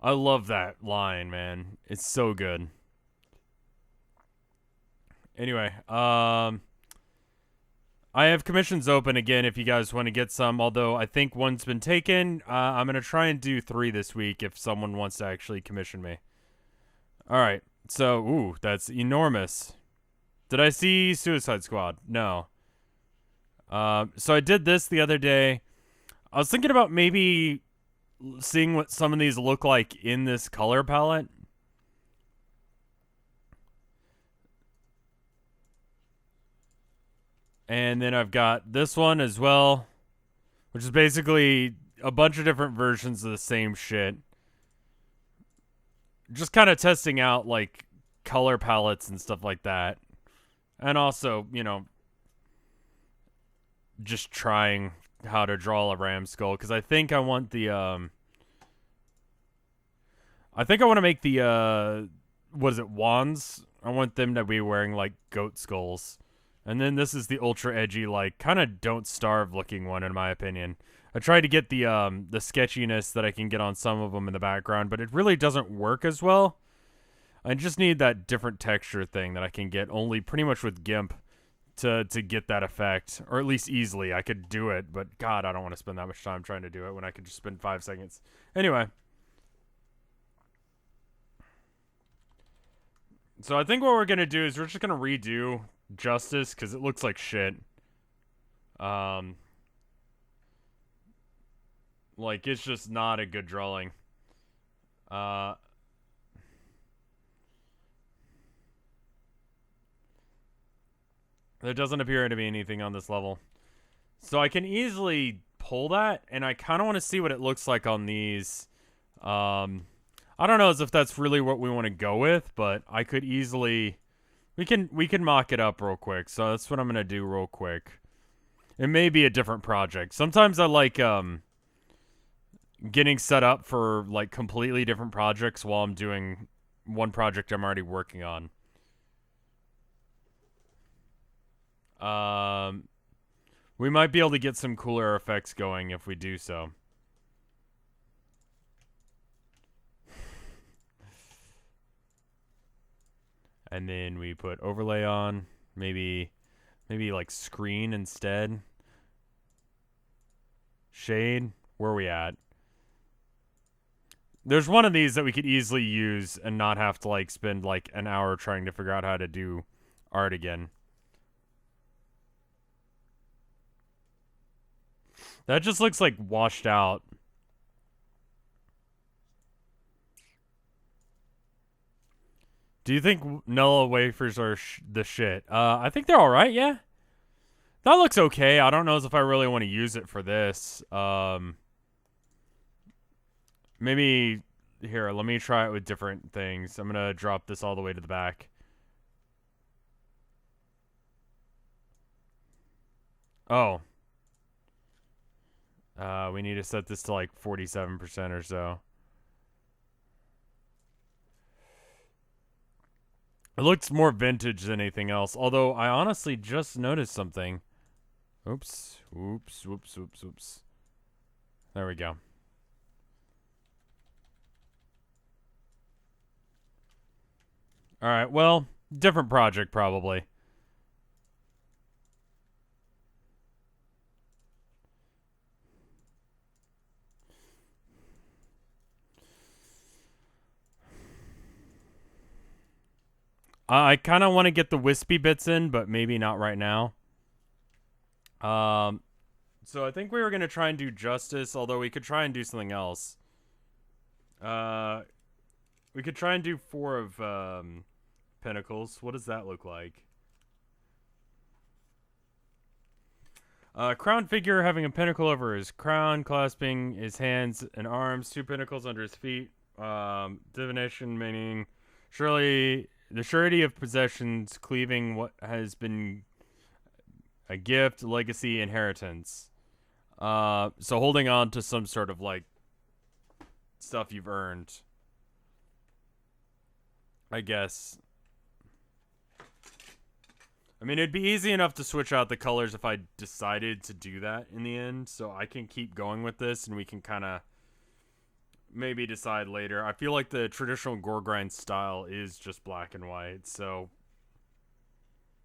I love that line, man. It's so good. Anyway, I have commissions open again if you guys want to get some, although I think one's been taken. I'm going to try and do 3 this week if someone wants to actually commission me. All right. So, ooh, that's enormous. Did I see Suicide Squad? No. So I did this the other day. I was thinking about maybe seeing what some of these look like in this color palette. And then I've got this one as well, which is basically a bunch of different versions of the same shit. Just kind of testing out, like, color palettes and stuff like that. And also, you know, just trying how to draw a ram skull. Because I think I want the, I think I want to make the, what is it, wands? I want them to be wearing, like, goat skulls. And then this is the ultra edgy, like, kind of Don't Starve looking one, in my opinion. I tried to get the sketchiness that I can get on some of them in the background, but it really doesn't work as well. I just need that different texture thing that I can get only pretty much with GIMP to get that effect, or at least easily. I could do it, but God, I don't want to spend that much time trying to do it when I could just spend 5 seconds. Anyway. So I think what we're going to do is we're just going to redo Justice, because it looks like shit. Like, it's just not a good drawing. There doesn't appear to be anything on this level. So I can easily pull that, and I kind of want to see what it looks like on these. I don't know as if that's really what we want to go with, but I could easily... We can mock it up real quick, so that's what I'm gonna do real quick. It may be a different project. Sometimes I like getting set up for like completely different projects while I'm doing one project I'm already working on. We might be able to get some cooler effects going if we do so. And then we put overlay on, maybe like screen instead. Shade, where are we at? There's one of these that we could easily use and not have to like spend like an hour trying to figure out how to do art again. That just looks like washed out. Do you think Nilla wafers are the shit? I think they're alright, yeah. That looks okay. I don't know if I really want to use it for this. Maybe, here, let me try it with different things. I'm going to drop this all the way to the back. Oh. We need to set this to like 47% or so. It looks more vintage than anything else, although I honestly just noticed something. Oops. Oops, oops, oops, oops. There we go. Alright, well, different project probably. I kind of want to get the wispy bits in, but maybe not right now. So I think we were going to try and do Justice, although we could try and do something else. We could try and do 4 of Pentacles. What does that look like? Crown figure having a pentacle over his crown, clasping his hands and arms, 2 pentacles under his feet. Divination meaning surely the surety of possessions, cleaving what has been a gift, legacy, inheritance. So holding on to some sort of like stuff you've earned, I guess. I mean, it'd be easy enough to switch out the colors if I decided to do that in the end, so I can keep going with this and we can kind of maybe decide later. I feel like the traditional gore grind style is just black and white, so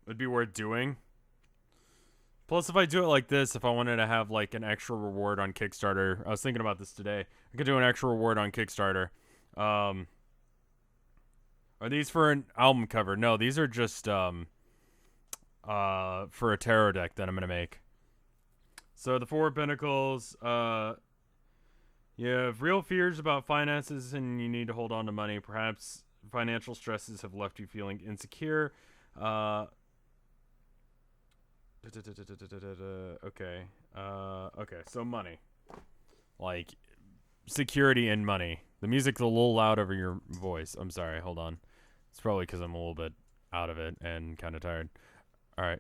it'd be worth doing. Plus, if I do it like this, if I wanted to have like an extra reward on Kickstarter, I was thinking about this today. I could do an extra reward on Kickstarter. Um, are these for an album cover? No, these are just for a tarot deck that I'm gonna make. So the Four of Pentacles. You have real fears about finances, and you need to hold on to money. Perhaps financial stresses have left you feeling insecure. Uh, okay. Okay. So money, like security and money. The music's a little loud over your voice. I'm sorry. Hold on. It's probably because I'm a little bit out of it and kind of tired. All right.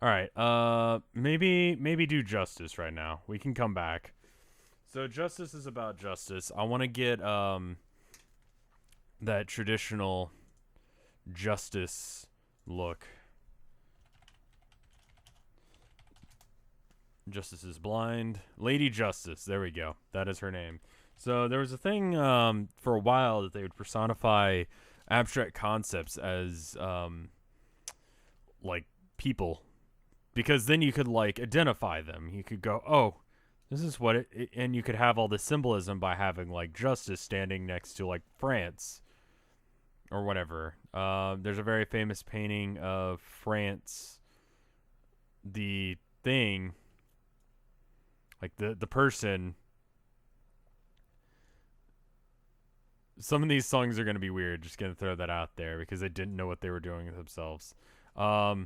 All right. Maybe do justice right now. We can come back. So justice is about justice. I want to get that traditional justice look. Justice is blind. Lady Justice. There we go. That is her name. So there was a thing for a while that they would personify abstract concepts as like people, because then you could like identify them. You could go, oh, this is what it, and you could have all the symbolism by having like justice standing next to like France or whatever. There's a very famous painting of France, the thing, like the person. Some of these songs are going to be weird. Just going to throw that out there because they didn't know what they were doing with themselves. All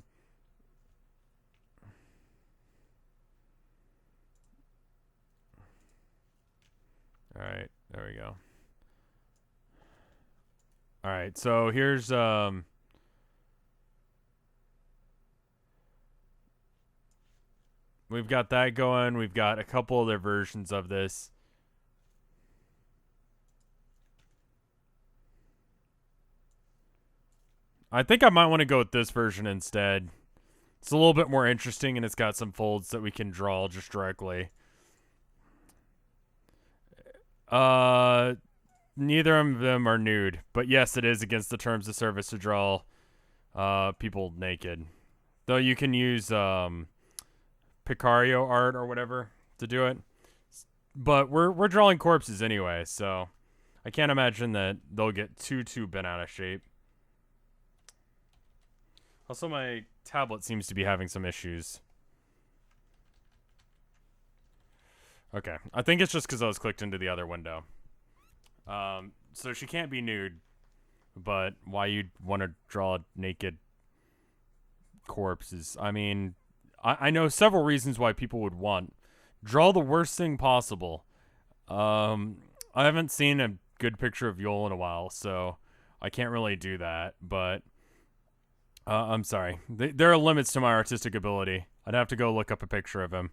right, there we go. All right, so here's we've got that going. We've got a couple other versions of this. I think I might want to go with this version instead. It's a little bit more interesting, and it's got some folds that we can draw just directly. Neither of them are nude, but yes, it is against the terms of service to draw people naked. Though you can use Picario art or whatever to do it. But we're drawing corpses anyway, so I can't imagine that they'll get too bent out of shape. Also, my tablet seems to be having some issues. Okay, I think it's just because I was clicked into the other window. So she can't be nude, but why you'd want to draw a naked corpse is, I mean, I know several reasons why people would want. Draw the worst thing possible. I haven't seen a good picture of Yule in a while, so I can't really do that, but I'm sorry. There are limits to my artistic ability. I'd have to go look up a picture of him.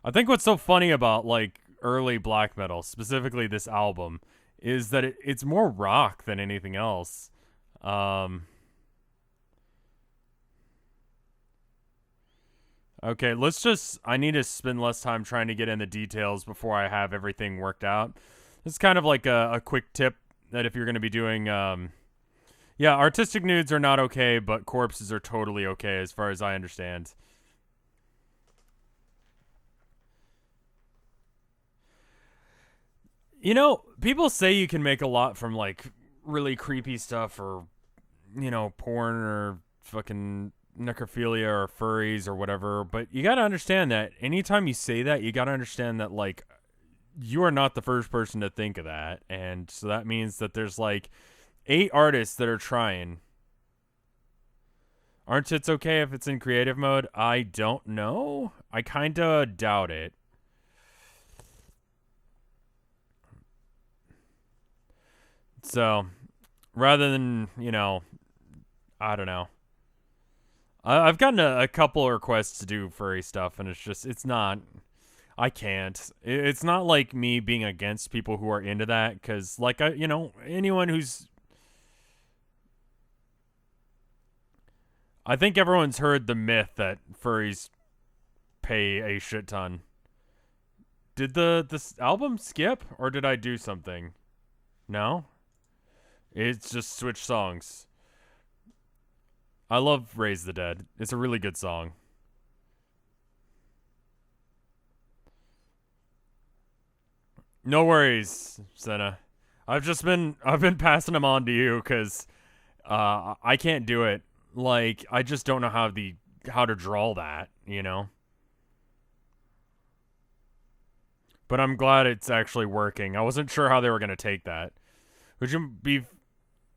I think what's so funny about like early black metal, specifically this album, is that it's more rock than anything else. Okay, I need to spend less time trying to get in the details before I have everything worked out. This is kind of like a quick tip that if you're going to be doing, yeah, artistic nudes are not okay, but corpses are totally okay as far as I understand. You know, people say you can make a lot from like really creepy stuff or, you know, porn or fucking necrophilia or furries or whatever, but you gotta understand that anytime you say that, you gotta understand that like you are not the first person to think of that, and so that means that there's like 8 artists that are trying. Aren't tits okay if it's in creative mode? I don't know. I kinda doubt it. So, rather than, you know, I don't know. I've gotten a couple of requests to do furry stuff, and it's not. I can't. It's not like me being against people who are into that, because, like, you know, anyone who's. I think everyone's heard the myth that furries pay a shit ton. Did this album skip, or did I do something? No? It's just switch songs. I love Raise the Dead. It's a really good song. No worries, Senna. I've been passing them on to you because I can't do it. Like, I just don't know how to draw that, you know? But I'm glad it's actually working. I wasn't sure how they were going to take that. Would you be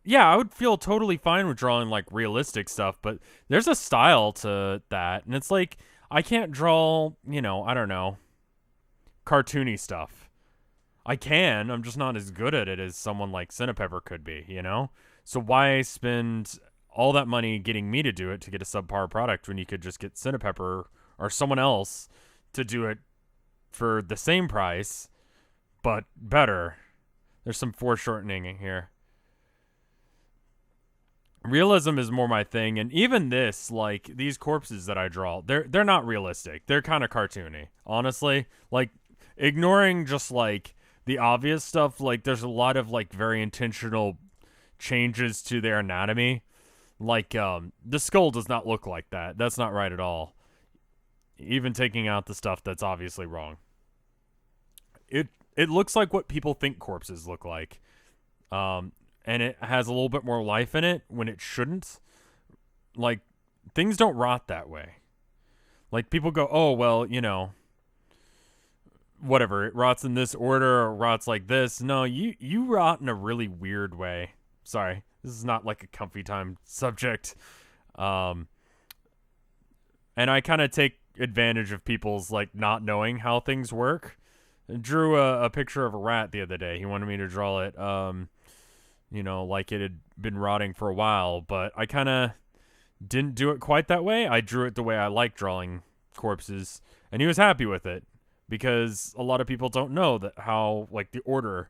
Yeah, I would feel totally fine with drawing like realistic stuff, but there's a style to that, and it's like I can't draw, I don't know, cartoony stuff. I can, I'm just not as good at it as someone like Cinepepper could be, you know? So why spend all that money getting me to do it to get a subpar product when you could just get Cinepepper or someone else to do it for the same price, but better? There's some foreshortening in here. Realism is more my thing, and even this, like these corpses that I draw, they're not realistic. They're kind of cartoony, honestly. Like ignoring just like the obvious stuff, like there's a lot of like very intentional changes to their anatomy. Like the skull does not look like that. That's not right at all. Even taking out the stuff that's obviously wrong. It looks like what people think corpses look like. And it has a little bit more life in it when it shouldn't. Like, things don't rot that way. Like, people go, oh, well, whatever, it rots in this order or rots like this. No, you rot in a really weird way. Sorry, this is not like a comfy time subject. And I kind of take advantage of people's, like, not knowing how things work. I drew a picture of a rat the other day. He wanted me to draw it, like it had been rotting for a while, but I kind of didn't do it quite that way. I drew it the way I like drawing corpses, and he was happy with it because a lot of people don't know that how, like, the order.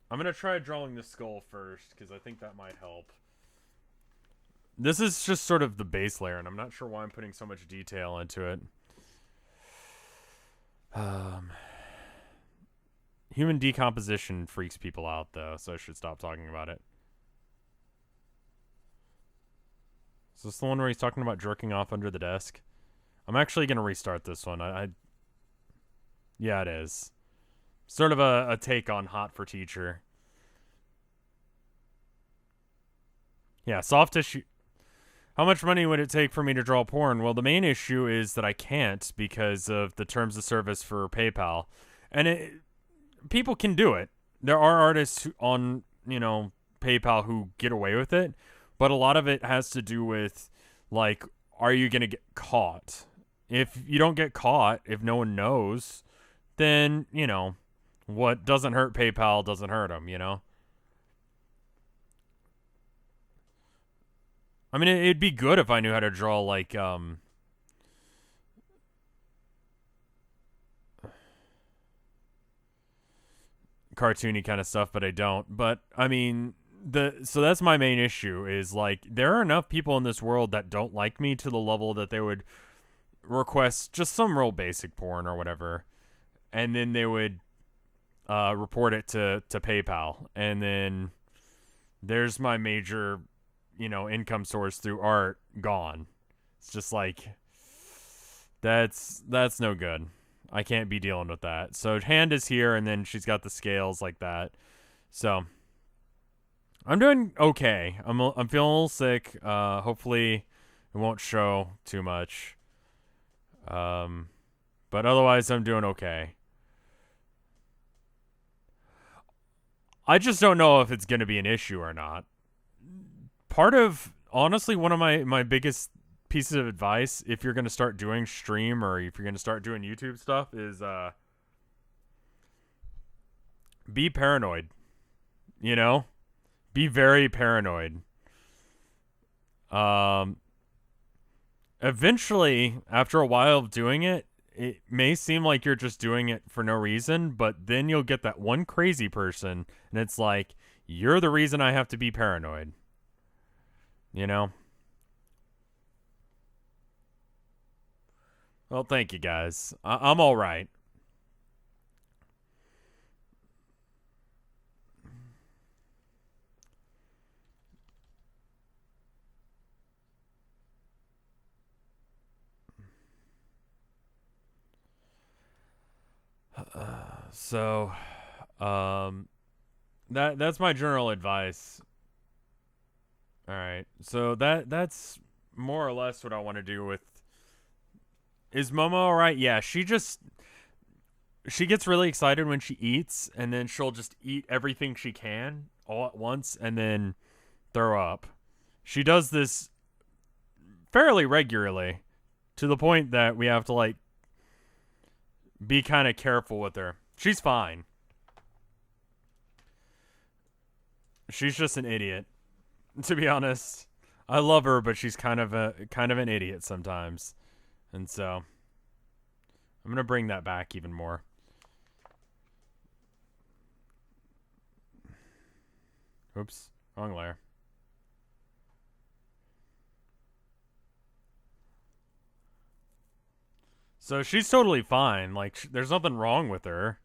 I'm going to try drawing the skull first because I think that might help. This is just sort of the base layer, and I'm not sure why I'm putting so much detail into it. Human decomposition freaks people out, though, so I should stop talking about it. Is this the one where he's talking about jerking off under the desk? I'm actually going to restart this one. Yeah, it is. Sort of a take on Hot for Teacher. Yeah, soft tissue. How much money would it take for me to draw porn? Well, the main issue is that I can't because of the terms of service for PayPal. And people can do it. There are artists on, PayPal who get away with it. But a lot of it has to do with, like, are you going to get caught? If you don't get caught, if no one knows, then, what doesn't hurt PayPal doesn't hurt them, I mean, it'd be good if I knew how to draw, like, cartoony kind of stuff, but I don't. But, I mean, so that's my main issue is, like, there are enough people in this world that don't like me to the level that they would request just some real basic porn or whatever. And then they would report it to PayPal. And then there's my major income source through art gone. It's just like that's no good. I can't be dealing with that. So hand is here, and then she's got the scales like that. So I'm doing okay. I'm feeling a little sick. Hopefully it won't show too much. But otherwise I'm doing okay. I just don't know if it's going to be an issue or not. Honestly, one of my biggest pieces of advice, if you're going to start doing stream or if you're going to start doing YouTube stuff, is be paranoid. Be very paranoid. Eventually, after a while of doing it, it may seem like you're just doing it for no reason, but then you'll get that one crazy person, and it's like, you're the reason I have to be paranoid. You know? Well, thank you guys. I'm all right. So, um, that's my general advice. All right. So that's more or less what I want to do with. Is Momo all right? Yeah, she gets really excited when she eats, and then she'll just eat everything she can all at once, and then throw up. She does this fairly regularly, to the point that we have to like be kind of careful with her. She's fine. She's just an idiot, to be honest. I love her, but she's kind of an idiot sometimes. And so I'm gonna bring that back even more. Oops, wrong layer. So she's totally fine. Like, there's nothing wrong with her.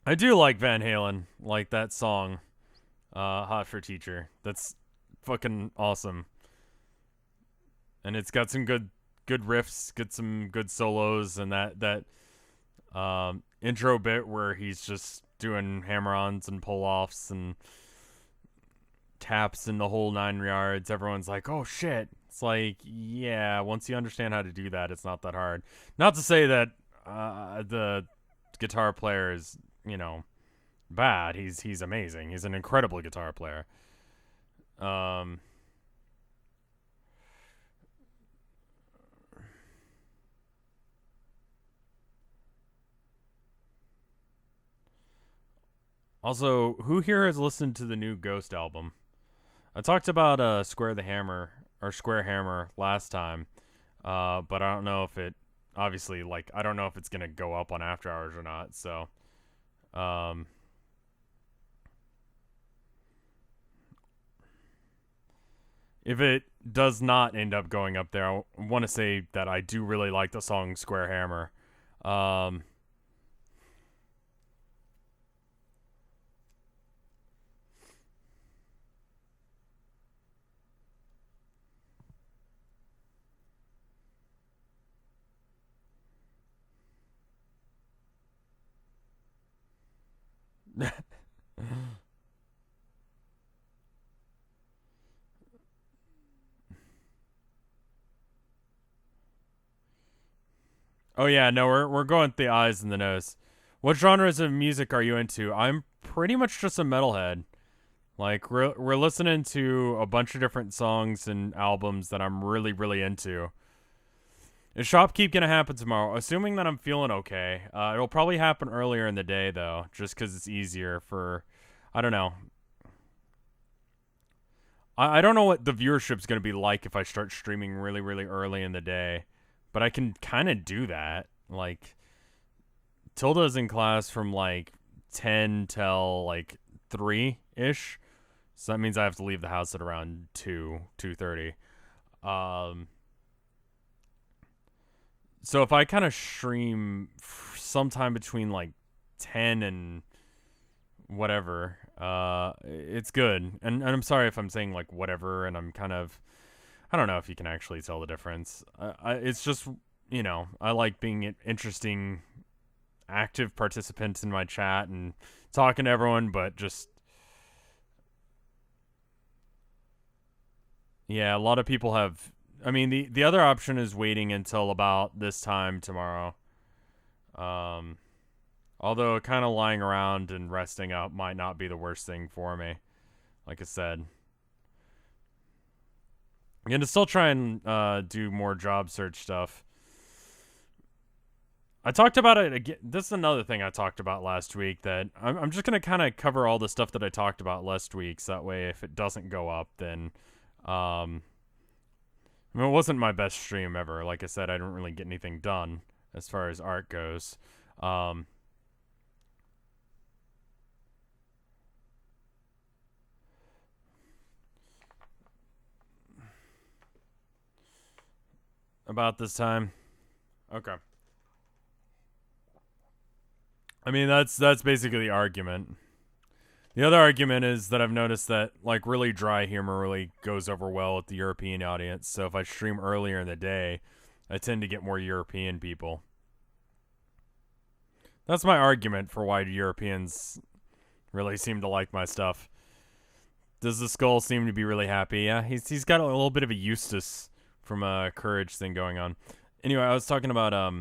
I do like Van Halen, like that song, "Hot for Teacher." That's fucking awesome, and it's got some good riffs, get some good solos, and that intro bit where he's just doing hammer-ons and pull-offs and taps in the whole 9 yards. Everyone's like, "Oh shit!" It's like, yeah, once you understand how to do that, it's not that hard. Not to say that the guitar player is, bad. He's amazing. He's an incredible guitar player. Um, Also, who here has listened to the new Ghost album? I talked about Square the Hammer or Square Hammer last time, but I don't know if it obviously like I don't know if it's gonna go up on After Hours or not. So, um, if it does not end up going up there, I want to say that I do really like the song Square Hammer. Um, oh yeah, no, we're going with the eyes and the nose. What genres of music are you into? I'm pretty much just a metalhead. Like we're listening to a bunch of different songs and albums that I'm really into. Is Shopkeep gonna happen tomorrow? Assuming that I'm feeling okay. It'll probably happen earlier in the day though, just because it's easier for. I don't know. I don't know what the viewership's gonna be like if I start streaming really early in the day, but I can kind of do that. Like Tilda's in class from like 10 till like 3 ish. So that means I have to leave the house at around 2:30. Um, so if I kind of stream sometime between like 10 and whatever, it's good. And I'm sorry if I'm saying like whatever, and I'm kind of I don't know if you can actually tell the difference. It's just I like being an interesting, active participant in my chat and talking to everyone, but just yeah, a lot of people have. I mean, the other option is waiting until about this time tomorrow. Um, Although kind of lying around and resting up might not be the worst thing for me. Like I said, I'm gonna still try and do more job search stuff. I talked about it again. This is another thing I talked about last week that I'm just gonna kind of cover all the stuff that I talked about last week, so that way if it doesn't go up, then um, I mean, it wasn't my best stream ever. Like I said, I didn't really get anything done as far as art goes. Um, about this time, okay. I mean, that's basically the argument. The other argument is that I've noticed that like really dry humor really goes over well with the European audience. So if I stream earlier in the day, I tend to get more European people. That's my argument for why Europeans really seem to like my stuff. Does the skull seem to be really happy? Yeah, he's got a little bit of a Eustace from a Courage thing going on. Anyway, I was talking about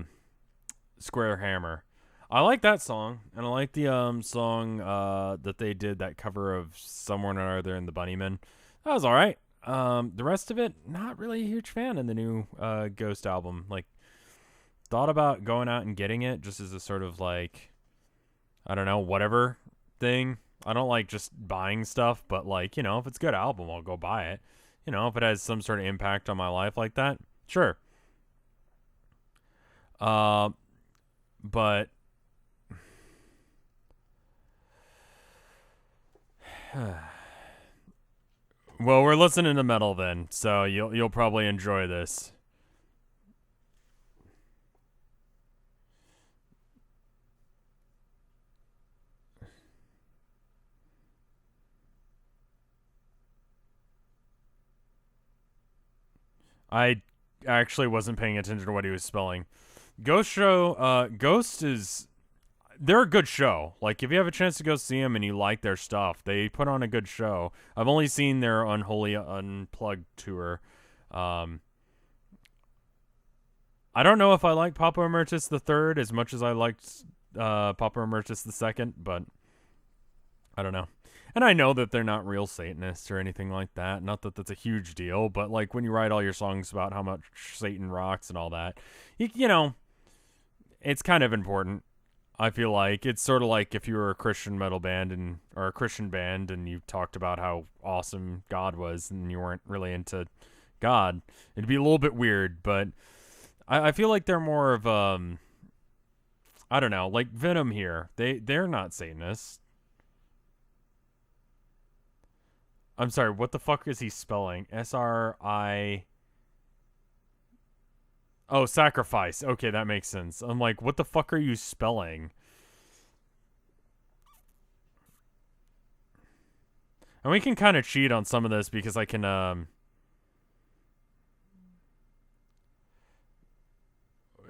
Square Hammer. I like that song, and I like the song that they did, that cover of Someone or Other in the Bunnymen. That was all right. The rest of it, not really a huge fan in the new Ghost album. Like, thought about going out and getting it just as a sort of like, I don't know, whatever thing. I don't like just buying stuff, but like, you know, if it's a good album, I'll go buy it. You know, if it has some sort of impact on my life like that, sure. Uh, but well, we're listening to metal then, so you'll probably enjoy this. I actually wasn't paying attention to what he was spelling. Ghost is, they're a good show. Like, if you have a chance to go see them and you like their stuff, they put on a good show. I've only seen their Unholy Unplugged tour. Um, I don't know if I like Papa Emeritus the Third as much as I liked Papa Emeritus the Second, but I don't know. And I know that they're not real Satanists or anything like that. Not that that's a huge deal, but like when you write all your songs about how much Satan rocks and all that, you know, it's kind of important. I feel like it's sort of like if you were a Christian metal band and or a Christian band and you talked about how awesome God was and you weren't really into God. It'd be a little bit weird, but I feel like they're more of I don't know, like Venom here. They're not Satanists. I'm sorry, what the fuck is he spelling? SRI. Oh, sacrifice. Okay, that makes sense. I'm like, what the fuck are you spelling? And we can kind of cheat on some of this because I can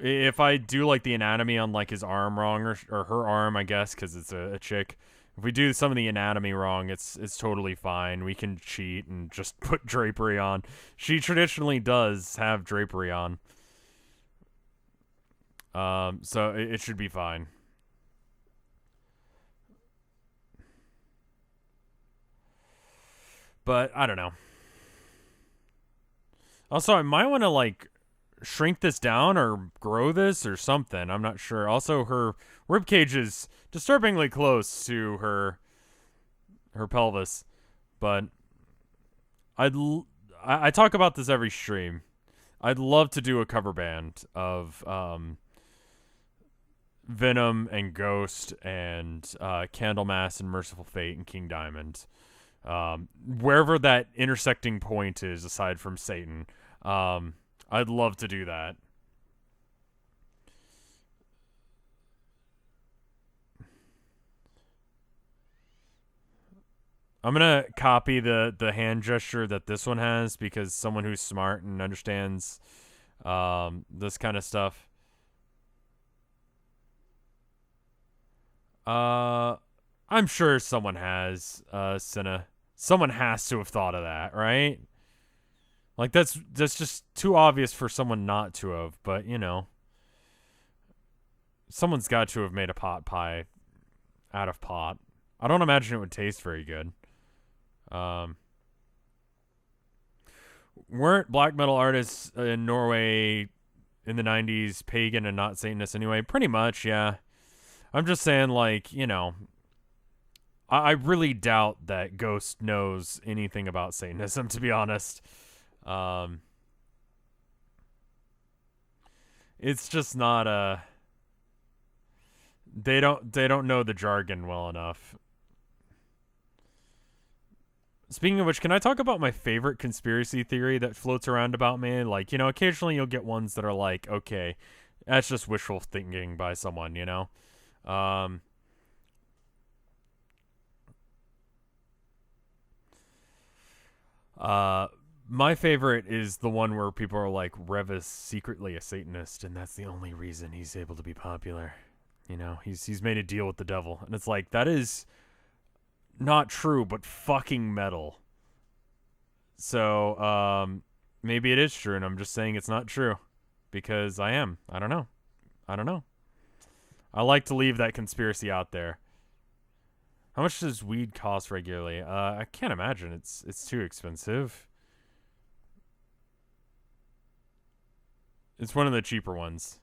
if I do like the anatomy on like his arm wrong or her arm, I guess, because it's a chick. If we do some of the anatomy wrong, it's totally fine. We can cheat and just put drapery on. She traditionally does have drapery on. So it should be fine. But I don't know. Also, I might want to like shrink this down or grow this or something. I'm not sure. Also, her rib cage is disturbingly close to her pelvis, but I talk about this every stream. I'd love to do a cover band of Venom and Ghost and Candlemass and Merciful Fate and King Diamond. Wherever that intersecting point is, aside from Satan, I'd love to do that. I'm gonna copy the hand gesture that this one has because someone who's smart and understands this kind of stuff. Uh, I'm sure someone has, Cinna. Someone has to have thought of that, right? Like that's just too obvious for someone not to have. But you know, someone's got to have made a pot pie out of pot. I don't imagine it would taste very good. Um, weren't black metal artists in Norway in the 90s pagan and not Satanist anyway? Pretty much, yeah. I'm just saying, like, I really doubt that Ghost knows anything about Satanism, to be honest. Um, it's just not they don't know the jargon well enough. Speaking of which, can I talk about my favorite conspiracy theory that floats around about me? Like, occasionally you'll get ones that are like, okay, that's just wishful thinking by someone. Um, uh, my favorite is the one where people are like, Rev is secretly a Satanist, and that's the only reason he's able to be popular. He's made a deal with the devil, and it's like that is not true, but fucking metal. So, maybe it is true, and I'm just saying it's not true because I am. I don't know. I don't know. I like to leave that conspiracy out there. How much does weed cost regularly? I can't imagine it's too expensive. It's one of the cheaper ones.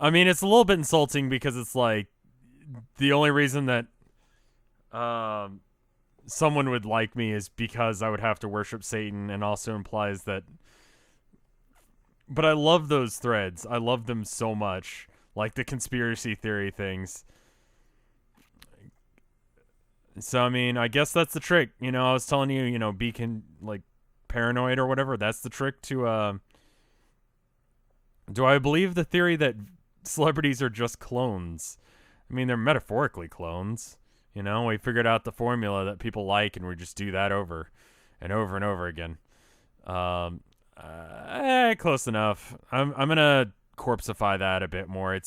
I mean, it's a little bit insulting because it's like the only reason that um someone would like me is because I would have to worship Satan, and also implies that. But I love those threads. I love them so much, like the conspiracy theory things. So I mean, I guess that's the trick. I was telling you, like paranoid or whatever. That's the trick to. Do I believe the theory that celebrities are just clones? I mean, they're metaphorically clones. We figured out the formula that people like, and we just do that over and over and over again. Close enough. I'm gonna corpseify that a bit more.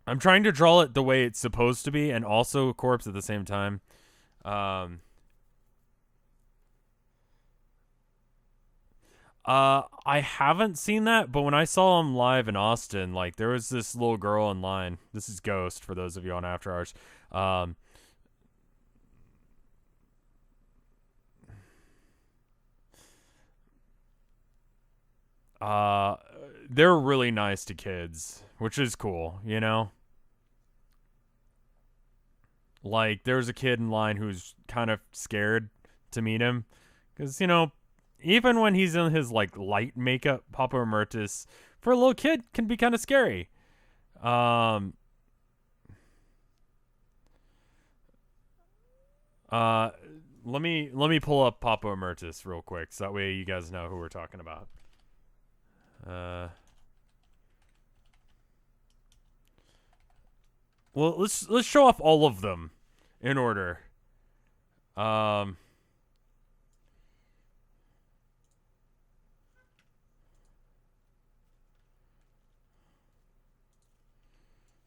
I'm trying to draw it the way it's supposed to be, and also a corpse at the same time. Um, I haven't seen that, but when I saw him live in Austin, like there was this little girl in line. This is Ghost for those of you on After Hours. Um, uh, they're really nice to kids, which is cool. Like there was a kid in line who's kind of scared to meet him because even when he's in his like light makeup, Papa Emeritus for a little kid can be kind of scary. Um, uh, let me pull up Papa Emeritus real quick, so that way you guys know who we're talking about. Uh, well, let's show off all of them in order. Um.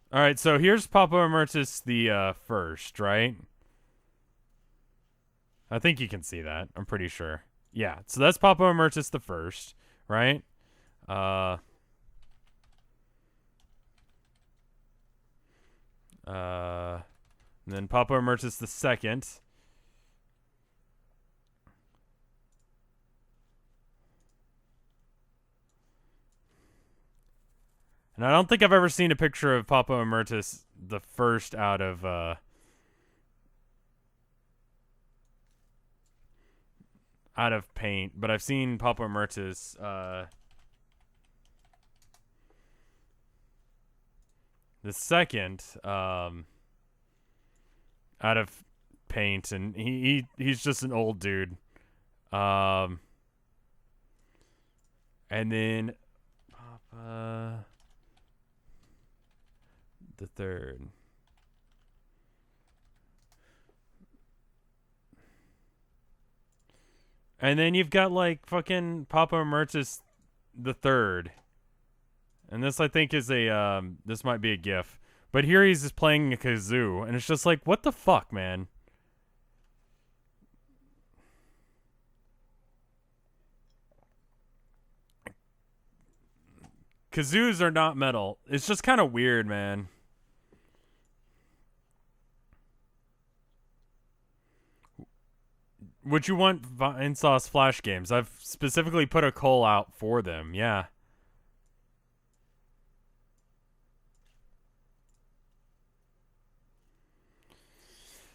All right, so here's Papa Emeritus the first, right? I think you can see that. I'm pretty sure. Yeah, so that's Papa Emeritus the first, right? Uh, and then Papa Emeritus the second. And I don't think I've ever seen a picture of Papa Emeritus the first out of paint, but I've seen Papa Emeritus the second out of paint, and he's just an old dude. Um, and then Papa the third. And then you've got like fucking Papa Emeritus the third. And this I think is this might be a GIF. But here he's just playing a kazoo, and it's just like, what the fuck, man? Kazoos are not metal. It's just kind of weird, man. Would you want Vinesauce Flash games? I've specifically put a call out for them. Yeah.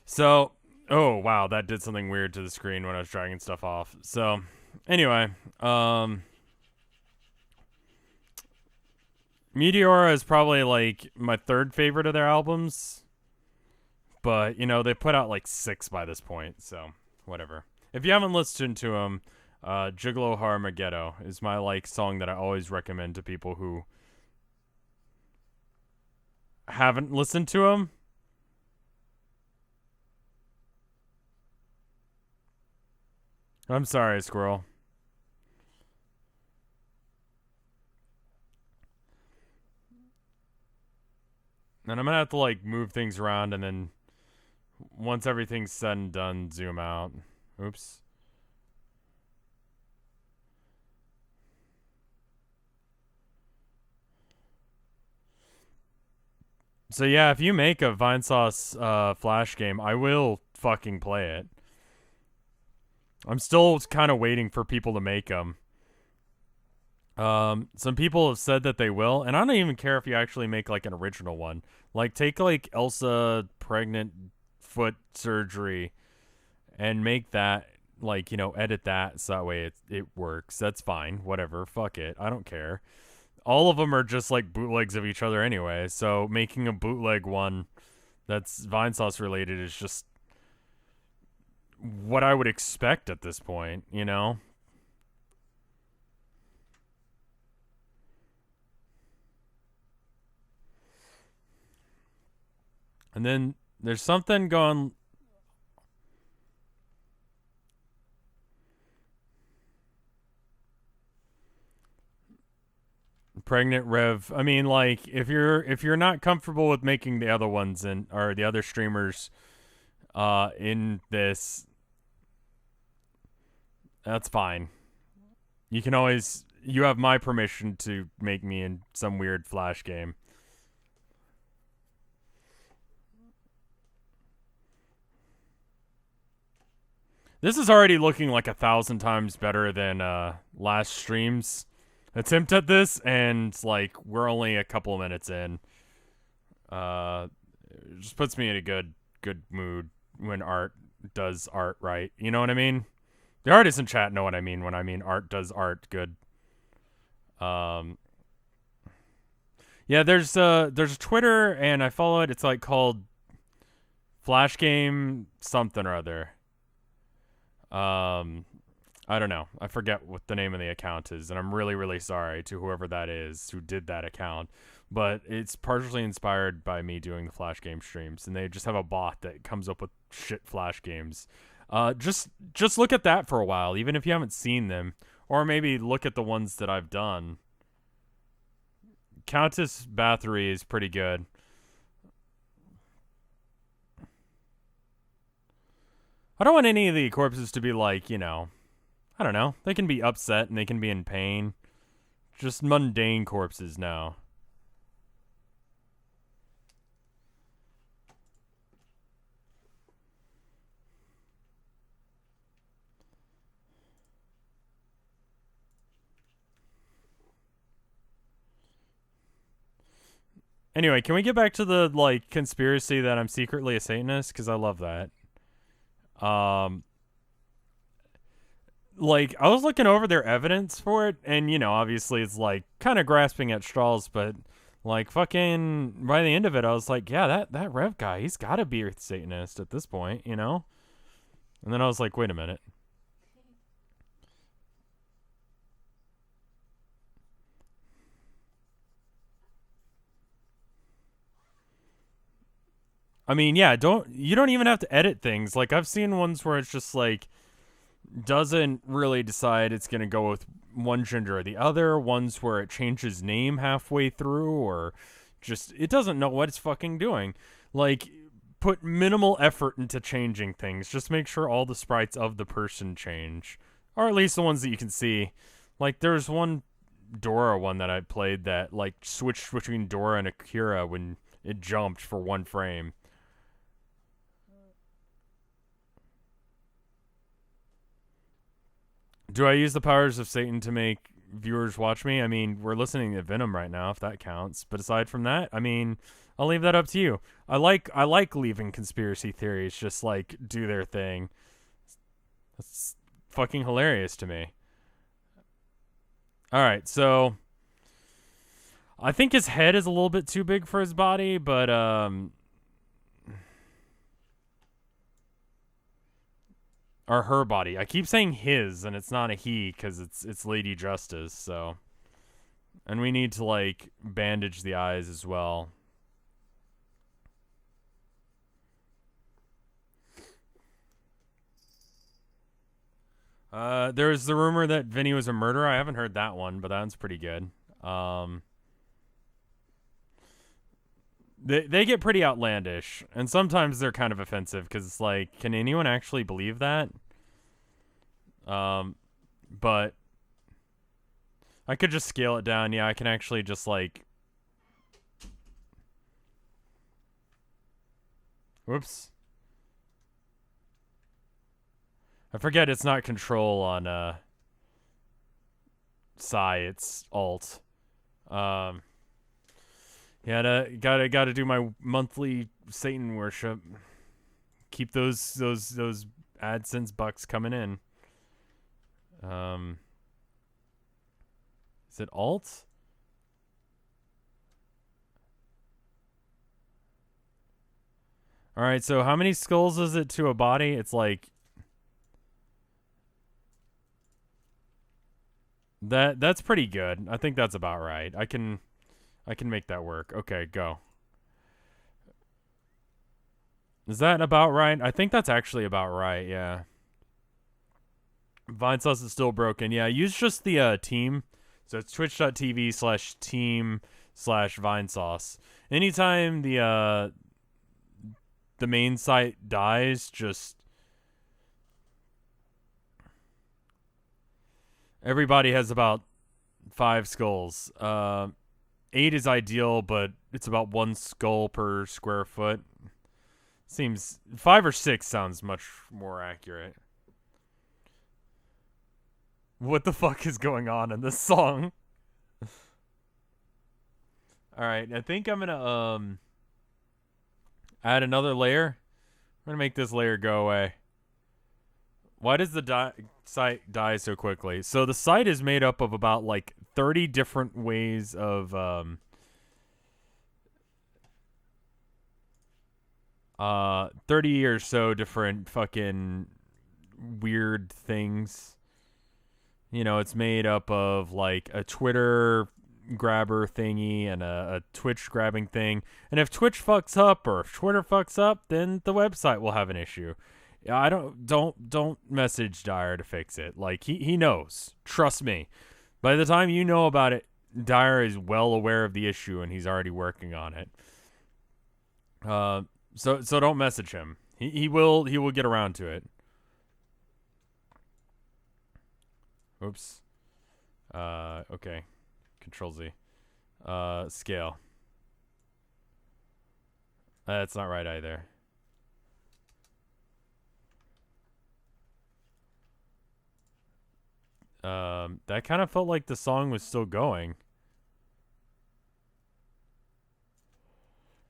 So, oh wow, that did something weird to the screen when I was dragging stuff off. So, anyway, Meteora is probably like my third favorite of their albums, but you know they put out like 6 by this point, so whatever. If you haven't listened to them, Gigolo Harmageddon is my like song that I always recommend to people who haven't listened to them. I'm sorry, Squirrel. And I'm gonna have to like move things around and then once everything's said and done, zoom out. Oops. So yeah, if you make a Vinesauce Flash game, I will fucking play it. I'm still kind of waiting for people to make them. Some people have said that they will, and I don't even care if you actually make like an original one. Like take like Elsa pregnant foot surgery and make that like, you know, edit that so that way it works. That's fine. Whatever. Fuck it. I don't care. All of them are just like bootlegs of each other anyway. So making a bootleg one that's Vinesauce related is just what I would expect at this point, you know? And then there's something going. Pregnant Rev. I mean, like if you're not comfortable with making the other ones and or the other streamers in this, that's fine. You have my permission to make me in some weird Flash game. This is already looking like 1,000 times better than last stream's attempt at this, and like we're only a couple of minutes in. It just puts me in a good mood when art does art right. You know what I mean? The artists in chat know what I mean when I mean art does art good. Yeah, there's a Twitter and I follow it. It's like called Flash Game something or other. I don't know. I forget what the name of the account is, and I'm really, really sorry to whoever that is who did that account. But it's partially inspired by me doing the Flash game streams, and they just have a bot that comes up with shit Flash games. Just look at that for a while, even if you haven't seen them, or maybe look at the ones that I've done. Countess Bathory is pretty good. I don't want any of the corpses to be like, you know, I don't know. They can be upset and they can be in pain. Just mundane corpses now. Anyway, can we get back to the like conspiracy that I'm secretly a Satanist? Because I love that. Like I was looking over their evidence for it, and you know, obviously it's like kind of grasping at straws, but like fucking by the end of it, I was like, yeah, that Rev guy, he's got to be a Satanist at this point, you know. And then I was like, wait a minute. I mean, yeah, you don't even have to edit things. Like I've seen ones where it's just like doesn't really decide it's gonna go with one gender or the other. Ones where it changes name halfway through, or just it doesn't know what it's fucking doing. Like put minimal effort into changing things. Just make sure all the sprites of the person change, or at least the ones that you can see. Like there's one Dora one that I played that like switched between Dora and Akira when it jumped for one frame. Do I use the powers of Satan to make viewers watch me? I mean, we're listening to Venom right now, if that counts. But aside from that, I mean, I'll leave that up to you. I like leaving conspiracy theories just like do their thing. That's fucking hilarious to me. All right, so I think his head is a little bit too big for his body, but or her body. I keep saying his, and it's not a he because it's Lady Justice. So, and we need to like bandage the eyes as well. There's the rumor that Vinny was a murderer. I haven't heard that one, but that one's pretty good. They get pretty outlandish, and sometimes they're kind of offensive because it's like, can anyone actually believe that? But I could just scale it down. Yeah, I can actually just like, whoops. I forget it's not control on psi, it's alt. Yeah, gotta do my monthly Satan worship. Keep those AdSense bucks coming in. Is it alt? All right, so how many skulls is it to a body? It's like that's pretty good. I think that's about right. I can make that work. Okay, go. Is that about right? I think that's actually about right, yeah. Vinesauce is still broken. Yeah, use just the team. So it's twitch.tv/team/Vinesauce. Anytime the main site dies, just everybody has about 5 skulls. 8 is ideal, but it's about 1 skull per square foot. Seems 5 or 6 sounds much more accurate. What the fuck is going on in this song? Alright, I think I'm gonna add another layer. I'm gonna make this layer go away. Why does the site die so quickly? So the site is made up of about like 30 different ways of 30 or so different fucking weird things. You know, it's made up of like a Twitter grabber thingy and a Twitch grabbing thing. And if Twitch fucks up or if Twitter fucks up, then the website will have an issue. I don't message Dyer to fix it. Like he knows. Trust me. By the time you know about it, Dyer is well aware of the issue and he's already working on it. So don't message him. He will get around to it. Oops. Okay. Control Z. Scale. That's not right either. That kind of felt like the song was still going.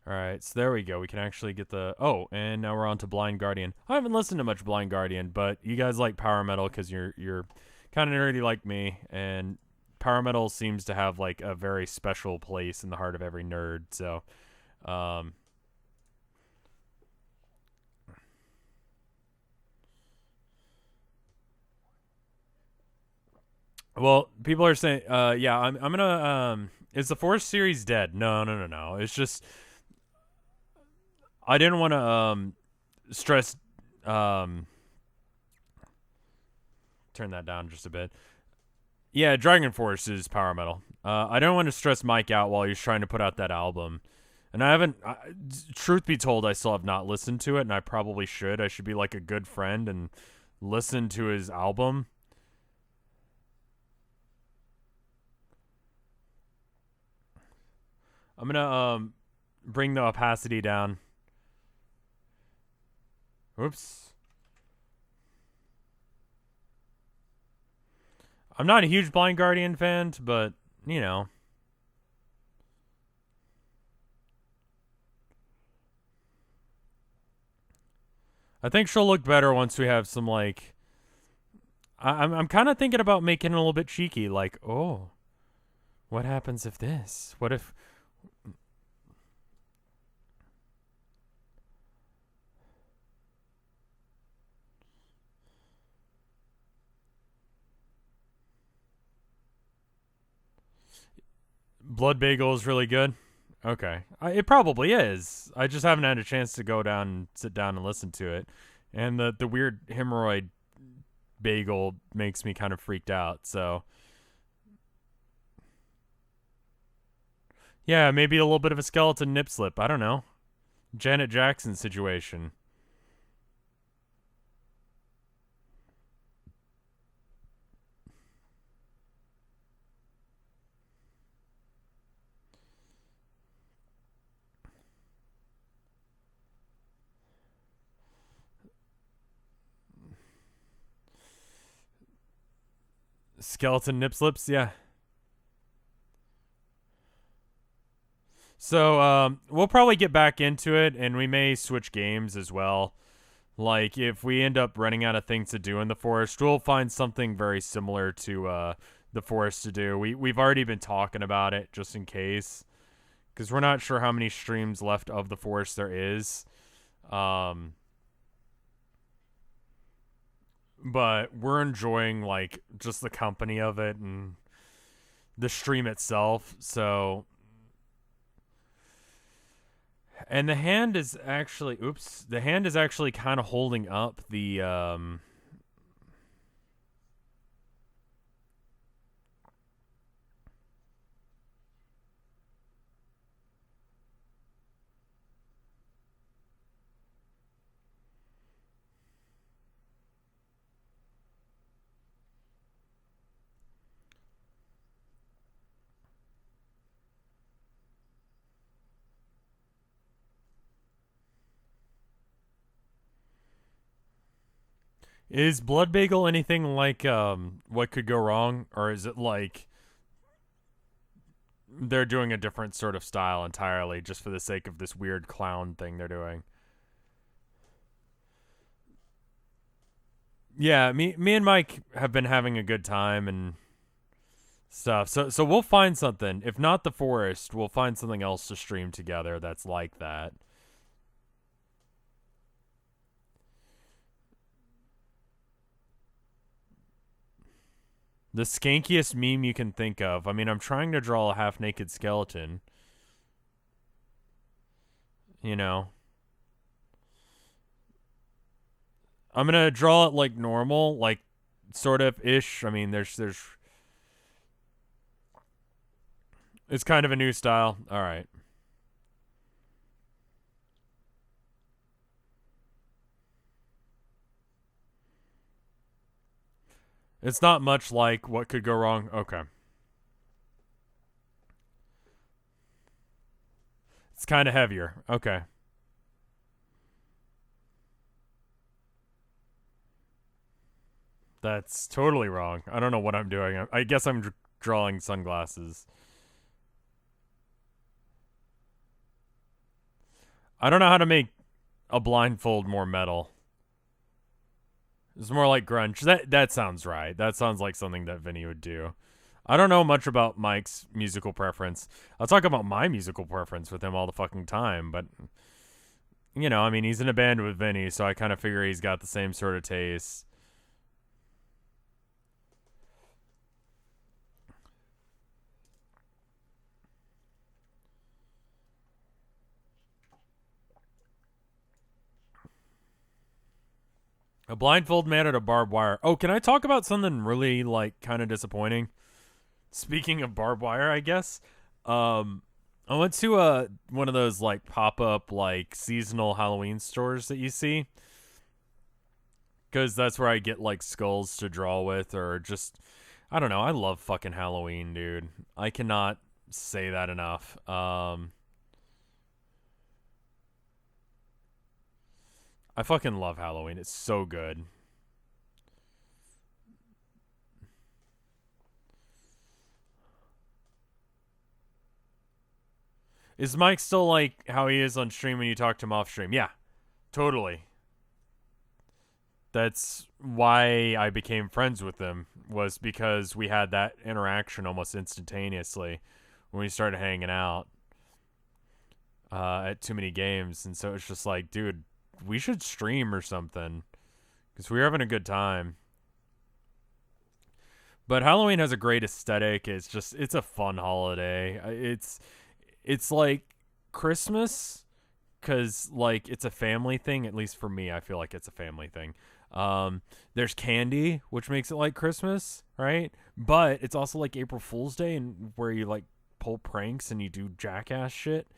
Alright, so there we go. We can actually get the... Oh, and now we're on to Blind Guardian. I haven't listened to much Blind Guardian, but you guys like power metal because you're kind of nerdy like me, and power metal seems to have like a very special place in the heart of every nerd, so... Well, people are saying, yeah, I'm gonna, is the Force series dead? No. It's just, I didn't want to, stress, turn that down just a bit. Yeah, Dragon Force is power metal. I don't want to stress Mike out while he's trying to put out that album. And I haven't, truth be told, I still have not listened to it, and I probably should. I should be like a good friend and listen to his album. I'm gonna bring the opacity down. Whoops. I'm not a huge Blind Guardian fan, but you know, I think she'll look better once we have some like. I'm kind of thinking about making it a little bit cheeky, like, oh, what happens if this? What if Blood Bagel is really good? Okay, it probably is. I just haven't had a chance to go down and sit down and listen to it, and the weird hemorrhoid bagel makes me kind of freaked out. So yeah, maybe a little bit of a skeleton nip slip. I don't know. Janet Jackson situation. Skeleton nip slips, yeah. So we'll probably get back into it, and we may switch games as well. Like if we end up running out of things to do in the forest, we'll find something very similar to the forest to do. We've already been talking about it just in case, because we're not sure how many streams left of the forest there is. Um, but we're enjoying like just the company of it and the stream itself. So, and the hand is actually, oops, the hand is actually kind of holding up the Is Blood Bagel anything like What Could Go Wrong, or is it like they're doing a different sort of style entirely just for the sake of this weird clown thing they're doing? Yeah, me and Mike have been having a good time and stuff. So we'll find something. If not the forest, we'll find something else to stream together that's like that. The skankiest meme you can think of. I mean, I'm trying to draw a half naked skeleton. You know, I'm gonna draw it like normal, like sort of ish. I mean, there's it's kind of a new style. All right. It's not much like What Could Go Wrong. Okay. It's kind of heavier. Okay. That's totally wrong. I don't know what I'm doing. I guess I'm drawing sunglasses. I don't know how to make a blindfold more metal. It's more like grunge. That sounds right. That sounds like something that Vinny would do. I don't know much about Mike's musical preference. I'll talk about my musical preference with him all the fucking time, but you know, I mean, he's in a band with Vinny, so I kind of figure he's got the same sort of taste. A blindfold man at a barbed wire. Oh, can I talk about something really like kind of disappointing? Speaking of barbed wire, I guess. I went to one of those like pop up like seasonal Halloween stores that you see, because that's where I get like skulls to draw with, or just I don't know. I love fucking Halloween, dude. I cannot say that enough. I fucking love Halloween. It's so good. Is Mike still like how he is on stream when you talk to him off stream? Yeah, totally. That's why I became friends with him, was because we had that interaction almost instantaneously when we started hanging out at too many games. And so it's just like, dude, we should stream or something because we were having a good time. But Halloween has a great aesthetic. It's a fun holiday. It's like Christmas because like it's a family thing. At least for me, I feel like it's a family thing. There's candy, which makes it like Christmas, right? But it's also like April Fool's Day, and where you like pull pranks and you do jackass shit,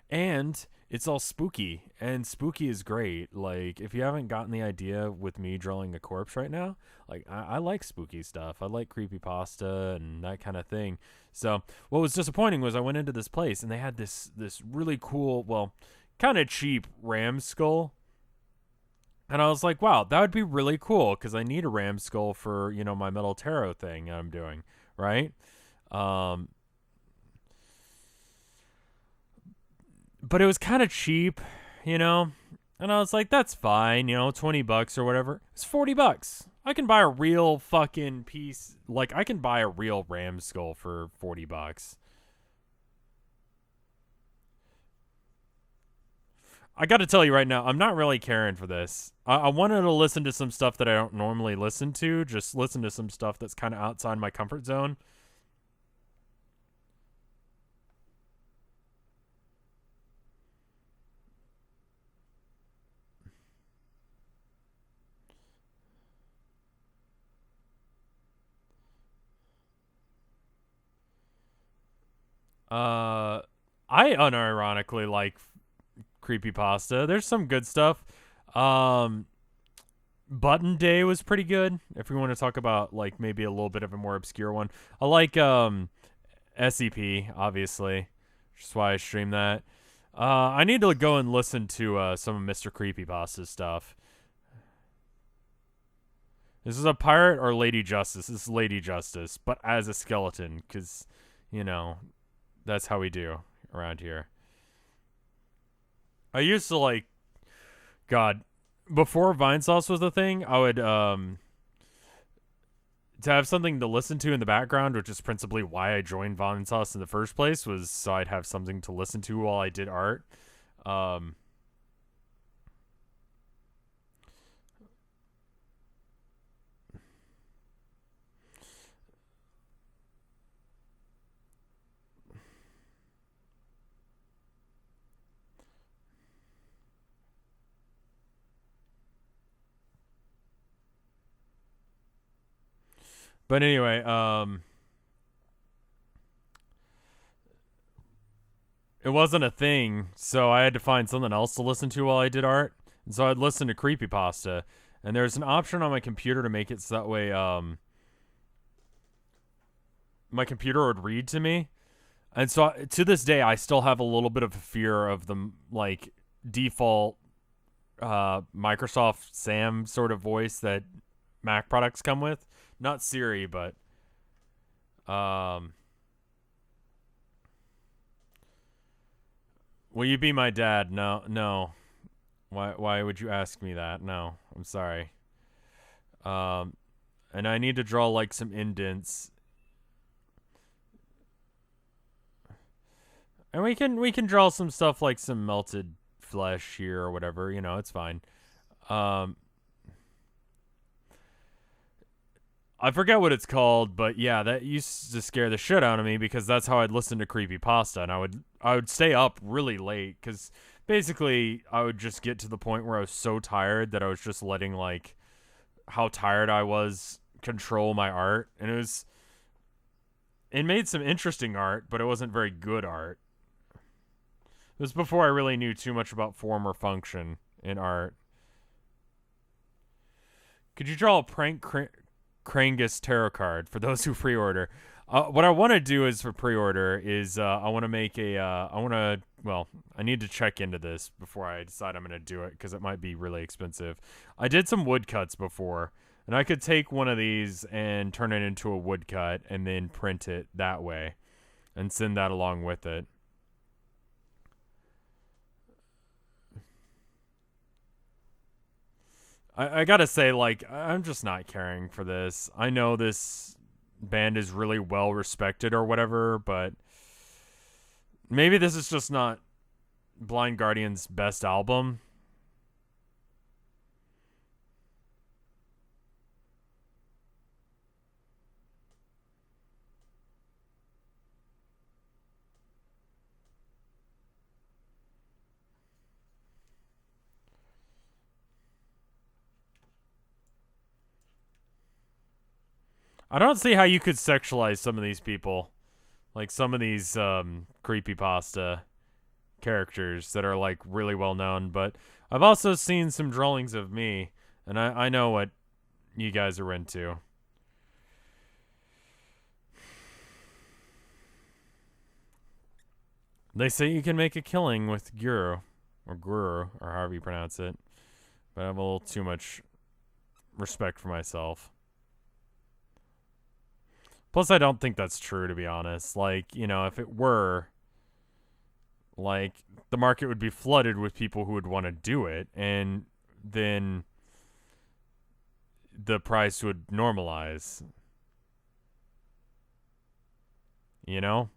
and it's all spooky, and spooky is great. Like, if you haven't gotten the idea with me drawing a corpse right now, like I like spooky stuff. I like creepypasta and that kind of thing. So what was disappointing was I went into this place and they had this really cool, well, kind of cheap ram skull. And I was like, wow, that would be really cool because I need a ram skull for, my metal tarot thing I'm doing, right? But it was kind of cheap, And I was like, that's fine, $20 or whatever. It's $40. I can buy a real fucking piece. Like, I can buy a real ram skull for $40. I got to tell you right now, I'm not really caring for this. I wanted to listen to some stuff that I don't normally listen to. Just listen to some stuff that's kind of outside my comfort zone. I unironically like creepypasta. There's some good stuff. Um, Button Day was pretty good. If we want to talk about like maybe a little bit of a more obscure one, I like SCP obviously, which is why I stream that. I need to go and listen to some of Mr. Creepypasta's stuff. This is a pirate or Lady Justice? This is Lady Justice, but as a skeleton, because that's how we do around here. I used to like, God, before Vinesauce was a thing, I would to have something to listen to in the background, which is principally why I joined Vinesauce in the first place, was so I'd have something to listen to while I did art. But anyway, it wasn't a thing, so I had to find something else to listen to while I did art. And so I'd listen to creepypasta. And there's an option on my computer to make it so that way my computer would read to me. And so to this day, I still have a little bit of a fear of the like default Microsoft Sam sort of voice that Mac products come with. Not Siri, but will you be my dad? No, no. Why would you ask me that? No, I'm sorry. And I need to draw like some indents. And we can draw some stuff like some melted flesh here or whatever, it's fine. I forget what it's called, but yeah, that used to scare the shit out of me because that's how I'd listen to creepypasta, and I would stay up really late because basically I would just get to the point where I was so tired that I was just letting like how tired I was control my art, and it made some interesting art, but it wasn't very good art. It was before I really knew too much about form or function in art. Could you draw a prank Krangus tarot card for those who pre-order? What I want to do is for pre-order is I want to make I need to check into this before I decide I'm going to do it because it might be really expensive. I did some woodcuts before, and I could take one of these and turn it into a woodcut and then print it that way and send that along with it. I gotta say, like, I'm just not caring for this. I know this band is really well respected or whatever, but maybe this is just not Blind Guardian's best album. I don't see how you could sexualize some of these people. Like some of these creepypasta characters that are like really well known, but I've also seen some drawings of me, and I know what you guys are into. They say you can make a killing with Guru, or however you pronounce it, but I have a little too much respect for myself. Plus, I don't think that's true, to be honest. Like, you know, if it were, like, the market would be flooded with people who would want to do it, and then the price would normalize. You know?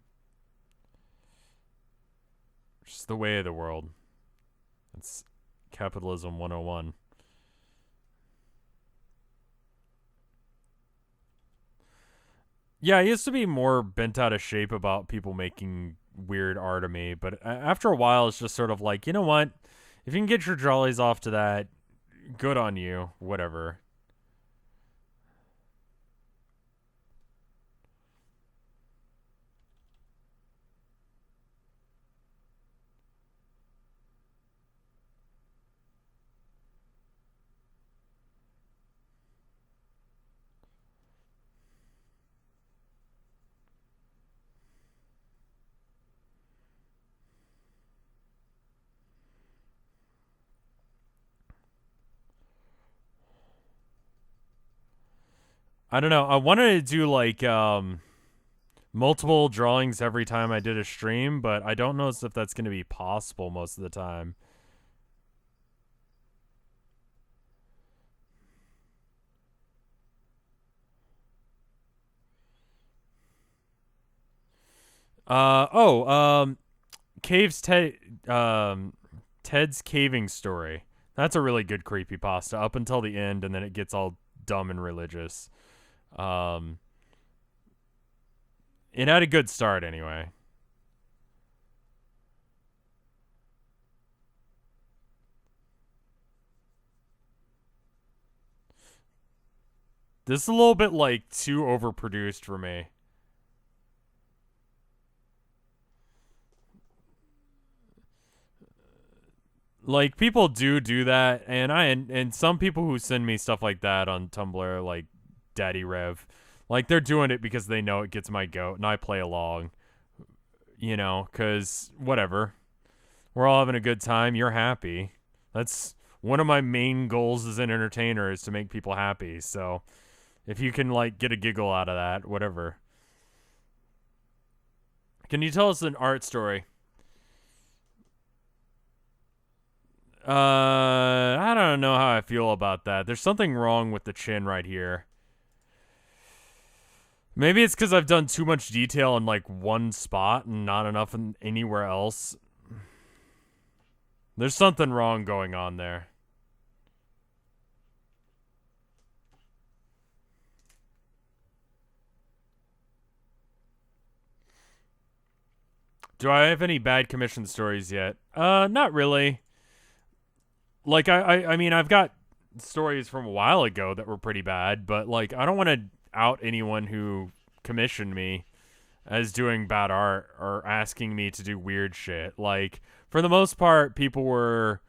Just the way of the world. It's capitalism 101. Yeah, I used to be more bent out of shape about people making weird art of me, but after a while, it's just sort of like, you know what? If you can get your jollies off to that, good on you. Whatever. I don't know. I wanted to do like multiple drawings every time I did a stream, but I don't know if that's going to be possible most of the time. Oh, Caves Ted Ted's caving story. That's a really good creepypasta up until the end, and then it gets all dumb and religious. Um, it had a good start anyway. This is a little bit like too overproduced for me. Like people do that, and and some people who send me stuff like that on Tumblr, like Daddy Rev, like they're doing it because they know it gets my goat, and I play along. You know, because whatever, we're all having a good time. You're happy. That's one of my main goals as an entertainer is to make people happy. So if you can like get a giggle out of that, whatever. Can you tell us an art story? I don't know how I feel about that. There's something wrong with the chin right here. Maybe it's because I've done too much detail in like one spot and not enough in anywhere else. There's something wrong going on there. Do I have any bad commission stories yet? Not really. Like I mean, I've got stories from a while ago that were pretty bad, but like I don't want to out anyone who commissioned me as doing bad art or asking me to do weird shit. Like for the most part, people were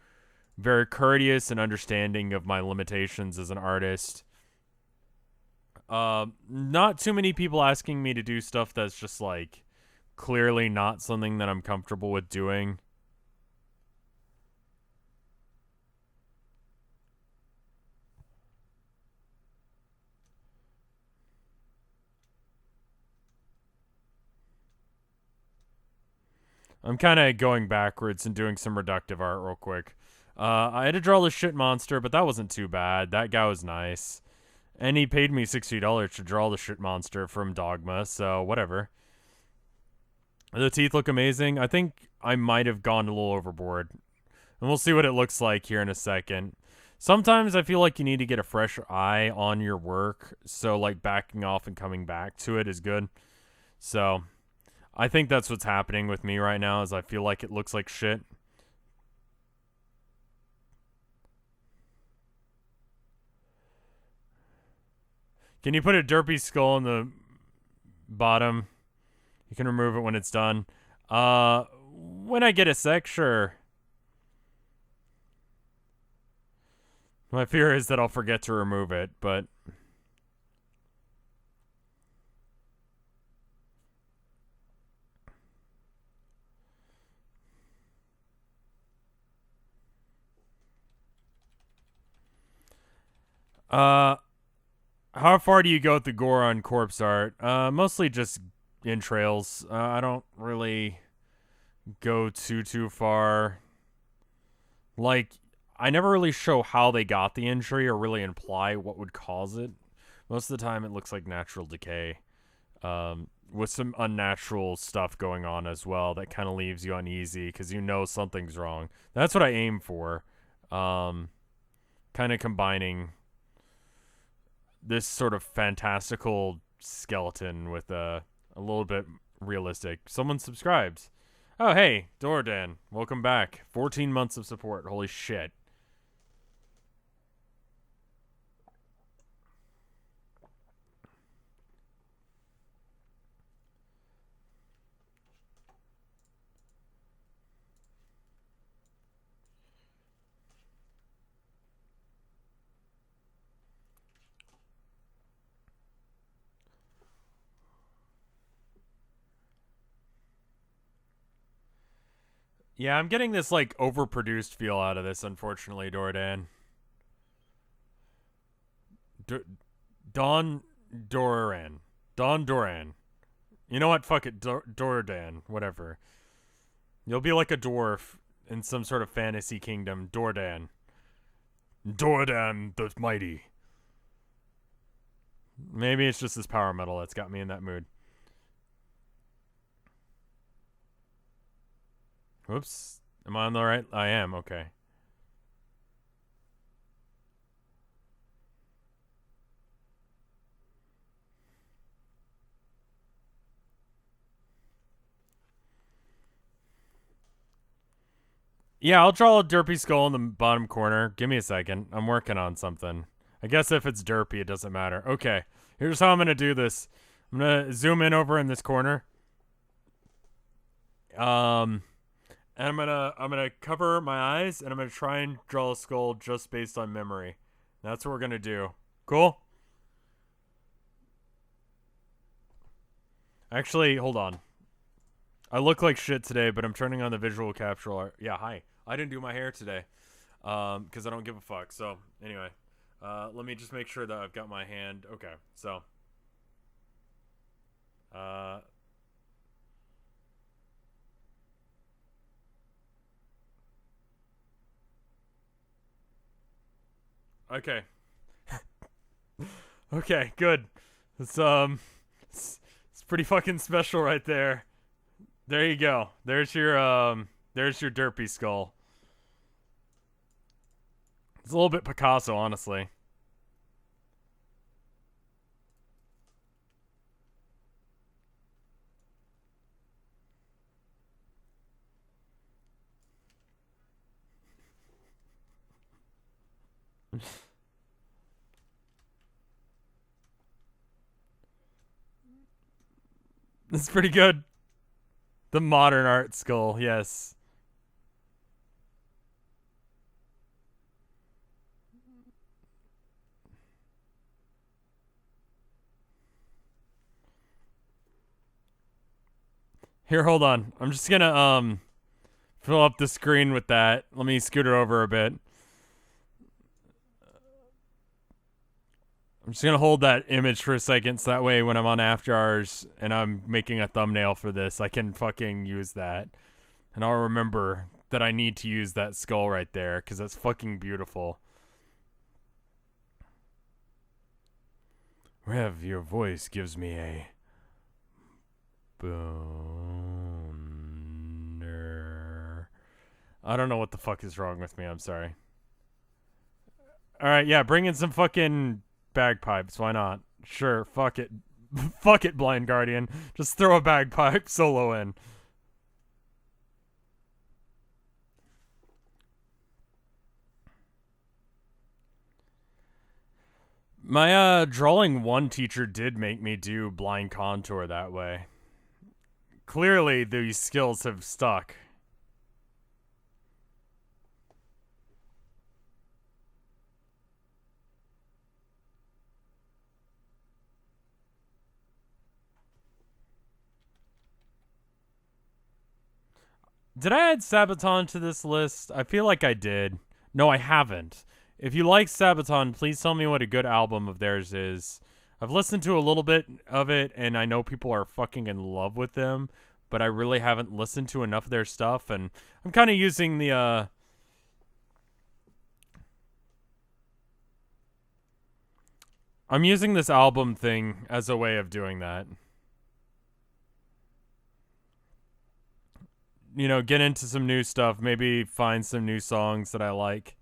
very courteous and understanding of my limitations as an artist. Not too many people asking me to do stuff that's just like clearly not something that I'm comfortable with doing. I'm kind of going backwards and doing some reductive art real quick. I had to draw the shit monster, but that wasn't too bad. That guy was nice. And he paid me $60 to draw the shit monster from Dogma, so whatever. The teeth look amazing. I think I might have gone a little overboard. And we'll see what it looks like here in a second. Sometimes I feel like you need to get a fresh eye on your work, so like backing off and coming back to it is good. So I think that's what's happening with me right now, is I feel like it looks like shit. Can you put a derpy skull in the bottom? You can remove it when it's done. When I get a sec, sure. My fear is that I'll forget to remove it, but... how far do you go with the gore on corpse art? Mostly just entrails. I don't really go too far. Like, I never really show how they got the injury or really imply what would cause it. Most of the time it looks like natural decay. With some unnatural stuff going on as well that kind of leaves you uneasy because you know something's wrong. That's what I aim for. Kind of combining this sort of fantastical skeleton with a little bit realistic. Someone subscribes. Oh, hey, Dordan. Welcome back. 14 months of support. Holy shit. Yeah, I'm getting this, like, overproduced feel out of this, unfortunately, Dordan. Don Doran. Don Doran. You know what? Fuck it. Dordan. Whatever. You'll be like a dwarf in some sort of fantasy kingdom. Dordan. Dordan the Mighty. Maybe it's just this power metal that's got me in that mood. Whoops. Am I on the right? I am. Okay. Yeah, I'll draw a derpy skull in the bottom corner. Give me a second. I'm working on something. I guess if it's derpy, it doesn't matter. Okay. Here's how I'm going to do this. I'm going to zoom in over in this corner. And I'm gonna cover my eyes, and I'm gonna try and draw a skull just based on memory. That's what we're gonna do. Cool? Actually, hold on. I look like shit today, but I'm turning on the visual capture art. Yeah, hi. I didn't do my hair today, because I don't give a fuck. So, anyway. Let me just make sure that I've got my hand. Okay, so. Okay. Okay, good. It's pretty fucking special right there. There you go. There's your derpy skull. It's a little bit Picasso, honestly. It's pretty good. The modern art skull, yes. Here, hold on. I'm just gonna fill up the screen with that. Let me scoot it over a bit. I'm just gonna hold that image for a second so that way when I'm on After Hours and I'm making a thumbnail for this, I can fucking use that. And I'll remember that I need to use that skull right there because that's fucking beautiful. Rev, your voice gives me a boner. I don't know what the fuck is wrong with me. I'm sorry. Alright, yeah, bring in some fucking bagpipes. Why not? Sure, fuck it. Fuck it, Blind Guardian. Just throw a bagpipe solo in. My drawing 1 teacher did make me do blind contour that way. Clearly, these skills have stuck. Did I add Sabaton to this list? I feel like I did. No, I haven't. If you like Sabaton, please tell me what a good album of theirs is. I've listened to a little bit of it, and I know people are fucking in love with them, but I really haven't listened to enough of their stuff, and I'm kind of using the, I'm using this album thing as a way of doing that. You know, get into some new stuff, maybe find some new songs that I like.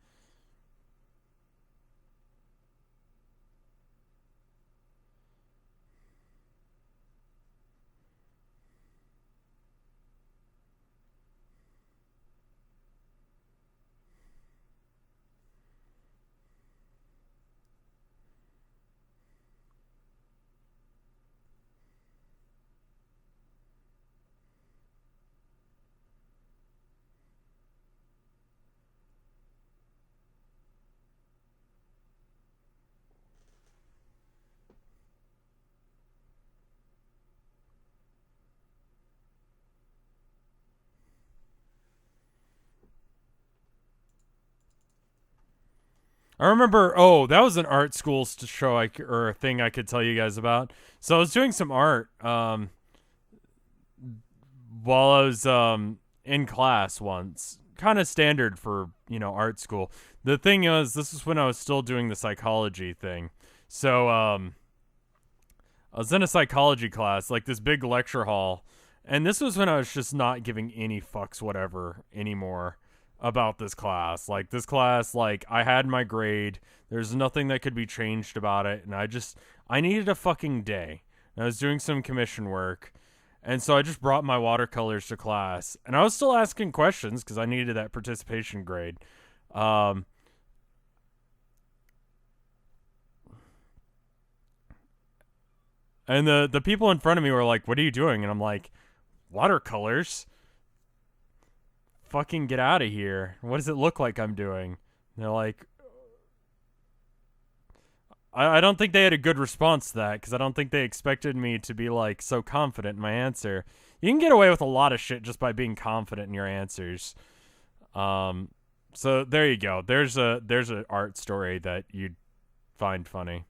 I remember, oh, that was an art school show or a thing I could tell you guys about. So I was doing some art while I was in class once. Kind of standard for, you know, art school. The thing is, this is when I was still doing the psychology thing. So I was in a psychology class, like this big lecture hall, and this was when I was just not giving any fucks whatever anymore about this class. Like this class, like I had my grade. There's nothing that could be changed about it, and I needed a fucking day. And I was doing some commission work, and so I just brought my watercolors to class, and I was still asking questions because I needed that participation grade. Um, and the people in front of me were like, "What are you doing?" And I'm like, "Watercolors." Fucking get out of here. What does it look like I'm doing? And they're like, I don't think they had a good response to that because I don't think they expected me to be like so confident in my answer. You can get away with a lot of shit just by being confident in your answers. So there you go. There's an art story that you'd find funny.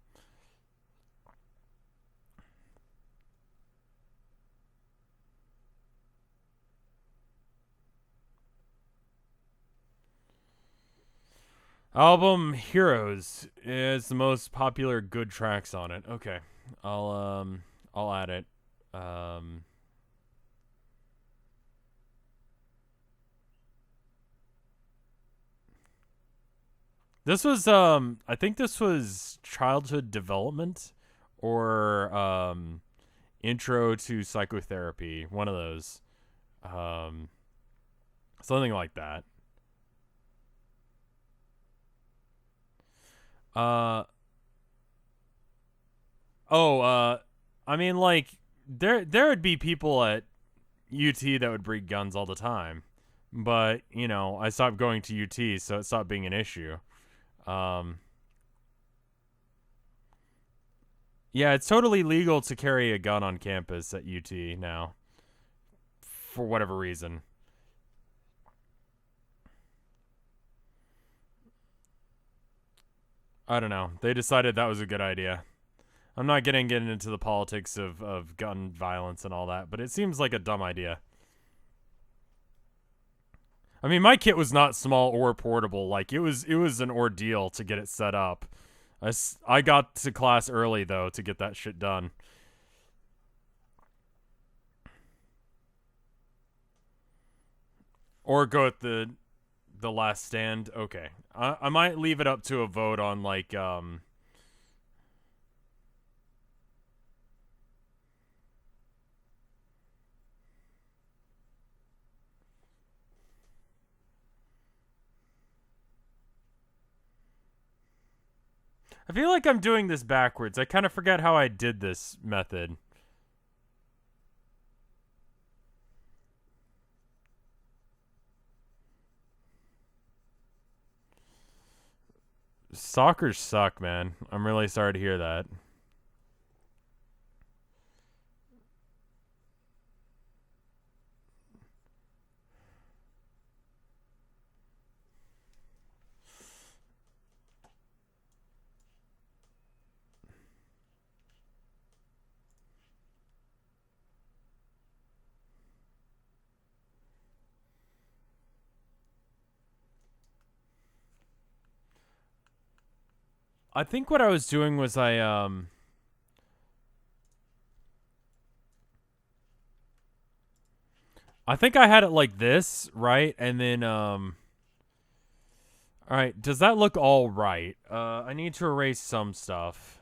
Album Heroes is the most popular good tracks on it. Okay. I'll add it. Um This was I think this was Childhood Development or Intro to Psychotherapy, one of those. Um Something like that. Uh oh, I mean like there would be people at UT that would bring guns all the time. But, you know, I stopped going to UT, so it stopped being an issue. Um Yeah, it's totally legal to carry a gun on campus at UT now for whatever reason. I don't know. They decided that was a good idea. I'm not getting into the politics of gun violence and all that, but it seems like a dumb idea. I mean, my kit was not small or portable. Like it was an ordeal to get it set up. I got to class early though to get that shit done. Or go at the last stand. Okay, I might leave it up to a vote on like I feel like I'm doing this backwards. I kind of forget how I did this method. Stalkers suck, man. I'm really sorry to hear that. I think what I was doing was I think I had it like this, right? And then all right, does that look all right? I need to erase some stuff.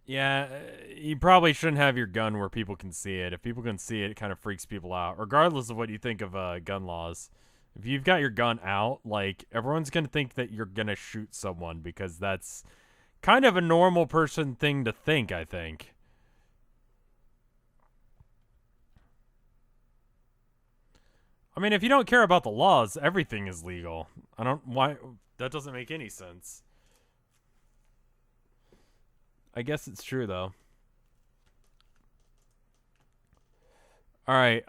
Yeah, you probably shouldn't have your gun where people can see it. If people can see it, it kind of freaks people out, regardless of what you think of gun laws. If you've got your gun out, like, everyone's going to think that you're going to shoot someone because that's kind of a normal person thing to think, I think. I mean, if you don't care about the laws, everything is legal. I don't, why, that doesn't make any sense. I guess it's true, though. All right.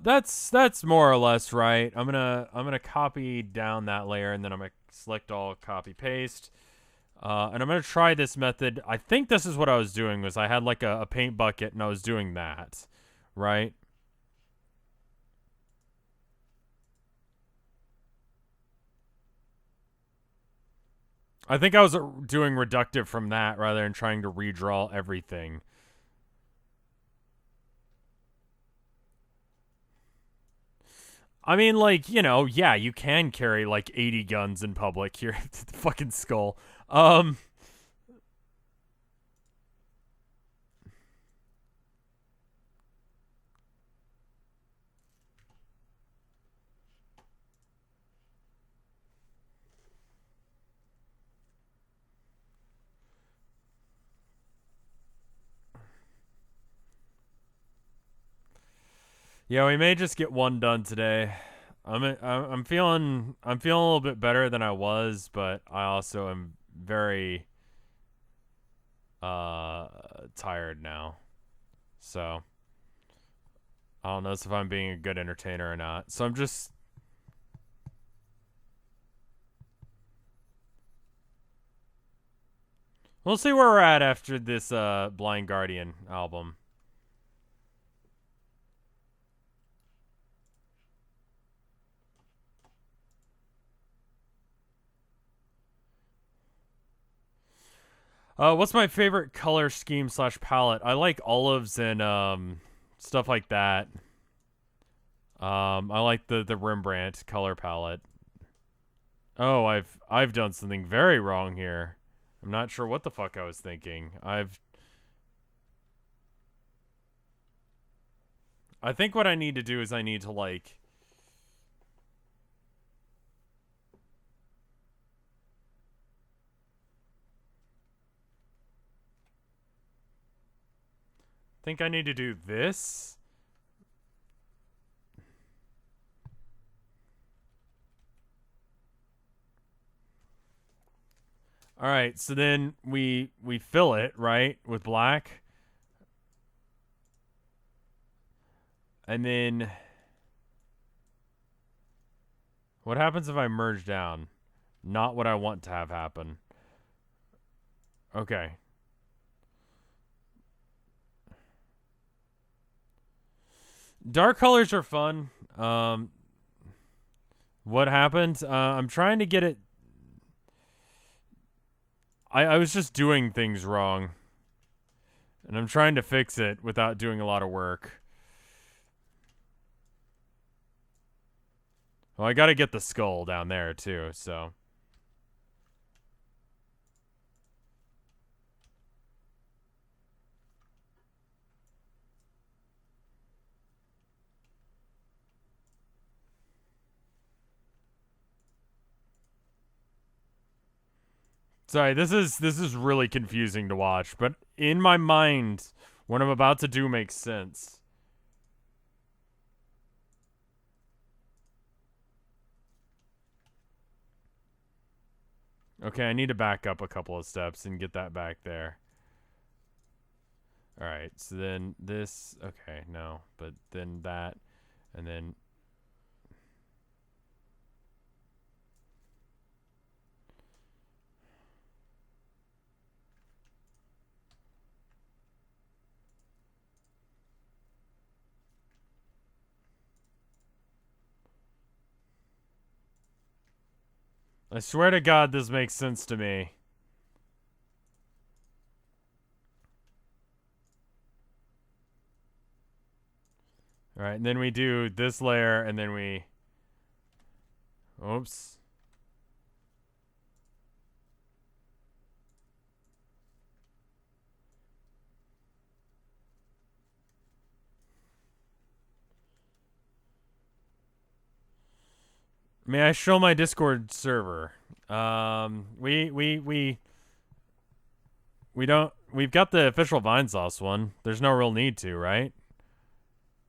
That's more or less right. I'm gonna copy down that layer and then I'm gonna select all, copy paste. And I'm gonna try this method. I think this is what I was doing was I had like a paint bucket and I was doing that, right? I think I was doing reductive from that rather than trying to redraw everything. I mean, like, yeah, you can carry like 80 guns in public here. Fucking skull. Yeah, we may just get one done today. I'm feeling a little bit better than I was, but I also am very uh tired now. So I don't know if I'm being a good entertainer or not. So I'm just we'll see where we're at after this Blind Guardian album. What's my favorite color scheme slash palette? I like olives and stuff like that. I like the Rembrandt color palette. Oh, I've done something very wrong here. I'm not sure what the fuck I was thinking. I think what I need to do is I need to like think I need to do this All right, so then we fill it, right, with black. And then what happens if I merge down? Not what I want to have happen. Okay. Dark colors are fun. What happened? I'm trying to get it. I was just doing things wrong. And I'm trying to fix it without doing a lot of work. Well, I gotta get the skull down there, too, so. Sorry, this is really confusing to watch, but in my mind, what I'm about to do makes sense. Okay, I need to back up a couple of steps and get that back there. Alright, so then this... Okay, no. But then that, and then... I swear to God this makes sense to me. Alright, and then we do this layer, and then we... Oops. May I show my Discord server? We don't... We've got the official Vinesauce one. There's no real need to, right?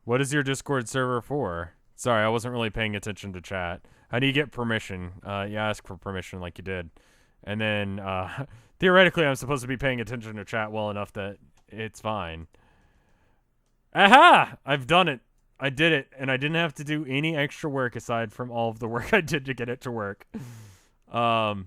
What is your Discord server for? Sorry, I wasn't really paying attention to chat. How do you get permission? You ask for permission like you did. And then, theoretically, I'm supposed to be paying attention to chat well enough that it's fine. Aha! I've done it. I did it, and I didn't have to do any extra work aside from all of the work I did to get it to work. Do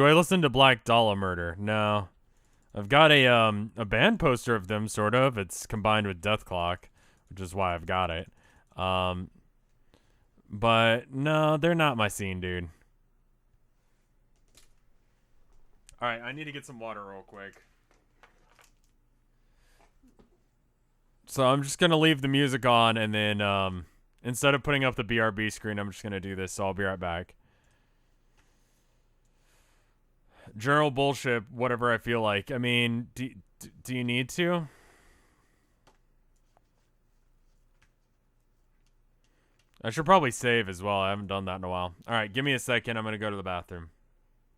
I listen to Black Dahlia Murder? No. I've got a band poster of them, sort of. It's combined with Death Clock, which is why I've got it. But no, they're not my scene, dude. Alright, I need to get some water real quick. So I'm just gonna leave the music on, and then instead of putting up the BRB screen, I'm just gonna do this, so I'll be right back. Journal bullshit, whatever I feel like. I mean, do you need to? I should probably save as well. I haven't done that in a while. Alright, give me a second. I'm gonna go to the bathroom.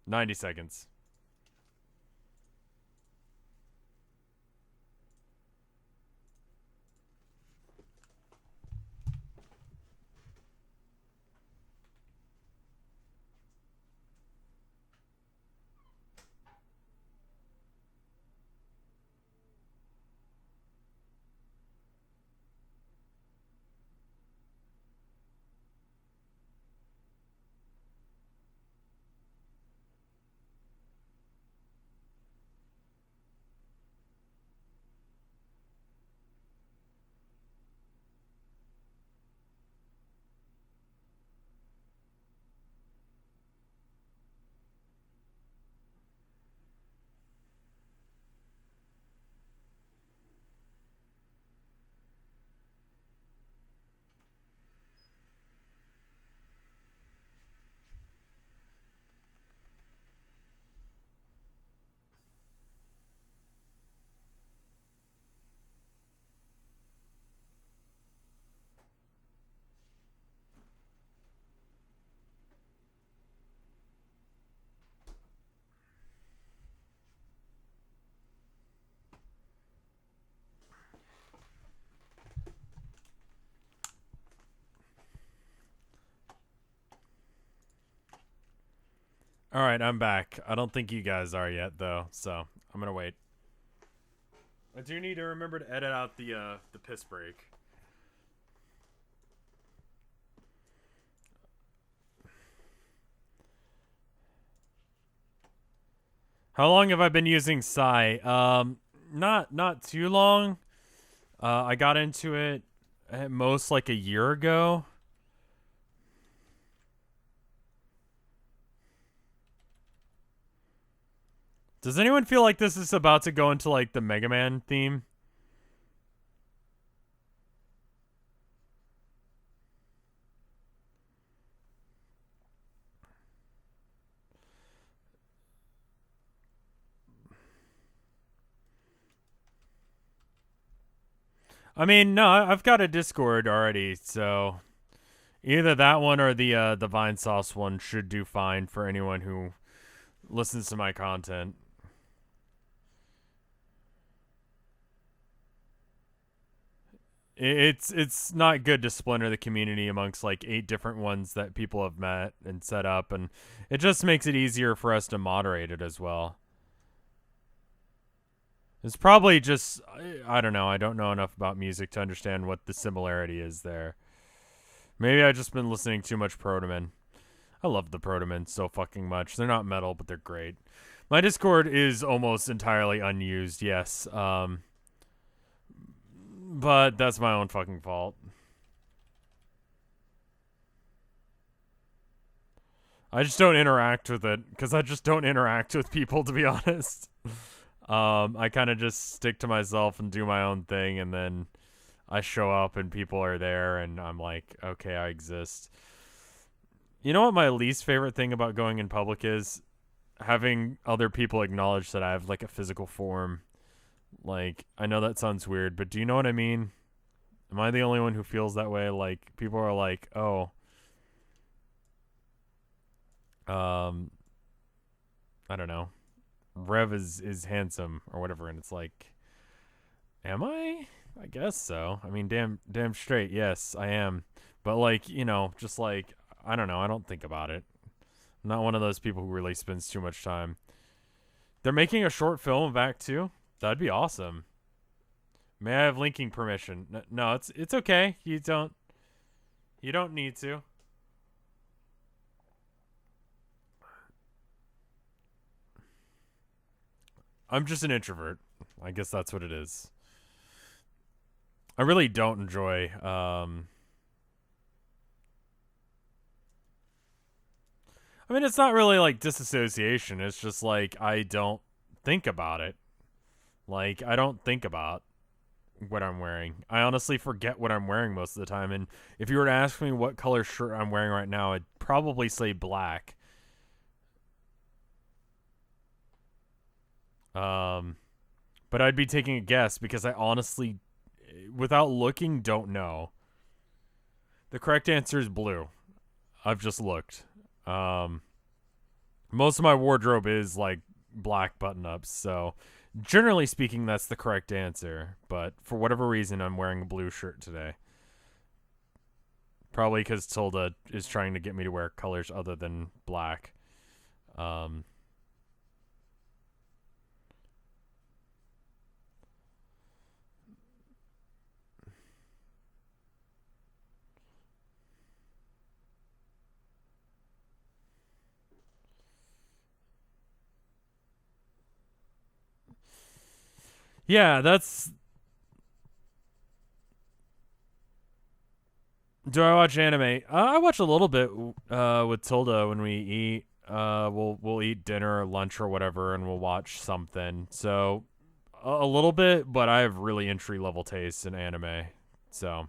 90 seconds. All right, I'm back. I don't think you guys are yet, though, so I'm gonna wait. I do need to remember to edit out the piss break. How long have I been using Psy? Not too long. I got into it at most like a year ago. Does anyone feel like this is about to go into like the Mega Man theme? I mean, no, I've got a Discord already, so either that one or the Vinesauce one should do fine for anyone who listens to my content. It's not good to splinter the community amongst like 8 different ones that people have met and set up, and it just makes it easier for us to moderate it as well. It's probably just I don't know. I don't know enough about music to understand what the similarity is there. Maybe I just been listening too much Protoman. I love the Protoman so fucking much. They're not metal, but they're great. My Discord is almost entirely unused. Yes. But that's my own fucking fault. I just don't interact with it because I just don't interact with people, to be honest. I kind of just stick to myself and do my own thing, and then I show up and people are there, and I'm like, okay, I exist. You know what my least favorite thing about going in public is? Having other people acknowledge that I have like a physical form. Like, I know that sounds weird, but do you know what I mean? Am I the only one who feels that way? Like, people are like, oh, I don't know. Rev is handsome or whatever, and it's like, am I? I guess so. I mean, damn straight, yes, I am. But like, just like I don't know. I don't think about it. I'm not one of those people who really spends too much time. They're making a short film of Act 2. That'd be awesome. May I have linking permission? No, it's okay. You don't need to. I'm just an introvert. I guess that's what it is. I really don't enjoy I mean, it's not really like disassociation. It's just like I don't think about it. Like I don't think about what I'm wearing. I honestly forget what I'm wearing most of the time, and if you were to ask me what color shirt I'm wearing right now, I'd probably say black. Um but I'd be taking a guess because I honestly without looking don't know. The correct answer is blue. I've just looked. Um Most of my wardrobe is like black button ups, so generally speaking, that's the correct answer. But for whatever reason, I'm wearing a blue shirt today. Probably because Tilda is trying to get me to wear colors other than black. Um, yeah, that's. Do I watch anime? I watch a little bit with Tilda when we eat. We'll eat dinner or lunch or whatever, and we'll watch something. So a little bit, but I have really entry level tastes in anime. So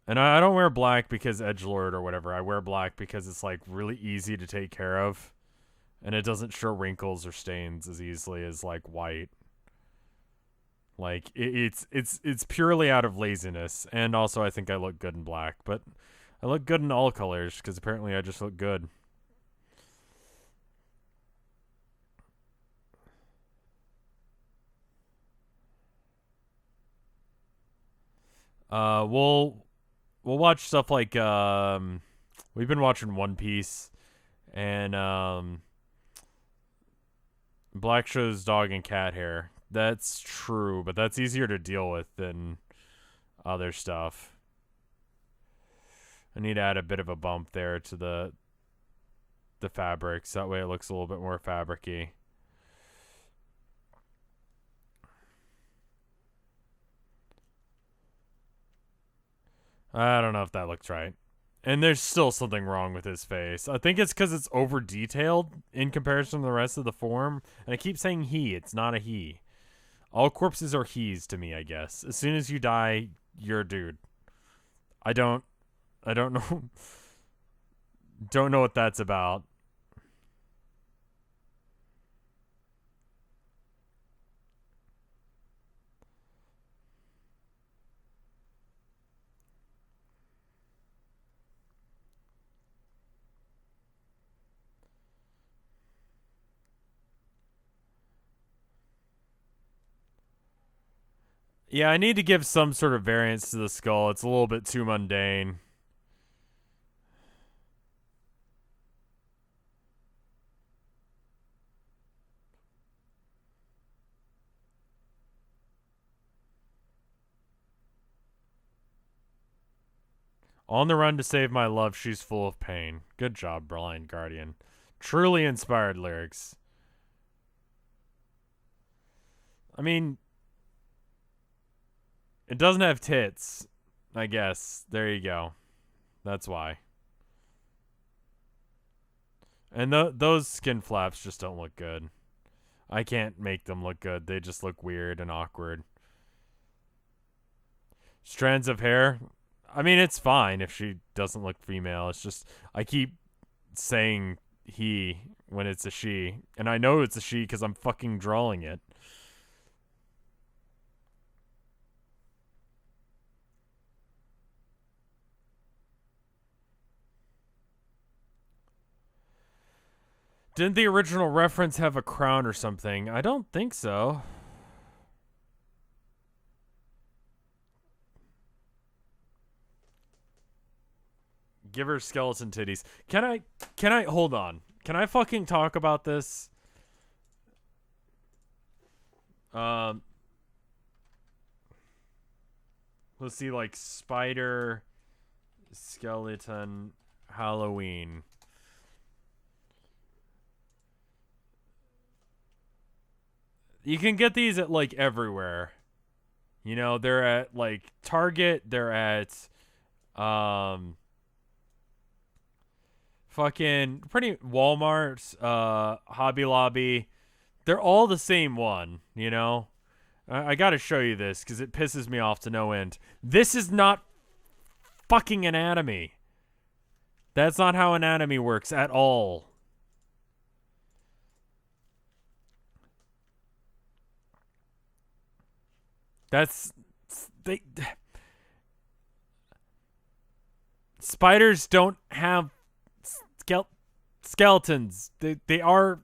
and I don't wear black because edgelord or whatever. I wear black because it's like really easy to take care of, and it doesn't show wrinkles or stains as easily as like white. Like it's purely out of laziness, and also I think I look good in black, but I look good in all colors because apparently I just look good. Well, we'll watch stuff like we've been watching One Piece and Black shows dog and cat hair. That's true, but that's easier to deal with than other stuff. I need to add a bit of a bump there to the fabrics. That way it looks a little bit more fabricy. I don't know if that looks right. And there's still something wrong with his face. I think it's because it's over detailed in comparison to the rest of the form. And I keep saying he. It's not a he. All corpses are he's to me, I guess. As soon as you die, you're a dude. I don't know. Don't know what that's about. Yeah, I need to give some sort of variance to the skull. It's a little bit too mundane. On the run to save my love, she's full of pain. Good job, Blind Guardian. Truly inspired lyrics. I mean, it doesn't have tits, I guess. There you go. That's why. And those skin flaps just don't look good. I can't make them look good. They just look weird and awkward. Strands of hair. I mean, it's fine if she doesn't look female. It's just, I keep saying he when it's a she. And I know it's a she because I'm fucking drawing it. Didn't the original reference have a crown or something? I don't think so. Give her skeleton titties. Can I hold on? Can I fucking talk about this? Let's see, like spider skeleton Halloween. You can get these at like everywhere. You know, they're at like Target, they're at fucking pretty Walmart, Hobby Lobby. They're all the same one, you know? I gotta show you this because it pisses me off to no end. This is not fucking anatomy. That's not how anatomy works at all. That's spiders don't have skeletons. They are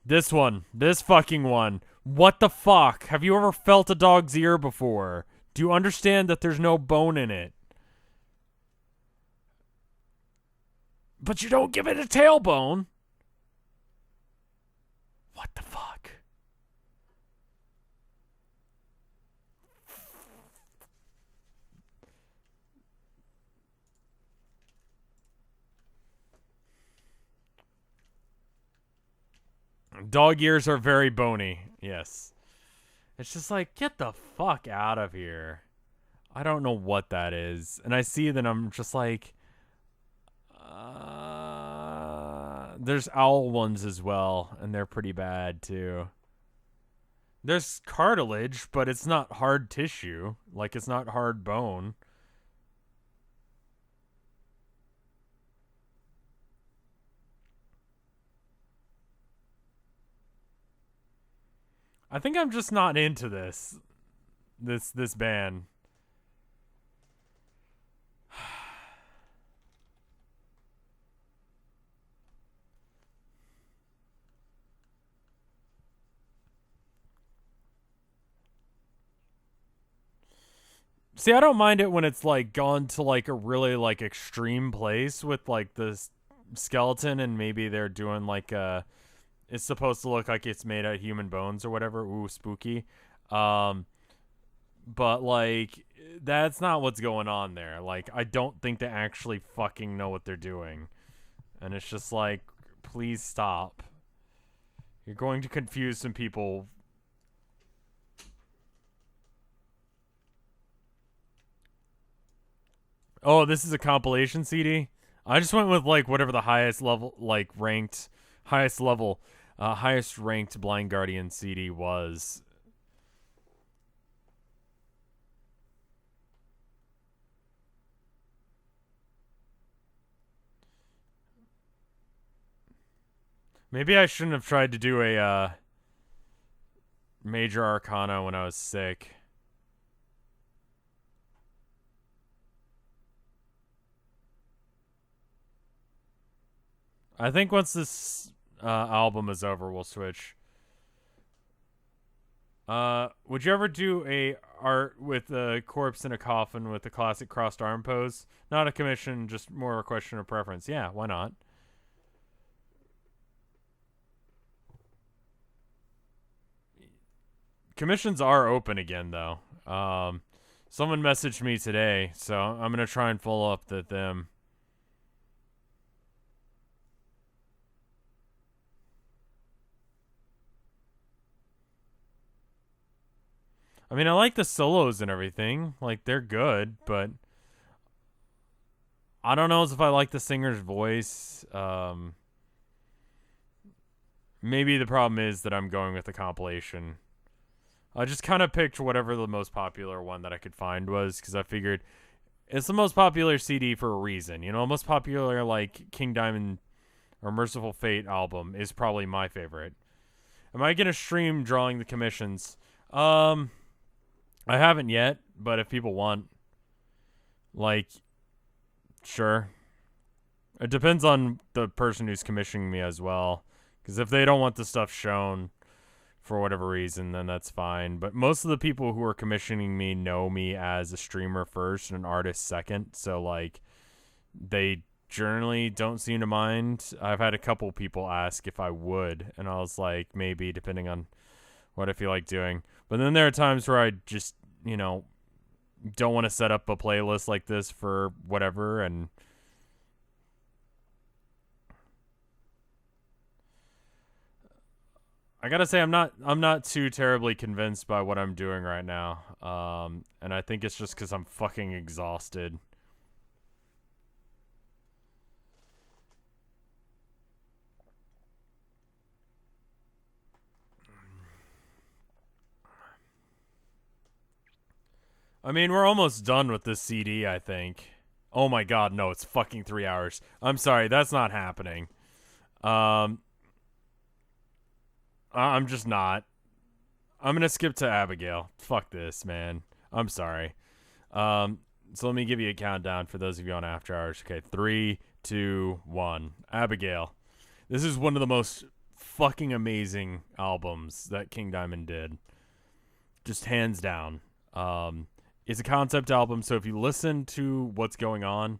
this fucking one. What the fuck? Have you ever felt a dog's ear before? Do you understand that there's no bone in it? But you don't give it a tailbone. What the fuck? Dog ears are very bony. Yes. It's just like, get the fuck out of here. I don't know what that is. And I see that I'm just like, there's owl ones as well, and they're pretty bad too. There's cartilage, but it's not hard tissue. Like, it's not hard bone. I think I'm just not into this band. See, I don't mind it when it's like gone to like a really like extreme place with like the skeleton, and maybe they're doing like it's supposed to look like it's made out of human bones or whatever. Ooh, spooky. Um, but like that's not what's going on there. Like I don't think they actually fucking know what they're doing, and it's just like, please stop. You're going to confuse some people. Oh, this is a compilation CD. I just went with like whatever the highest level, like ranked, highest level, highest ranked Blind Guardian CD was. Maybe I shouldn't have tried to do a major arcana when I was sick. I think once this album is over, we'll switch. Would you ever do a art with a corpse in a coffin with the classic crossed arm pose? Not a commission, just more a question of preference. Yeah, why not? Commissions are open again, though. Someone messaged me today, so I'm gonna try and follow up with them. I mean, I like the solos and everything. Like, they're good, but I don't know if I like the singer's voice. Maybe the problem is that I'm going with the compilation. I just kind of picked whatever the most popular one that I could find was, because I figured it's the most popular CD for a reason. You know, most popular, like, King Diamond or Merciful Fate album is probably my favorite. Am I going to stream Drawing the Commissions? I haven't yet, but if people want, like, sure. It depends on the person who's commissioning me as well. Because if they don't want the stuff shown for whatever reason, then that's fine. But most of the people who are commissioning me know me as a streamer first and an artist second. So, like, they generally don't seem to mind. I've had a couple people ask if I would. And I was like, maybe, depending on what I feel like doing. But then there are times where I just, you know, don't want to set up a playlist like this for whatever, and I gotta say I'm not too terribly convinced by what I'm doing right now. And I think it's just because I'm fucking exhausted. I mean, we're almost done with this CD, I think. Oh my god, no, it's fucking 3 hours. I'm sorry, that's not happening. Um, I'm just not. I'm gonna skip to Abigail. Fuck this, man. I'm sorry. So let me give you a countdown for those of you on After Hours. Okay, 3, 2, 1. Abigail. This is one of the most fucking amazing albums that King Diamond did. Just hands down. It's a concept album, so if you listen to what's going on,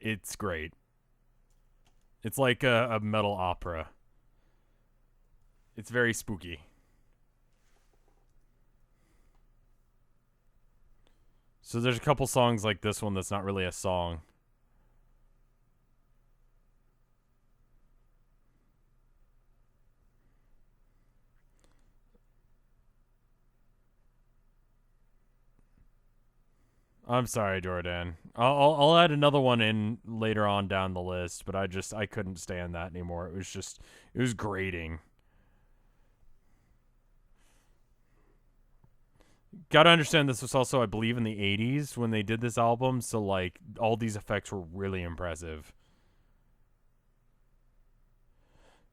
it's great. It's like a metal opera. It's very spooky. So there's a couple songs like this one that's not really a song. I'm sorry, Jordan. I'll add another one in later on down the list, but I couldn't stand that anymore. It was grating. Gotta understand this was also, I believe, in the 80s when they did this album, so like all these effects were really impressive.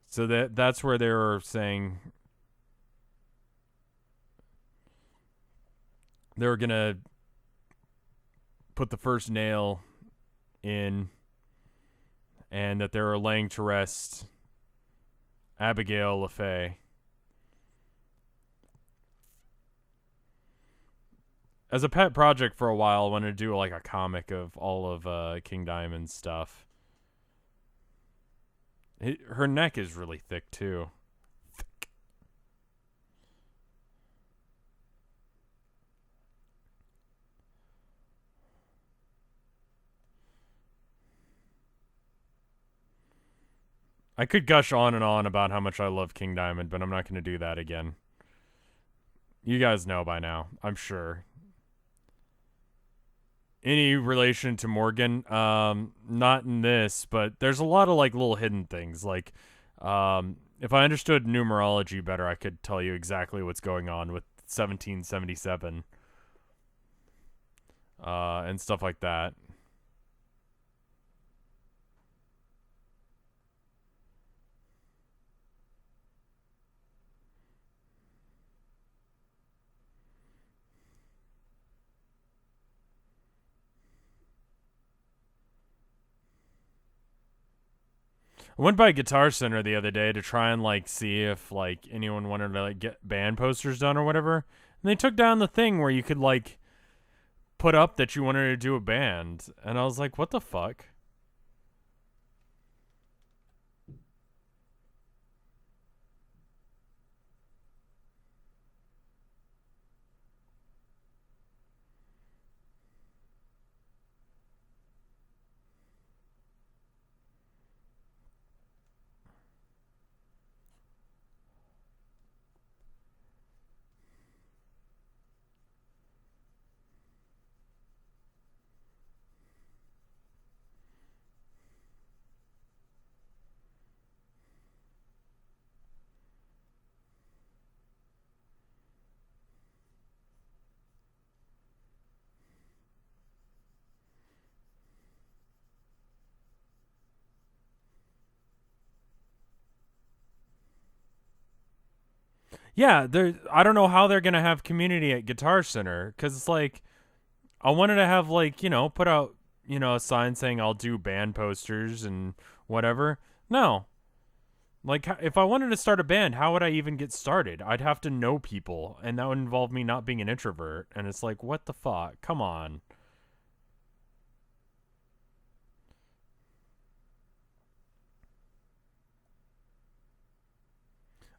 So that's where they were saying they were gonna put the first nail in, and that they were laying to rest Abigail LaFay. as a pet project for a while, I wanted to do like a comic of all of King Diamond's stuff. Her neck is really thick too. I could gush on and on about how much I love King Diamond, but I'm not going to do that again. You guys know by now, I'm sure. Any relation to Morgan? Not in this, but there's a lot of like little hidden things. Like, if I understood numerology better, I could tell you exactly what's going on with 1777, and stuff like that. I went by Guitar Center the other day to try and like see if like anyone wanted to like get band posters done or whatever. And they took down the thing where you could like put up that you wanted to do a band. And I was like, what the fuck? Yeah, I don't know how they're gonna have community at Guitar Center because it's like I wanted to have like put out a sign saying I'll do band posters and whatever. No, like if I wanted to start a band, how would I even get started? I'd have to know people, and that would involve me not being an introvert. And it's like, what the fuck? Come on.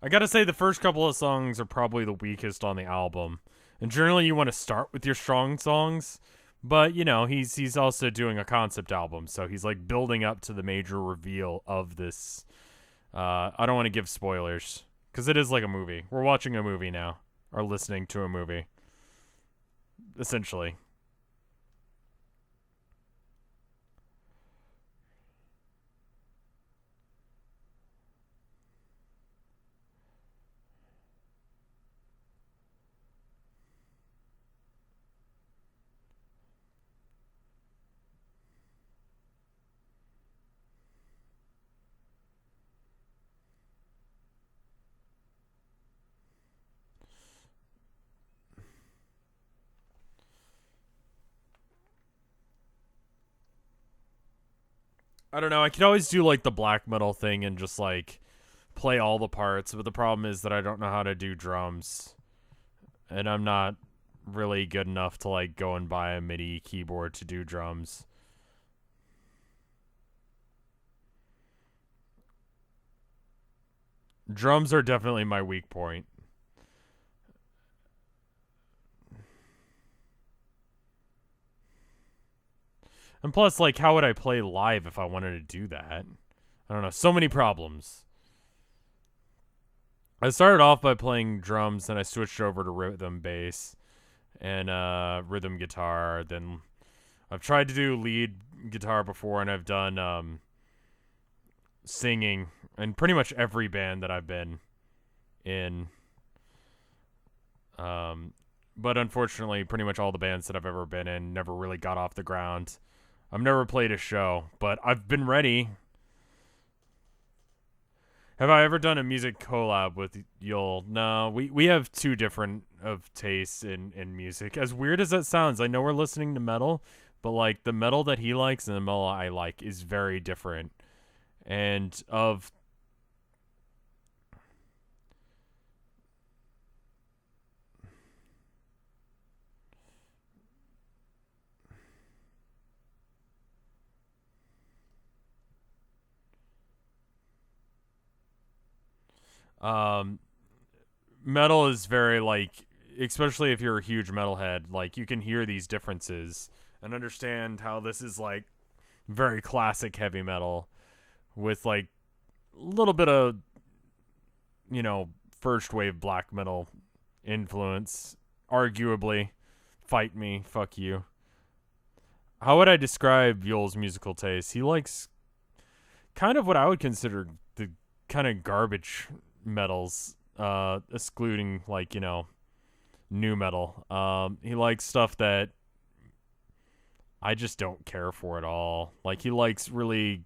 I gotta say, the first couple of songs are probably the weakest on the album. And generally, you want to start with your strong songs, but he's also doing a concept album, so he's like building up to the major reveal of this. I don't want to give spoilers because it is like a movie. We're watching a movie now, or listening to a movie, essentially. I don't know. I could always do like the black metal thing and just like play all the parts, but the problem is that I don't know how to do drums, and I'm not really good enough to like go and buy a MIDI keyboard to do drums. Drums are definitely my weak point. And plus, like, how would I play live if I wanted to do that? I don't know. So many problems. I started off by playing drums, then I switched over to rhythm bass and rhythm guitar. Then I've tried to do lead guitar before, and I've done singing in pretty much every band that I've been in. But unfortunately, pretty much all the bands that I've ever been in never really got off the ground. I've never played a show, but I've been ready. Have I ever done a music collab with Yul? No, we have two different of tastes in music. As weird as that sounds, I know we're listening to metal, but like the metal that he likes and the metal I like is very different. And of Um, Metal is very like, especially if you're a huge metalhead, like you can hear these differences and understand how this is like very classic heavy metal with like a little bit of, you know, first wave black metal influence, arguably. Fight me, fuck you. How would I describe Yule's musical taste? He likes kind of what I would consider the kind of garbage metals, excluding like, you know, new metal. He likes stuff that I just don't care for at all. Like he likes really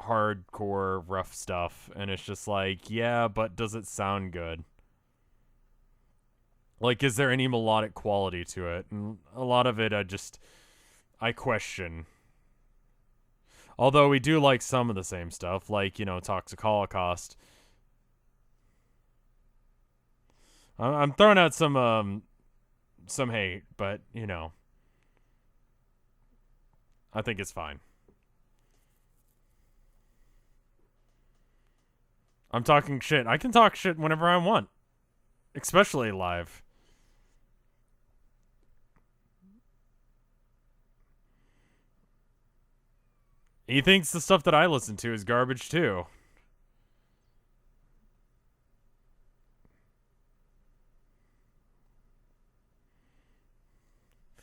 hardcore rough stuff, and it's just like, yeah, but does it sound good? Like, is there any melodic quality to it? And a lot of it I question. Although we do like some of the same stuff, like, you know, Toxic Holocaust. I'm throwing out some hate, but you know, I think it's fine. I'm talking shit. I can talk shit whenever I want, especially live. He thinks the stuff that I listen to is garbage too.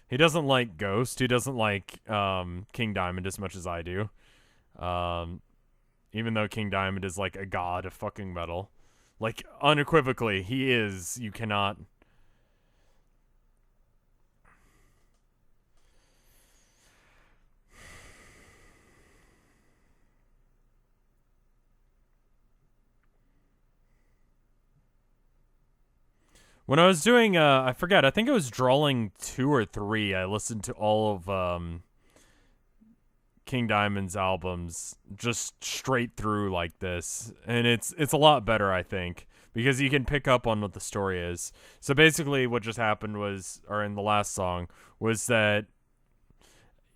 He doesn't like Ghost. He doesn't like King Diamond as much as I do. Um, Even though King Diamond is like a god of fucking metal, like unequivocally he is. You cannot. When I was doing, I forget. I think it was Drawing 2 or 3. I listened to all of King Diamond's albums just straight through like this, and it's a lot better, I think, because you can pick up on what the story is. So basically, what just happened was, or in the last song, was that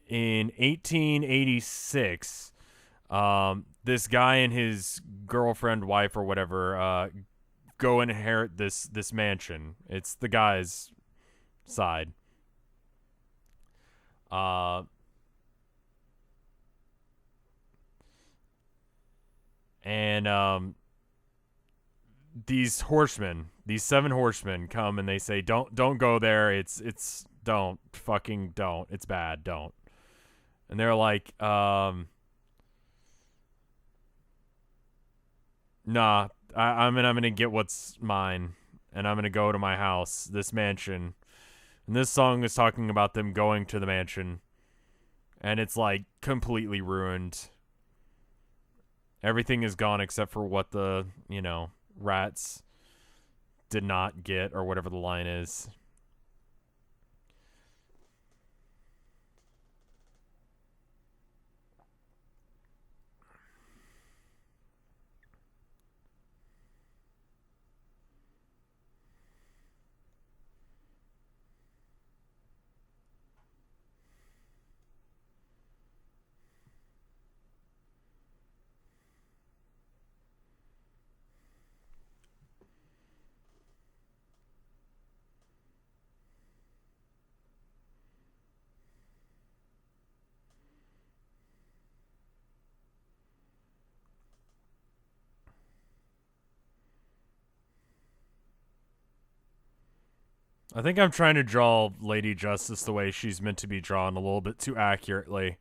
in 1886, this guy and his girlfriend, wife, or whatever, go and inherit this mansion. It's the guy's side. Uh, and these horsemen, these 7 horsemen, come and they say, "Don't go there. It's don't fucking don't. It's bad. Don't." And they're like, "Nah, I'm gonna get what's mine, and I'm gonna go to my house, this mansion." And this song is talking about them going to the mansion, and it's like completely ruined. Everything is gone except for what the, you know, rats did not get, or whatever the line is. I think I'm trying to draw Lady Justice the way she's meant to be drawn a little bit too accurately.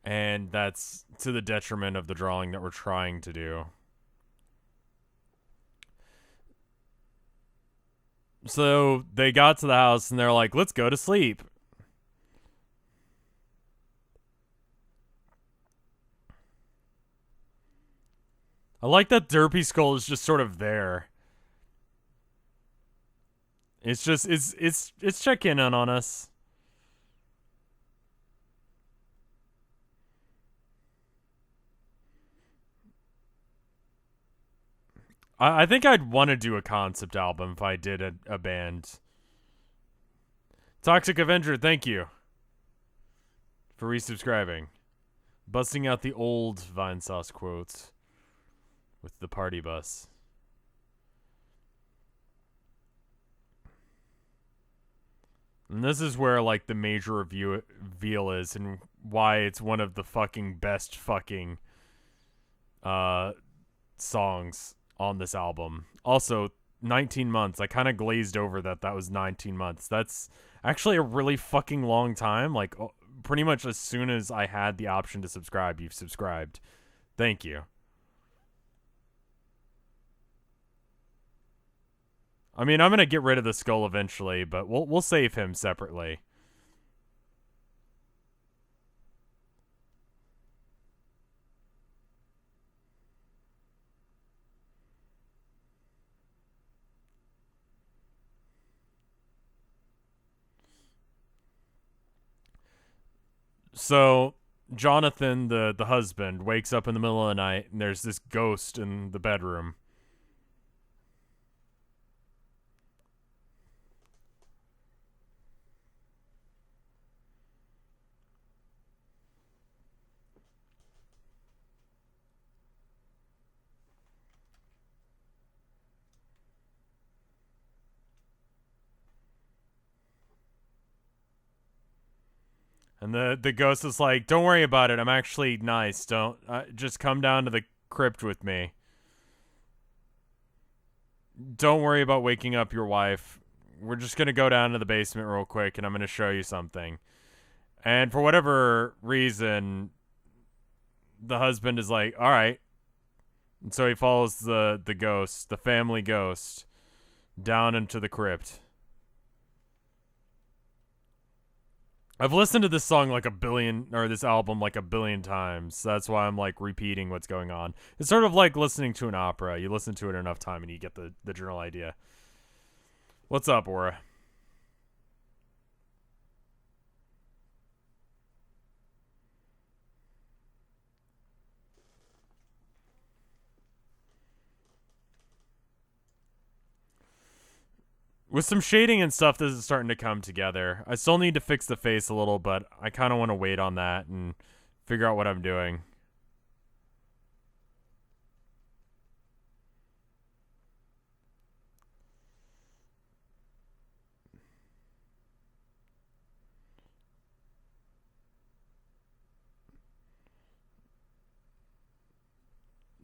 And that's to the detriment of the drawing that we're trying to do. So they got to the house and they're like, "Let's go to sleep." I like that Derpy Skull is just sort of there. It's just it's checking in on us. I think I'd want to do a concept album if I did a band. Toxic Avenger, thank you for resubscribing. Busting out the old Vinesauce quotes. with the party bus. And this is where, like, the major reveal is and why it's one of the fucking best fucking songs on this album. Also, 19 months. I kind of glazed over that was 19 months. That's actually a really fucking long time. Like, pretty much as soon as I had the option to subscribe, you've subscribed. Thank you. I mean, I'm gonna get rid of the skull eventually, but we'll save him separately. So Jonathan, the husband, wakes up in the middle of the night and there's this ghost in the bedroom. And the ghost is like, "Don't worry about it. I'm actually nice. Don't just come down to the crypt with me. Don't worry about waking up your wife. We're just gonna go down to the basement real quick, and I'm gonna show you something." And for whatever reason, the husband is like, "All right." And so he follows the ghost, the family ghost, down into the crypt. I've listened to this song like this album like a billion times. That's why I'm like repeating what's going on. It's sort of like listening to an opera. You listen to it enough time and you get the general idea. What's up, Aura? With some shading and stuff, this is starting to come together. I still need to fix the face a little, but I kind of want to wait on that and figure out what I'm doing.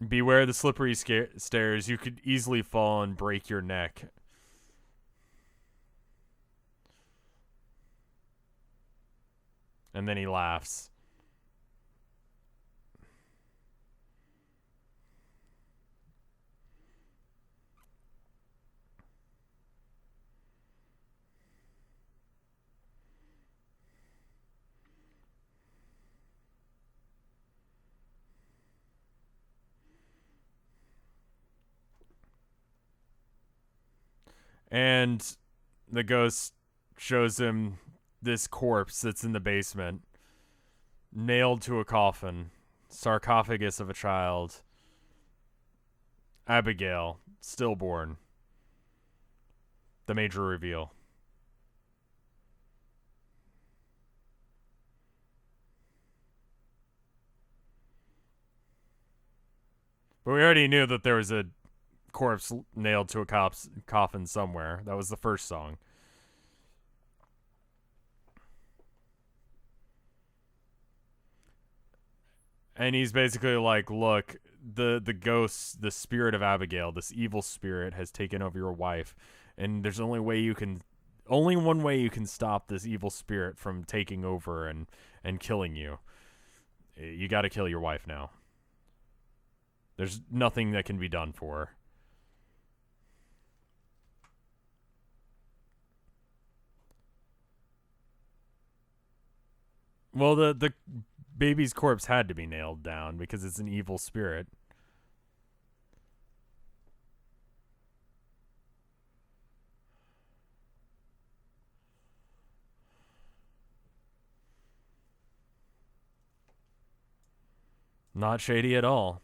Beware the slippery stairs. You could easily fall and break your neck. And then he laughs. And the ghost shows him this corpse that's in the basement, nailed to a coffin, sarcophagus of a child. Abigail, stillborn. The major reveal. But we already knew that there was a corpse nailed to a coffin somewhere. That was the first song. And he's basically like, "Look, the ghost, the spirit of Abigail, this evil spirit has taken over your wife, and there's only one way you can stop this evil spirit from taking over and killing you. You got to kill your wife now. There's nothing that can be done for her." Well, the baby's corpse had to be nailed down because it's an evil spirit. Not shady at all.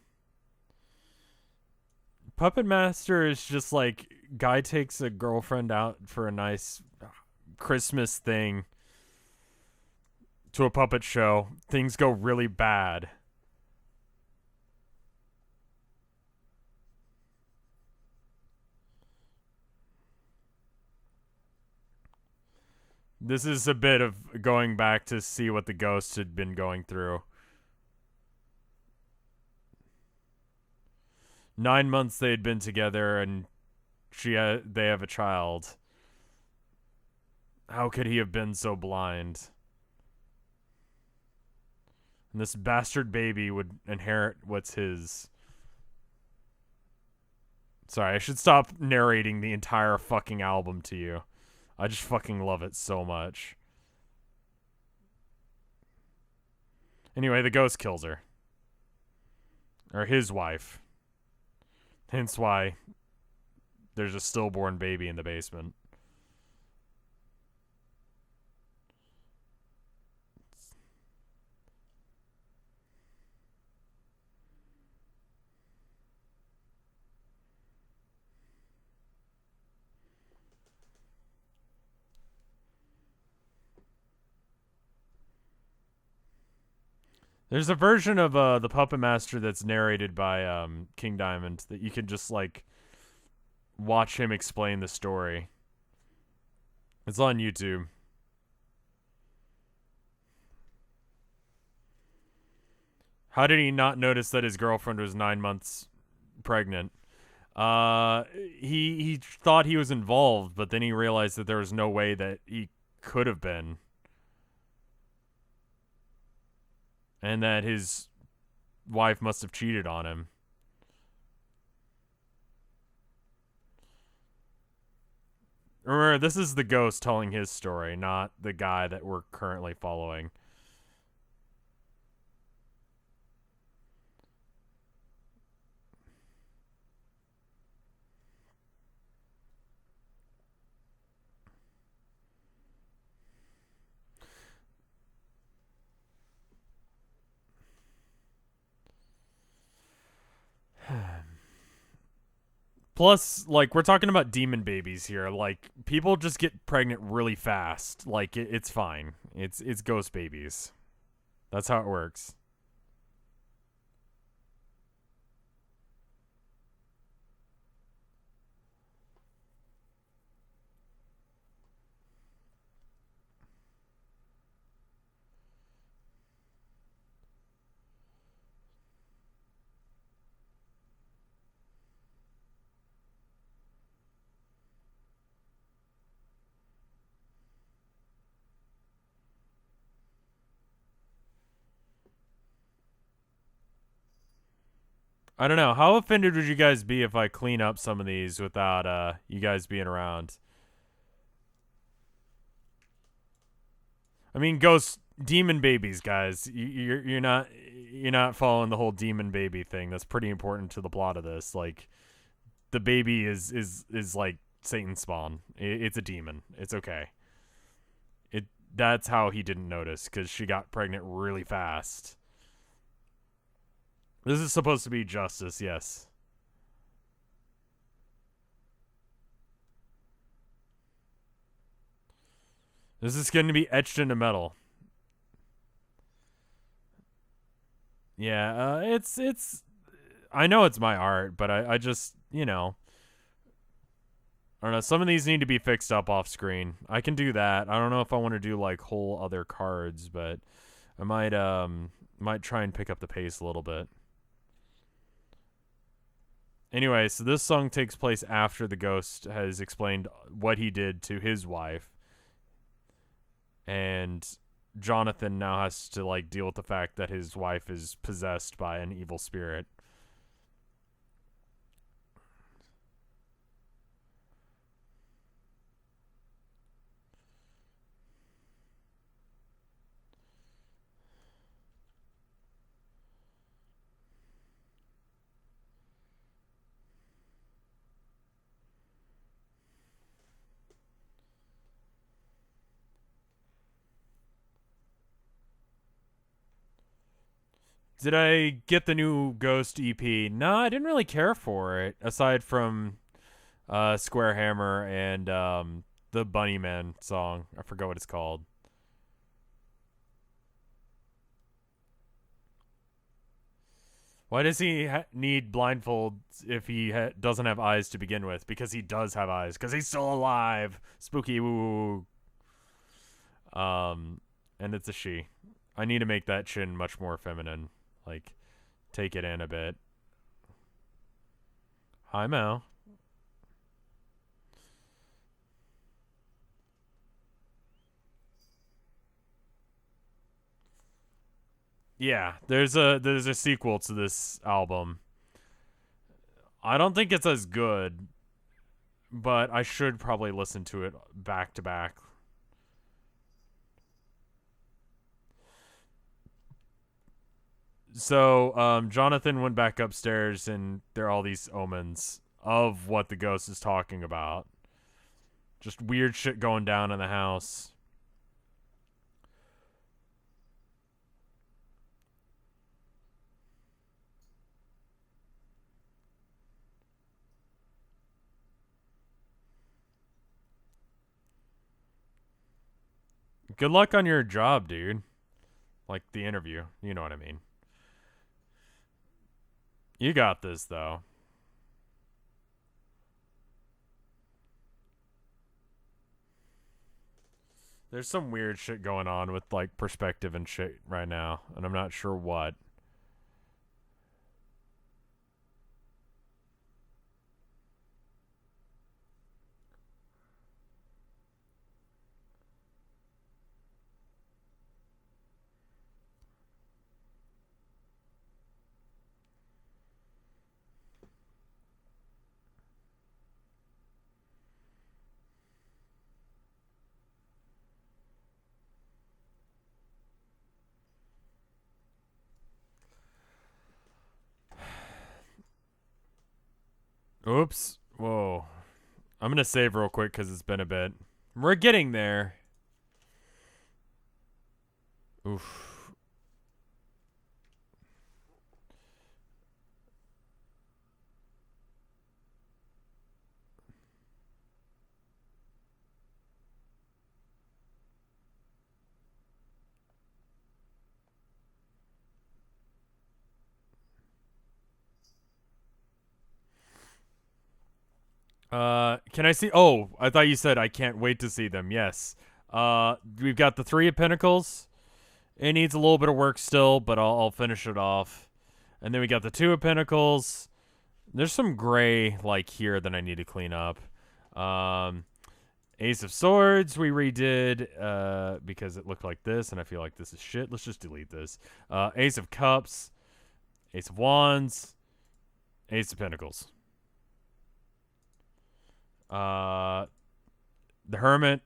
Puppet Master is just like, guy takes a girlfriend out for a nice Christmas thing to a puppet show. Things go really bad. This is a bit of going back to see what the ghost had been going through. 9 months they had been together, and they have a child. How could he have been so blind? And this bastard baby would inherit what's his. Sorry, I should stop narrating the entire fucking album to you. I just fucking love it so much. Anyway, the ghost kills her. Or his wife. Hence why there's a stillborn baby in the basement. There's a version of the Puppet Master that's narrated by King Diamond that you can just like watch him explain the story. It's on YouTube. How did he not notice that his girlfriend was 9 months pregnant? He thought he was involved, but then he realized that there was no way that he could have been. And that his wife must have cheated on him. Remember, this is the ghost telling his story, not the guy that we're currently following. Plus, like, we're talking about demon babies here. Like, people just get pregnant really fast. Like, it's fine. It's ghost babies. That's how it works. I don't know. How offended would you guys be if I clean up some of these without you guys being around? I mean, ghost demon babies, guys. You're not following the whole demon baby thing. That's pretty important to the plot of this. Like, the baby is like Satan's spawn. It's a demon. It's okay. That's how he didn't notice, because she got pregnant really fast. This is supposed to be justice, yes. This is going to be etched into metal. Yeah, it's. I know it's my art, but I just, I don't know. Some of these need to be fixed up off screen. I can do that. I don't know if I want to do like whole other cards, but I might try and pick up the pace a little bit. Anyway, so this song takes place after the ghost has explained what he did to his wife. And Jonathan now has to like deal with the fact that his wife is possessed by an evil spirit. Did I get the new Ghost EP? No, I didn't really care for it, aside from Square Hammer and the Bunnyman song. I forgot what it's called. Why does he need blindfolds if he doesn't have eyes to begin with? Because he does have eyes. Because he's still alive. Spooky woo. And it's a she. I need to make that chin much more feminine. Like, take it in a bit. Hi, Mel. Yeah, there's a sequel to this album. I don't think it's as good, but I should probably listen to it back to back. So, Jonathan went back upstairs, and there are all these omens of what the ghost is talking about. Just weird shit going down in the house. Good luck on your job, dude. Like the interview. You know what I mean. You got this, though. There's some weird shit going on with, like, perspective and shit right now, and I'm not sure what. Oops. Whoa. I'm gonna save real quick because it's been a bit. We're getting there. Oof. Can I see? Oh, I thought you said I can't wait to see them. Yes. We've got the Three of Pentacles. It needs a little bit of work still, but I'll finish it off. And then we got the Two of Pentacles. There's some gray, like, here that I need to clean up. Ace of Swords we redid because it looked like this, and I feel like this is shit. Let's just delete this. Ace of Cups. Ace of Wands. Ace of Pentacles. The Hermit,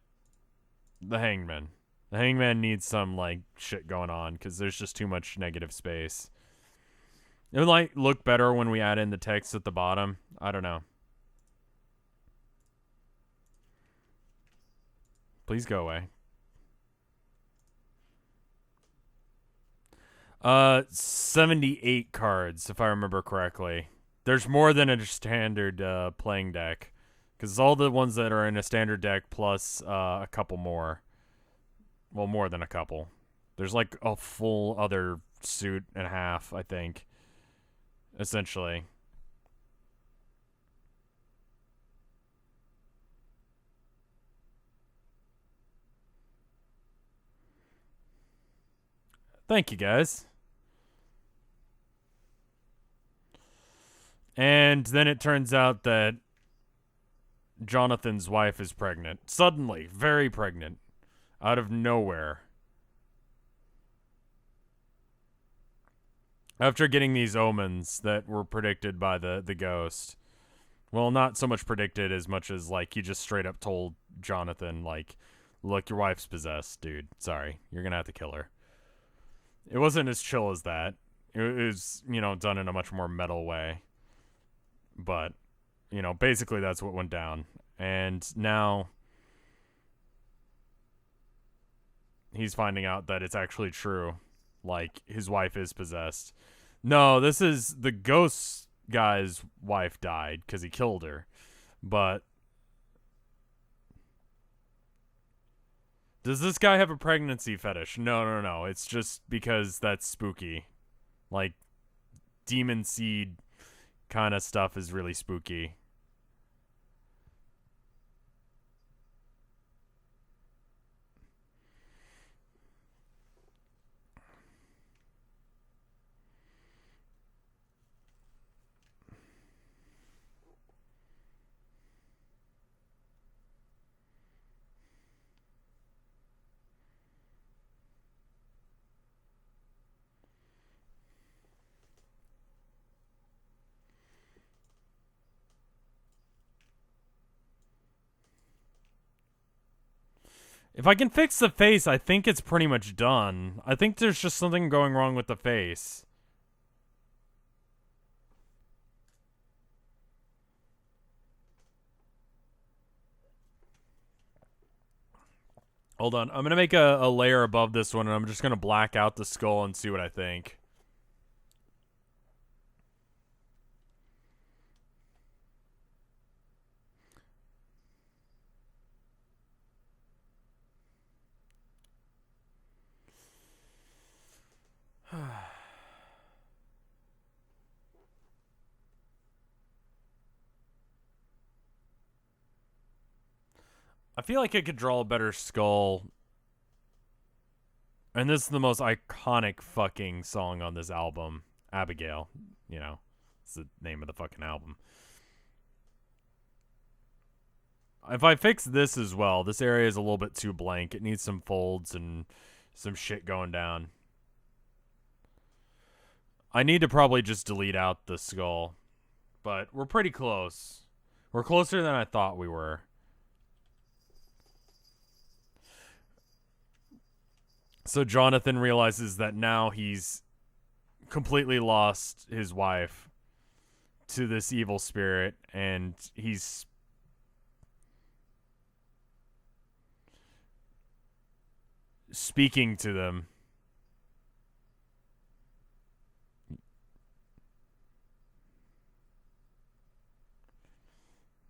the Hangman. The Hangman needs some, like, shit going on because there's just too much negative space. It might look better when we add in the text at the bottom. I don't know. Please go away. 78 cards, if I remember correctly. There's more than a standard playing deck. Because it's all the ones that are in a standard deck plus a couple more. Well, more than a couple. There's like a full other suit and a half, I think. Essentially. Thank you, guys. And then it turns out that Jonathan's wife is pregnant. Suddenly, very pregnant. Out of nowhere. After getting these omens that were predicted by the ghost. Well, not so much predicted as much as, like, he just straight up told Jonathan, like, look, your wife's possessed, dude. Sorry. You're gonna have to kill her. It wasn't as chill as that. It was, done in a much more metal way. But, basically that's what went down. And now he's finding out that it's actually true. Like, his wife is possessed. No, this is the ghost guy's wife died because he killed her. But does this guy have a pregnancy fetish? No. It's just because that's spooky. Like, demon seed kind of stuff is really spooky. If I can fix the face, I think it's pretty much done. I think there's just something going wrong with the face. Hold on. I'm going to make a layer above this one, and I'm just going to black out the skull and see what I think. I feel like I could draw a better skull. And this is the most iconic fucking song on this album. Abigail. You know, it's the name of the fucking album. If I fix this as well, this area is a little bit too blank. It needs some folds and some shit going down. I need to probably just delete out the skull. But we're pretty close. We're closer than I thought we were. So Jonathan realizes that now he's completely lost his wife to this evil spirit, and he's speaking to them.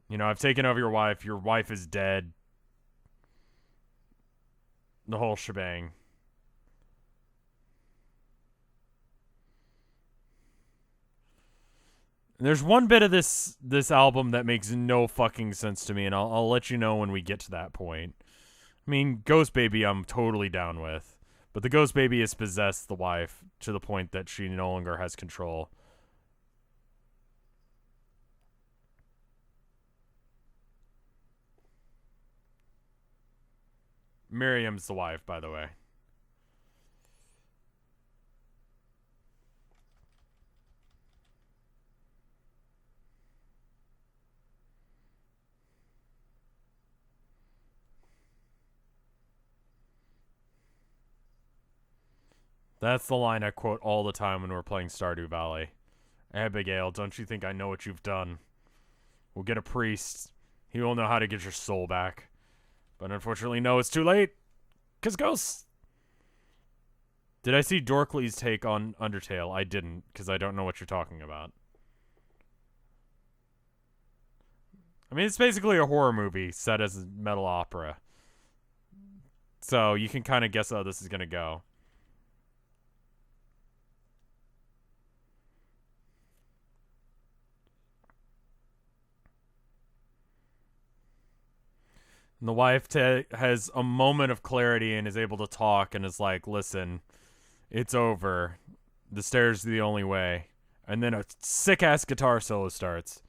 You know, I've taken over your wife. Your wife is dead. The whole shebang. And there's one bit of this album that makes no fucking sense to me, and I'll let you know when we get to that point. I mean, Ghost Baby I'm totally down with. But the Ghost Baby has possessed the wife to the point that she no longer has control. Miriam's the wife, by the way. That's the line I quote all the time when we're playing Stardew Valley. Abigail, don't you think I know what you've done? We'll get a priest. He will know how to get your soul back. But unfortunately, no, it's too late. 'Cause ghosts. Did I see Dorkley's take on Undertale? I didn't, because I don't know what you're talking about. I mean, it's basically a horror movie set as a metal opera. So you can kind of guess how this is going to go. And the wife has a moment of clarity and is able to talk and is like, listen, it's over. The stairs are the only way. And then a sick-ass guitar solo starts.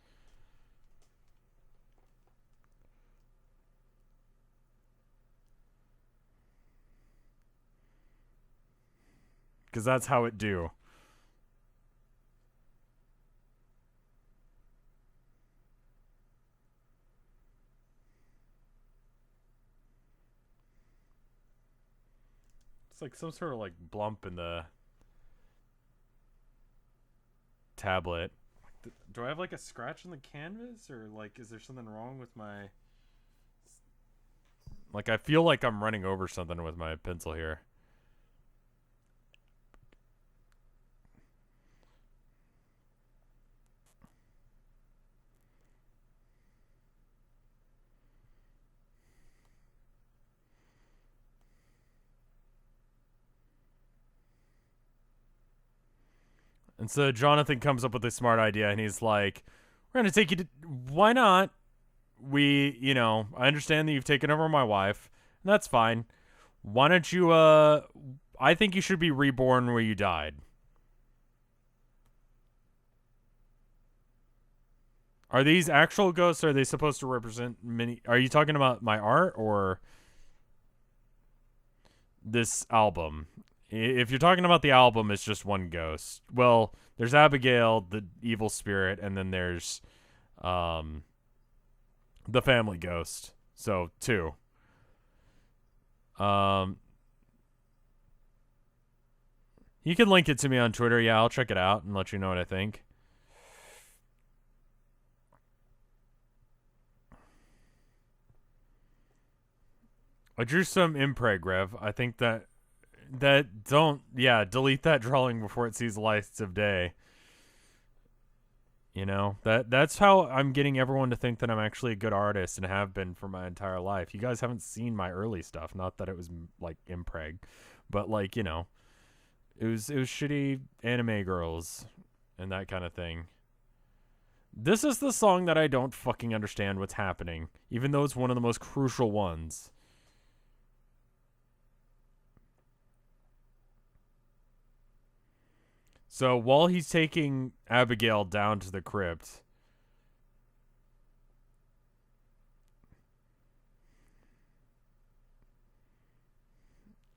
Because that's how it do. It's like some sort of like blump in the tablet. Do I have like a scratch on the canvas, or like is there something wrong with my... Like I feel like I'm running over something with my pencil here. And so Jonathan comes up with a smart idea, and he's like, we're going to take you to... Why not? I understand that you've taken over my wife. And that's fine. Why don't you, I think you should be reborn where you died. Are these actual ghosts, or are they supposed to represent many... Are you talking about my art, or this album? If you're talking about the album, it's just one ghost. Well, there's Abigail, the evil spirit, and then there's the family ghost. So, two. Um, you can link it to me on Twitter. Yeah, I'll check it out and let you know what I think. I drew some impreg, Rev. I think that don't delete that drawing before it sees the lights of day. You know, that's how I'm getting everyone to think that I'm actually a good artist and have been for my entire life. You guys haven't seen my early stuff, not that it was like impreg, but like, you know, it was shitty anime girls and that kind of thing. This is the song that I don't fucking understand what's happening, even though it's one of the most crucial ones. So while he's taking Abigail down to the crypt,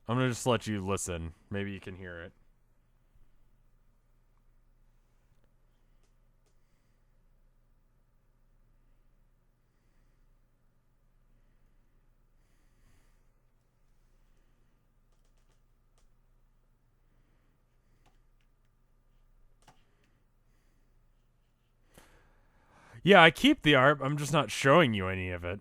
I'm going to just let you listen. Maybe you can hear it. Yeah, I keep the art. I'm just not showing you any of it.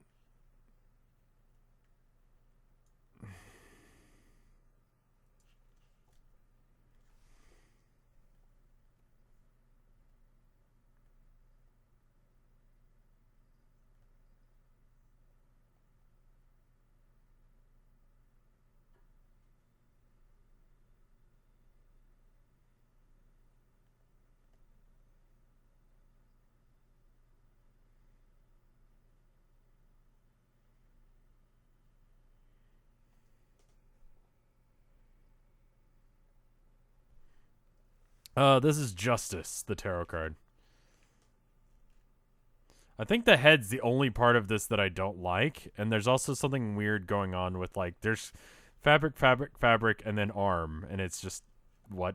This is Justice, the tarot card. I think the head's the only part of this that I don't like, and there's also something weird going on with, like, there's fabric, fabric, fabric, and then arm, and it's just, what?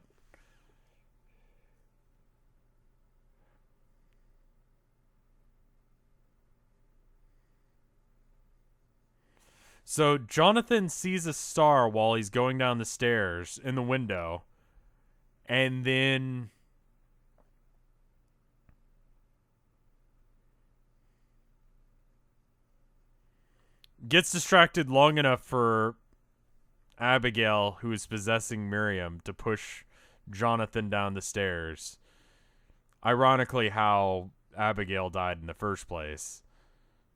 So Jonathan sees a star while he's going down the stairs in the window, and then gets distracted long enough for Abigail, who is possessing Miriam, to push Jonathan down the stairs. Ironically, how Abigail died in the first place.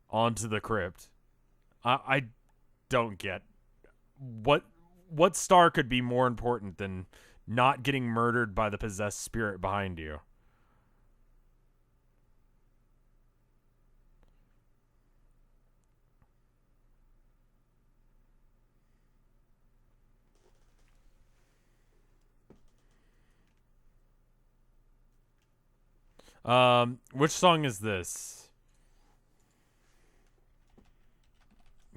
Onto the crypt. I don't get what star could be more important than not getting murdered by the possessed spirit behind you. Which song is this?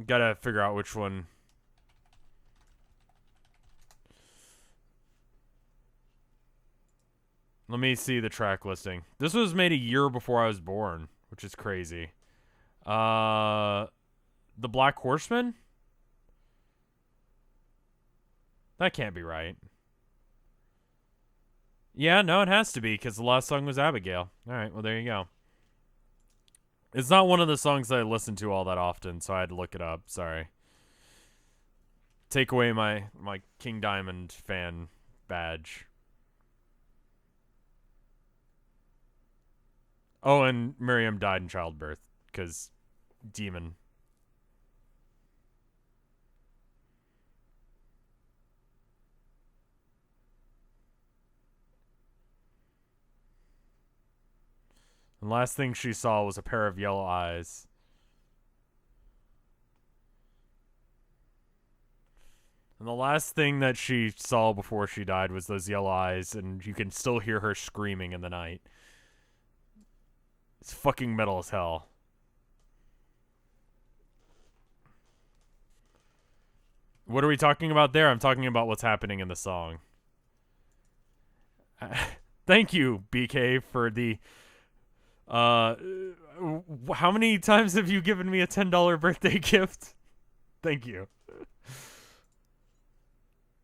Gotta figure out which one. Let me see the track listing. This was made a year before I was born, which is crazy. The Black Horseman? That can't be right. Yeah, no, it has to be, because the last song was Abigail. Alright, well, there you go. It's not one of the songs that I listen to all that often, so I had to look it up. Sorry. Take away my King Diamond fan badge. Oh, and Miriam died in childbirth, because demon. And last thing she saw was a pair of yellow eyes. And the last thing that she saw before she died was those yellow eyes, and you can still hear her screaming in the night. It's fucking metal as hell. What are we talking about there? I'm talking about what's happening in the song. Thank you, BK, for the... how many times have you given me a $10 birthday gift? Thank you.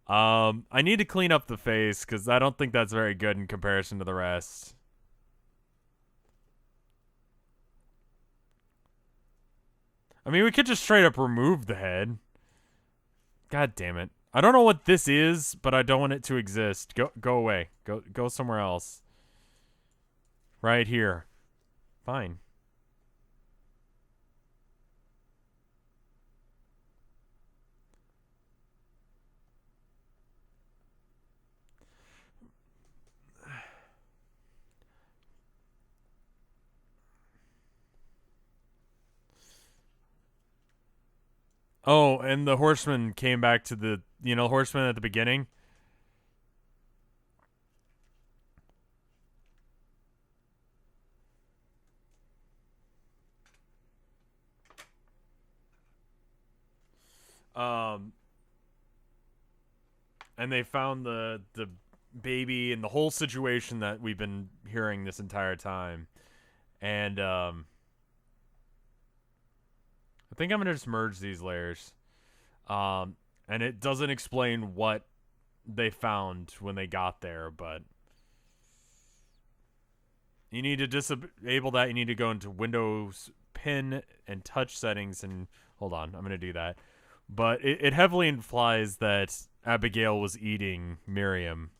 I need to clean up the face because I don't think that's very good in comparison to the rest. I mean, we could just straight up remove the head. God damn it. I don't know what this is, but I don't want it to exist. Go away. Go somewhere else. Right here. Fine. Oh, and the horseman came back to the, horseman at the beginning. Um, and they found the baby and the whole situation that we've been hearing this entire time. And I think I'm gonna just merge these layers. And it doesn't explain what they found when they got there, but you need to disable that. You need to go into Windows pin and touch settings and hold on, I'm gonna do that. But it heavily implies that Abigail was eating Miriam.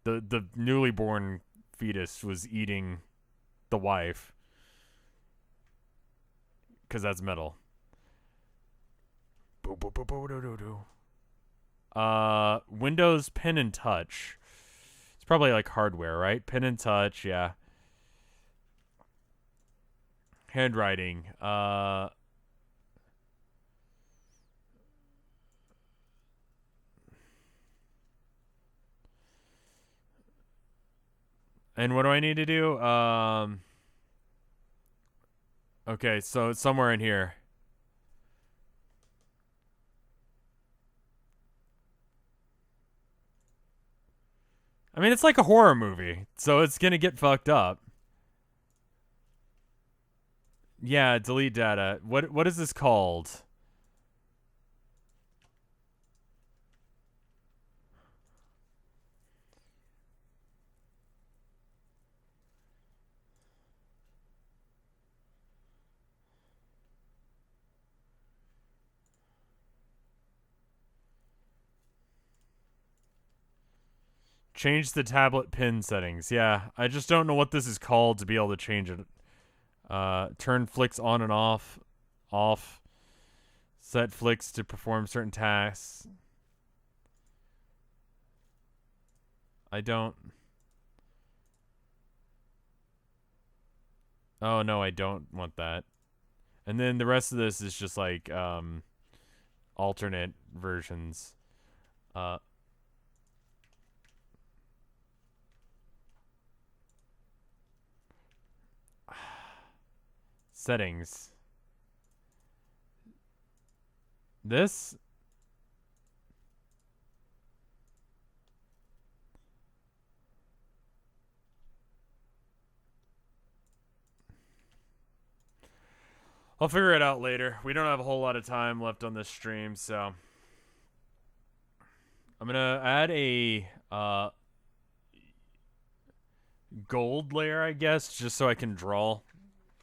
The newly born fetus was eating the wife. Because that's metal. Windows pin and touch. It's probably like hardware, right? Pin and touch, yeah. Handwriting. And what do I need to do? Okay, so it's somewhere in here. I mean, it's like a horror movie, so it's gonna get fucked up. Yeah, delete data. What is this called? Change the tablet pin settings. Yeah, I just don't know what this is called to be able to change it. Turn flicks on and off. Off. Set flicks to perform certain tasks. I don't. Oh, no, I don't want that. And then the rest of this is just like alternate versions. Uh, settings. This? I'll figure it out later. We don't have a whole lot of time left on this stream, so I'm gonna add a gold layer, I guess, just so I can draw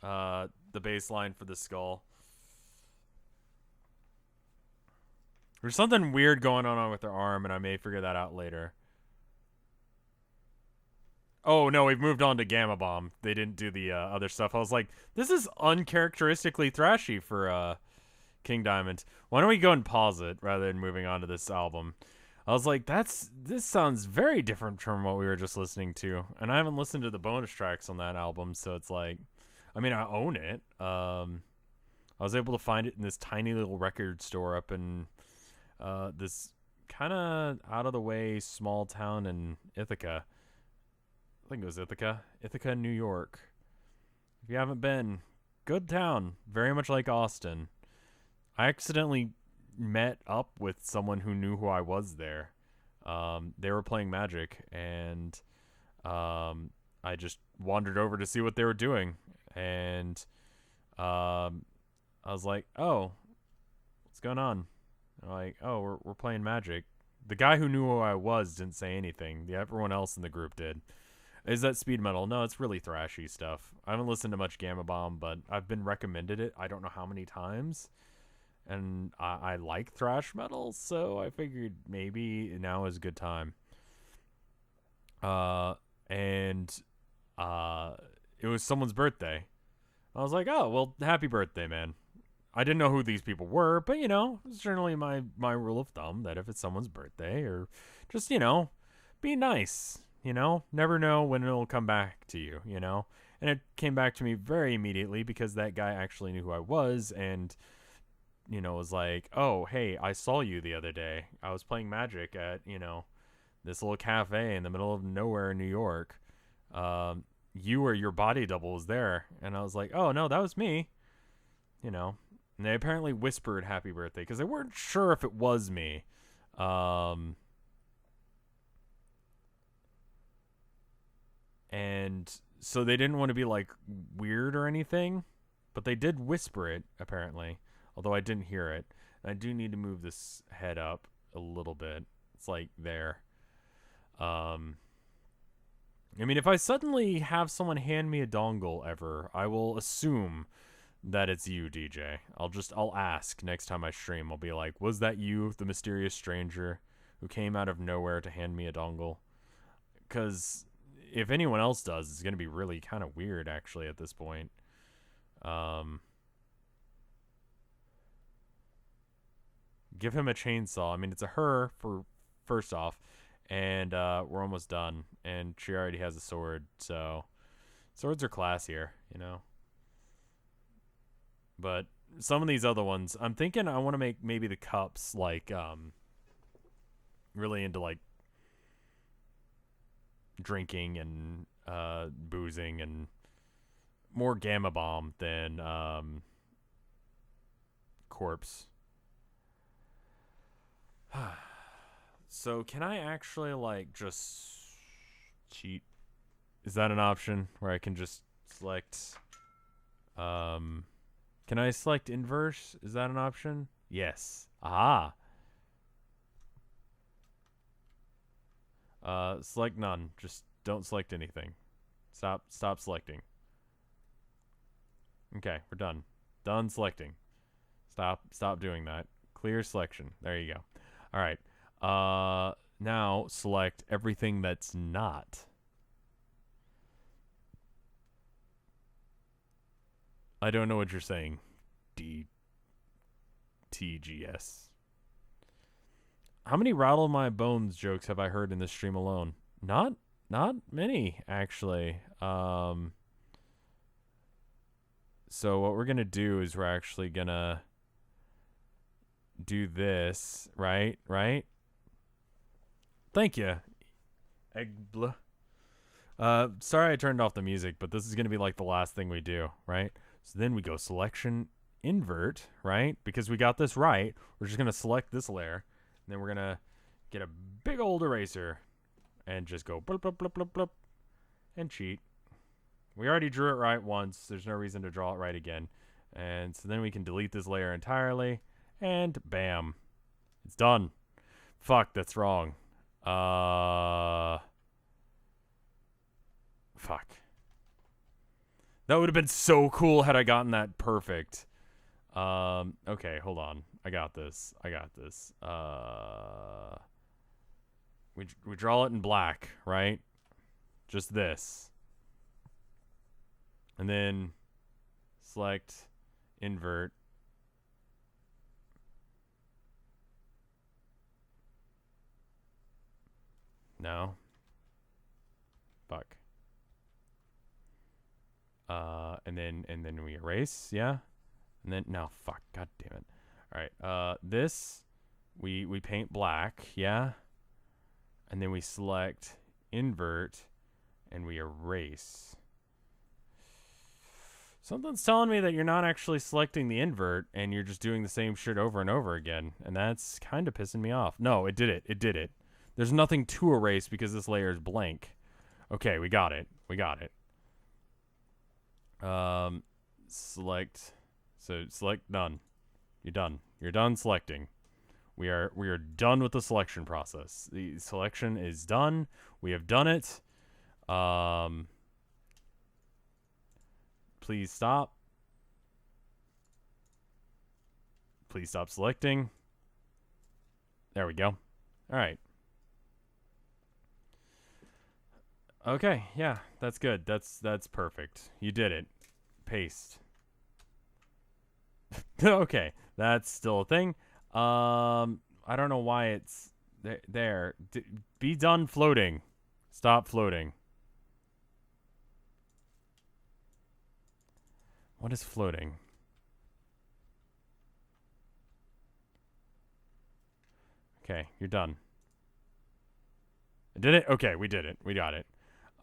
the baseline for the skull. There's something weird going on with her arm, and I may figure that out later. Oh, no, we've moved on to Gamma Bomb. They didn't do the other stuff. I was like, this is uncharacteristically thrashy for King Diamond. Why don't we go and pause it rather than moving on to this album? I was like, this sounds very different from what we were just listening to. And I haven't listened to the bonus tracks on that album, so it's like, I mean, I own it. I was able to find it in this tiny little record store up in this kind of out of the way small town in Ithaca. I think it was Ithaca, New York. If you haven't been, good town, very much like Austin. I accidentally met up with someone who knew who I was there. They were playing Magic, and I just wandered over to see what they were doing, and I was like, "Oh, what's going on?" They're like, "Oh, we're playing Magic. The guy who knew who I was didn't say anything. Everyone else in the group did. Is that speed metal? No, it's really thrashy stuff. I haven't listened to much Gamma Bomb, but I've been recommended it I don't know how many times. And I like thrash metal, so I figured maybe now is a good time. And it was someone's birthday. I was like, oh, well, happy birthday, man. I didn't know who these people were, but, it's generally my rule of thumb that if it's someone's birthday or just, be nice, Never know when it'll come back to you, And it came back to me very immediately because that guy actually knew who I was and, was like, oh, hey, I saw you the other day. I was playing Magic at, this little cafe in the middle of nowhere in New York. You or your body double was there. And I was like, oh, no, that was me. And they apparently whispered happy birthday because they weren't sure if it was me. And so they didn't want to be like weird or anything, but they did whisper it apparently, although I didn't hear it. And I do need to move this head up a little bit. It's like there. I mean, if I suddenly have someone hand me a dongle ever, I will assume that it's you, DJ. I'll ask next time I stream. I'll be like, was that you, the mysterious stranger who came out of nowhere to hand me a dongle? Because if anyone else does, it's going to be really kind of weird, actually, at this point. Give him a chainsaw. I mean, it's a her, for first off, and we're almost done. And she already has a sword, so swords are classier, But some of these other ones, I'm thinking I want to make maybe the cups, like, really into, like, drinking and boozing and more Gamma Bomb than corpse. So can I actually like just cheat? Is that an option where I can just select can I select inverse? Is that an option? Yes. Aha. Select none. Just don't select anything. Stop selecting. Okay, we're done. Done selecting. Stop doing that. Clear selection. There you go. All right. Now select everything that's not. I don't know what you're saying. DTGS. How many rattle my bones jokes have I heard in this stream alone? Not many, actually. So what we're gonna do is we're actually gonna do this, right? Thank you. Eggbl. Sorry I turned off the music, but this is gonna be like the last thing we do, right? So then we go selection invert, right? Because we got this right, we're just gonna select this layer, and then we're gonna get a big old eraser and just go blip blip blip blip blip and cheat. We already drew it right once. There's no reason to draw it right again. And so then we can delete this layer entirely. And bam. It's done. Fuck, that's wrong. Fuck. That would have been so cool had I gotten that perfect. Okay, hold on. I got this. We draw it in black, right? Just this. And then select invert. No. Fuck. And then we erase, yeah? And then no, fuck, god damn it. Alright, this we paint black, yeah? And then we select invert and we erase. Something's telling me that you're not actually selecting the invert and you're just doing the same shit over and over again. And that's kind of pissing me off. No, it did it. There's nothing to erase because this layer is blank. Okay, we got it. Select. So select none. You're done selecting. We are done with the selection process. The selection is done. We have done it. Please stop. Please stop selecting. There we go. All right. Okay, yeah, that's good. That's perfect. You did it. Paste. Okay, that's still a thing. I don't know why it's there. Be done floating. Stop floating. What is floating? Okay, you're done. Did it? Okay, we did it. We got it.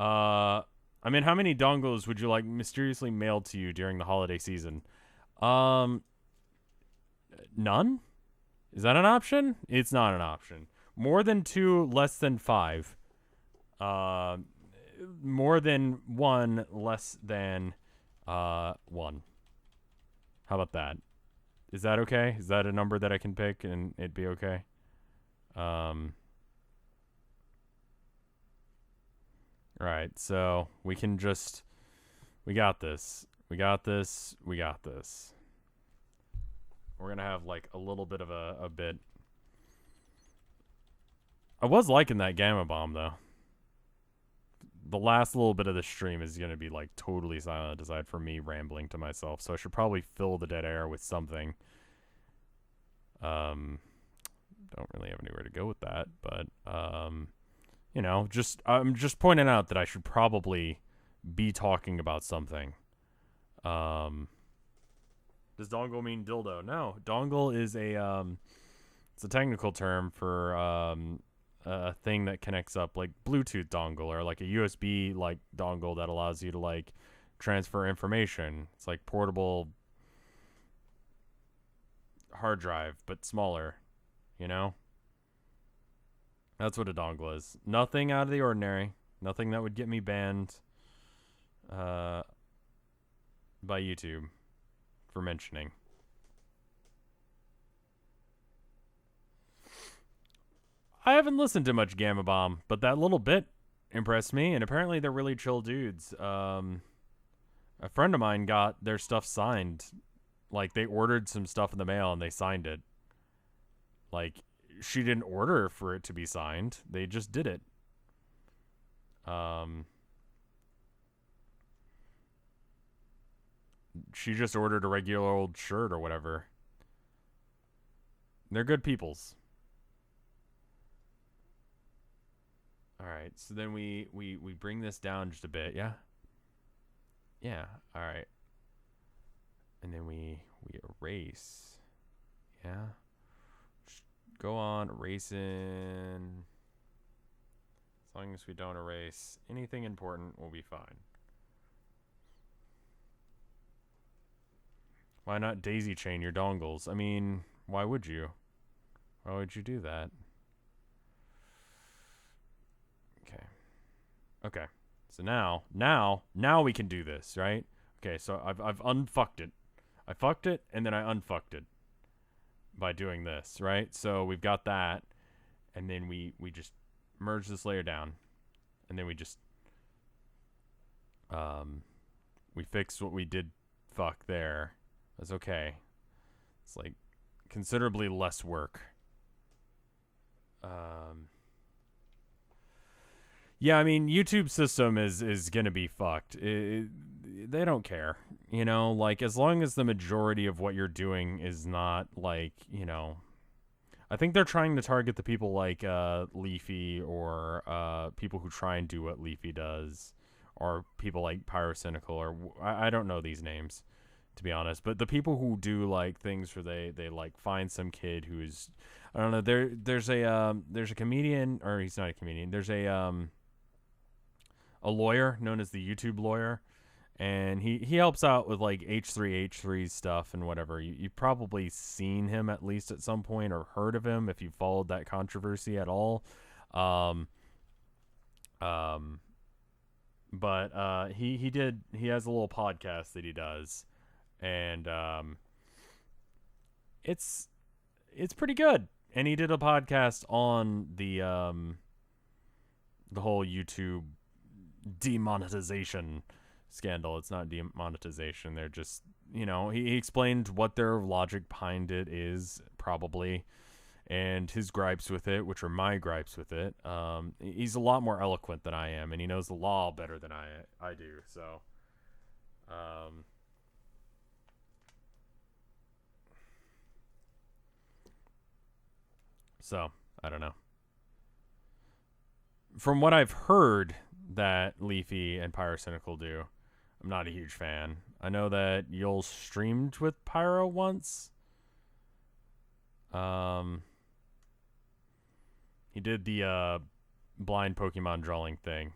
I mean, how many dongles would you like mysteriously mailed to you during the holiday season? Um, None? Is that an option? It's not an option. More than 2, less than 5. More than 1, less than 1. How about that? Is that okay? Is that a number that I can pick and it'd be okay? Right, so we can just... We got this. We got this. We got this. We're gonna have, like, a little bit of a bit. I was liking that Gamma Bomb, though. The last little bit of the stream is gonna be, like, totally silent aside from me rambling to myself, so I should probably fill the dead air with something. Don't really have anywhere to go with that, but, you know, I'm just pointing out that I should probably be talking about something. Does dongle mean dildo? No, dongle is it's a technical term for a thing that connects up, like Bluetooth dongle or like a USB like dongle that allows you to like transfer information. It's like portable hard drive but smaller, you know? That's what a dongle is. Nothing out of the ordinary. Nothing that would get me banned by YouTube for mentioning. I haven't listened to much Gamma Bomb, but that little bit impressed me, and apparently they're really chill dudes. A friend of mine got their stuff signed. Like, they ordered some stuff in the mail and they signed it. Like, she didn't order for it to be signed. They just did it. She just ordered a regular old shirt or whatever. They're good peoples. Alright, so then we bring this down just a bit, yeah? Yeah, alright. And then we erase. Yeah? Just go on, erasing. As long as we don't erase anything important, we'll be fine. Why not daisy chain your dongles? I mean, why would you? Why would you do that? Okay. Okay. So now we can do this, right? Okay, so I've unfucked it. I fucked it and then I unfucked it by doing this, right? So we've got that, and then we just merge this layer down, and then we just we fix what we did fuck there. That's okay. It's like considerably less work. Yeah, I mean, YouTube system is gonna be fucked. They don't care, you know. Like, as long as the majority of what you're doing is not like, you know, I think they're trying to target the people like Leafy or people who try and do what Leafy does, or people like Pyrocynical, or I don't know these names, to be honest. But the people who do like things where they like find some kid who is, I don't know. There's a comedian, or he's not a comedian. There's a lawyer known as the YouTube lawyer, and he helps out with like H3 stuff and whatever. You've probably seen him at least at some point, or heard of him if you followed that controversy at all. But he has a little podcast that he does, and it's pretty good. And he did a podcast on the whole YouTube demonetization scandal. It's not demonetization. They're just, he explained what their logic behind it is, probably, and his gripes with it, which are my gripes with it. He's a lot more eloquent than I am, and he knows the law better than I do. So, I don't know. From what I've heard that Leafy and Pyrocynical do, I'm not a huge fan. I know that you'll streamed with Pyro once. He did the blind Pokemon drawing thing,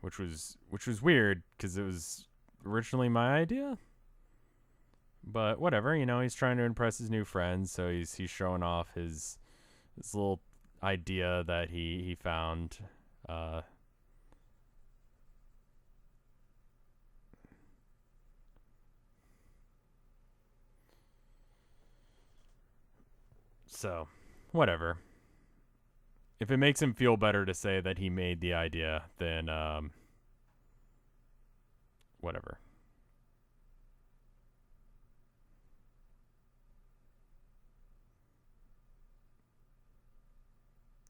which was weird because it was originally my idea. But whatever, he's trying to impress his new friends, so he's showing off his little idea that he found. So, whatever. If it makes him feel better to say that he made the idea, then whatever.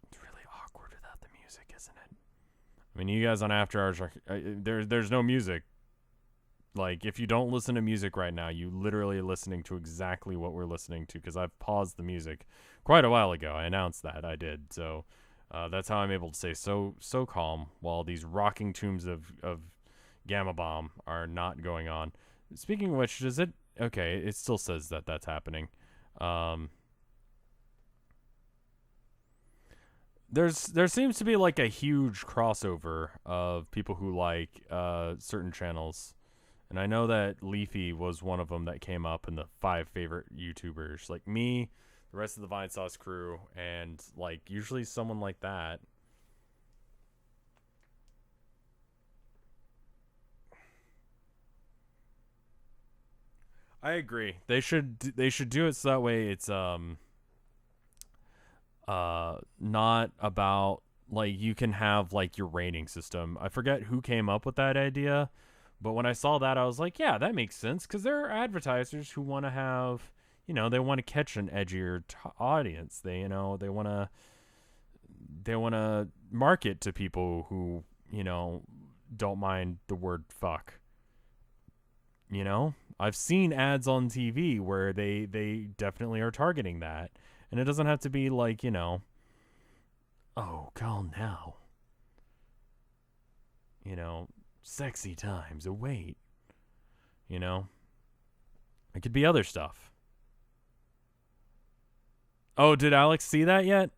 It's really awkward without the music, isn't it? I mean, you guys on After Hours are there's no music. Like, if you don't listen to music right now, you literally are listening to exactly what we're listening to, because I've paused the music quite a while ago. I announced that I did, so that's how I'm able to stay so calm while these rocking tunes of Gamma Bomb are not going on. Speaking of which, does it? Okay, it still says that that's happening. There seems to be like a huge crossover of people who like certain channels. And I know that Leafy was one of them that came up in the 5 favorite YouTubers. Like me, the rest of the Vinesauce crew, and like usually someone like that. I agree. They should do it so that way it's not about, like, you can have like your rating system. I forget who came up with that idea. But when I saw that, I was like, yeah, that makes sense, because there are advertisers who want to have, they want to catch an edgier audience. They want to market to people who, don't mind the word fuck. I've seen ads on TV where they definitely are targeting that. And it doesn't have to be like, oh, call now. Sexy times await. It could be other stuff. Oh, did Alex see that yet?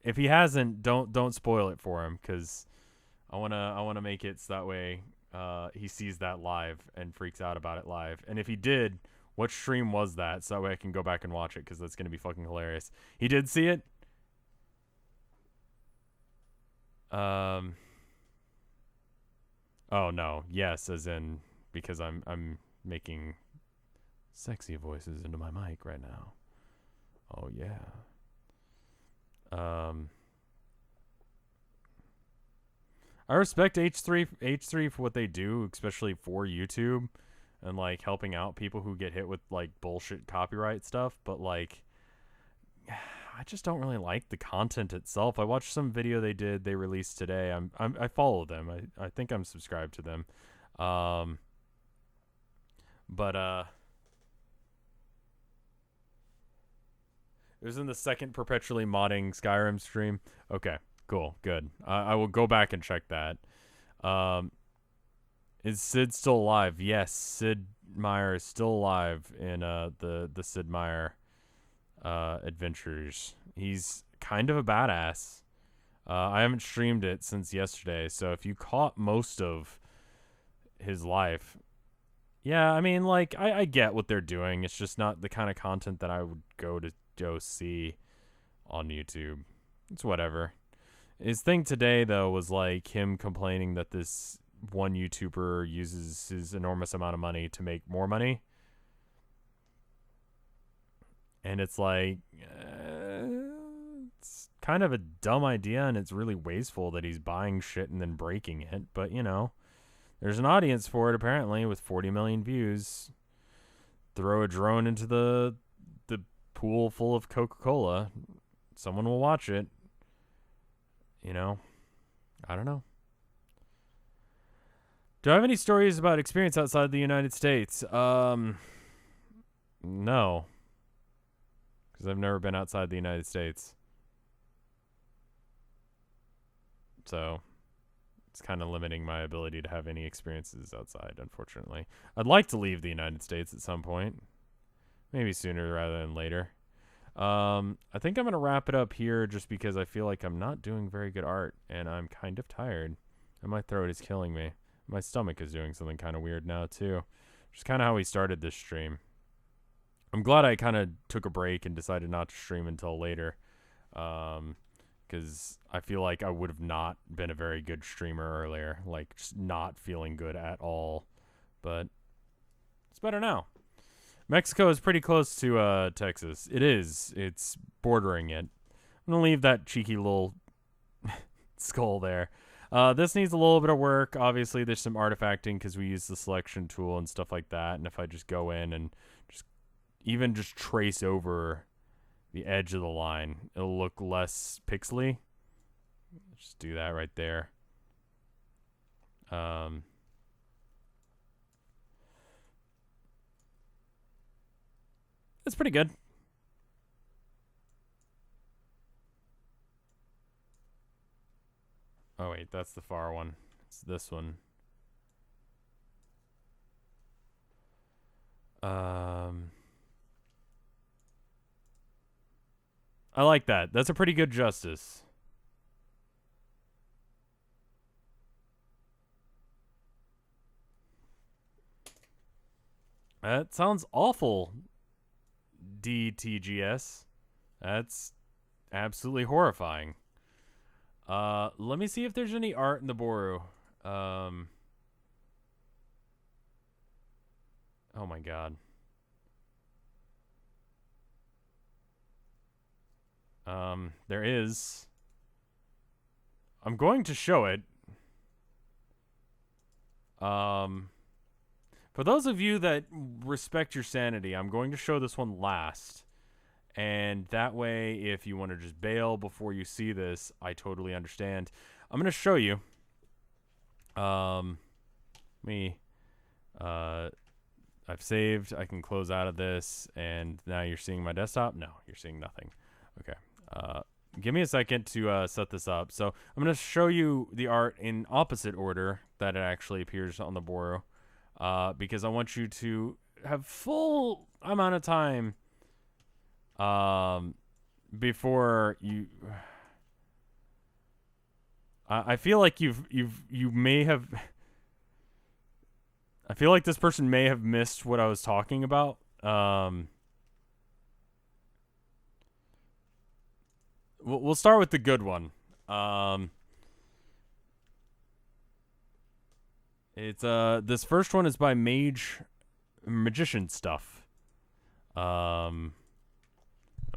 If he hasn't, don't spoil it for him, because I wanna make it so that way he sees that live and freaks out about it live. And if he did, what stream was that? So that way I can go back and watch it, because that's gonna be fucking hilarious. He did see it. Oh no, yes, as in, because I'm making sexy voices into my mic right now. Oh yeah. I respect H3 for what they do, especially for YouTube and like helping out people who get hit with like bullshit copyright stuff, but like I just don't really like the content itself. I watched some video they released today. I follow them. I think I'm subscribed to them. But it was in the second perpetually modding Skyrim stream. Okay, cool, good. I will go back and check that. Is Sid still alive? Yes, Sid Meier is still alive in the Sid Meier adventures. He's kind of a badass. I haven't streamed it since yesterday, so if you caught most of his life, yeah, I mean, like, I get what they're doing. It's just not the kind of content that I would go see on YouTube. It's whatever. His thing today, though, was like him complaining that this one YouTuber uses his enormous amount of money to make more money. And it's like, it's kind of a dumb idea, and it's really wasteful that he's buying shit and then breaking it. But, you know, there's an audience for it, apparently, with 40 million views. Throw a drone into the pool full of Coca-Cola. Someone will watch it. You know, I don't know. Do I have any stories about experience outside the United States? No. Because I've never been outside the United States. So it's kind of limiting my ability to have any experiences outside, unfortunately. I'd like to leave the United States at some point. Maybe sooner rather than later. I think I'm going to wrap it up here just because I feel like I'm not doing very good art and I'm kind of tired. And my throat is killing me. My stomach is doing something kind of weird now, too. Which is kind of how we started this stream. I'm glad I kind of took a break and decided not to stream until later. Because I feel like I would have not been a very good streamer earlier. Like, just not feeling good at all. But it's better now. Mexico is pretty close to Texas. It is. It's bordering it. I'm going to leave that cheeky little skull there. This needs a little bit of work. Obviously, there's some artifacting because we use the selection tool and stuff like that. And if I just go in and just trace over the edge of the line, it'll look less pixely. Just do that right there. That's pretty good. Oh wait, that's the far one. It's this one. I like that. That's a pretty good justice. That sounds awful, DTGS. That's absolutely horrifying. Let me see if there's any art in the Boru. Oh my god. There is. I'm going to show it. For those of you that respect your sanity, I'm going to show this one last. And that way, if you want to just bail before you see this, I totally understand. I'm going to show you. I've saved. I can close out of this. And now you're seeing my desktop? No, you're seeing nothing. Okay. Give me a second to set this up. So I'm going to show you the art in opposite order that it actually appears on the Boru. Because I want you to have full amount of time before you I feel like you may have I feel like this person may have missed what I was talking about. We'll start with the good one. It's this first one is by Magician Stuff. I'm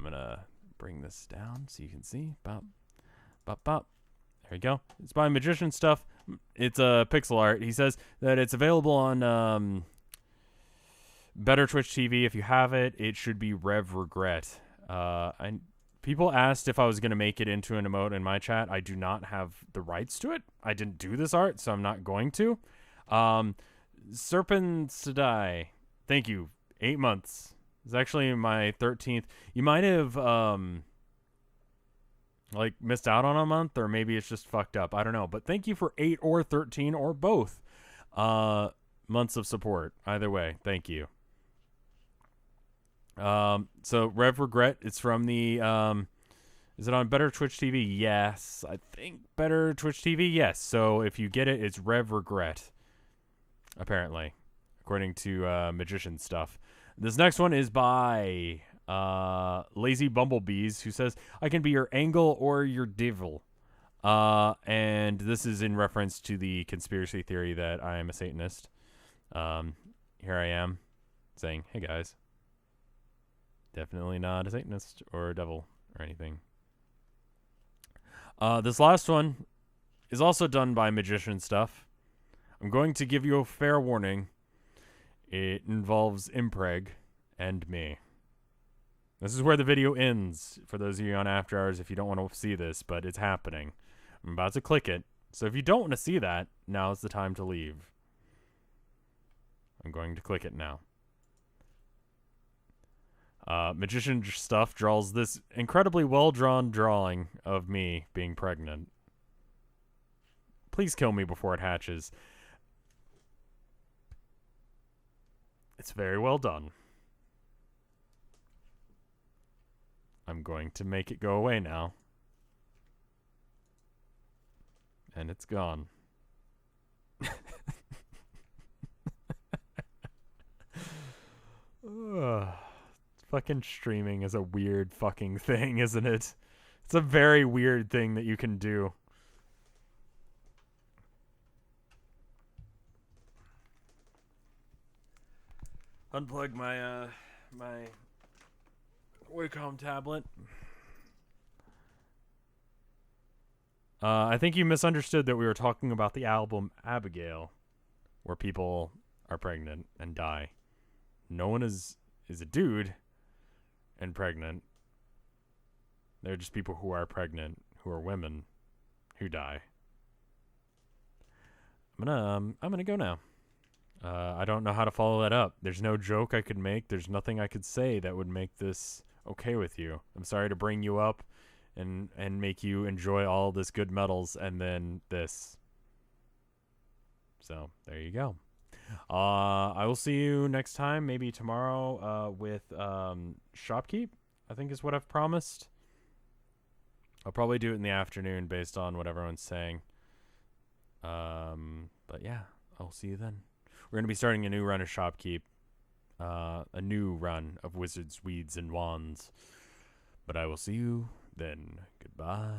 gonna bring this down so you can see. Bop. There we go. It's by Magician Stuff. It's a pixel art. He says that it's available on Better Twitch TV. If you have it, it should be Rev Regret. People asked if I was gonna make it into an emote in my chat. I do not have the rights to it. I didn't do this art, so I'm not going to. Serpent Sadai, thank you. 8 months. It's actually my 13th. You might have like missed out on a month, or maybe it's just fucked up. I don't know. But thank you for 8 or 13 or both months of support. Either way, thank you. So Rev Regret, it's from the is it on Better Twitch TV? Yes. I think Better Twitch TV, yes. So if you get it, it's Rev Regret. Apparently, according to Magician Stuff. This next one is by Lazy Bumblebees, who says, I can be your angel or your devil. And this is in reference to the conspiracy theory that I am a Satanist. Here I am saying, hey guys. Definitely not a Satanist or a devil or anything. This last one is also done by magician stuff. I'm going to give you a fair warning. It involves Impreg and me. This is where the video ends, for those of you on After Hours, if you don't want to see this, but it's happening. I'm about to click it. So if you don't want to see that, now's the time to leave. I'm going to click it now. Magician stuff draws this incredibly well-drawn drawing of me being pregnant. Please kill me before it hatches. It's very well done. I'm going to make it go away now. And it's gone. Fucking streaming is a weird fucking thing, isn't it? It's a very weird thing that you can do. Unplug my my Wacom tablet. I think you misunderstood that we were talking about the album Abigail, where people are pregnant and die. No one is a dude and pregnant. They're just people who are pregnant, who are women, who die. I'm gonna go now. I don't know how to follow that up. There's no joke I could make. There's nothing I could say that would make this okay with you. I'm sorry to bring you up and make you enjoy all this good metals and then this. So there you go. I will see you next time, maybe tomorrow, with Shopkeep, I think is what I've promised. I'll probably do it in the afternoon based on what everyone's saying. But yeah, I'll see you then. We're going to be starting a new run of Shopkeep. A new run of Wizards, Weeds, and Wands. But I will see you then. Goodbye.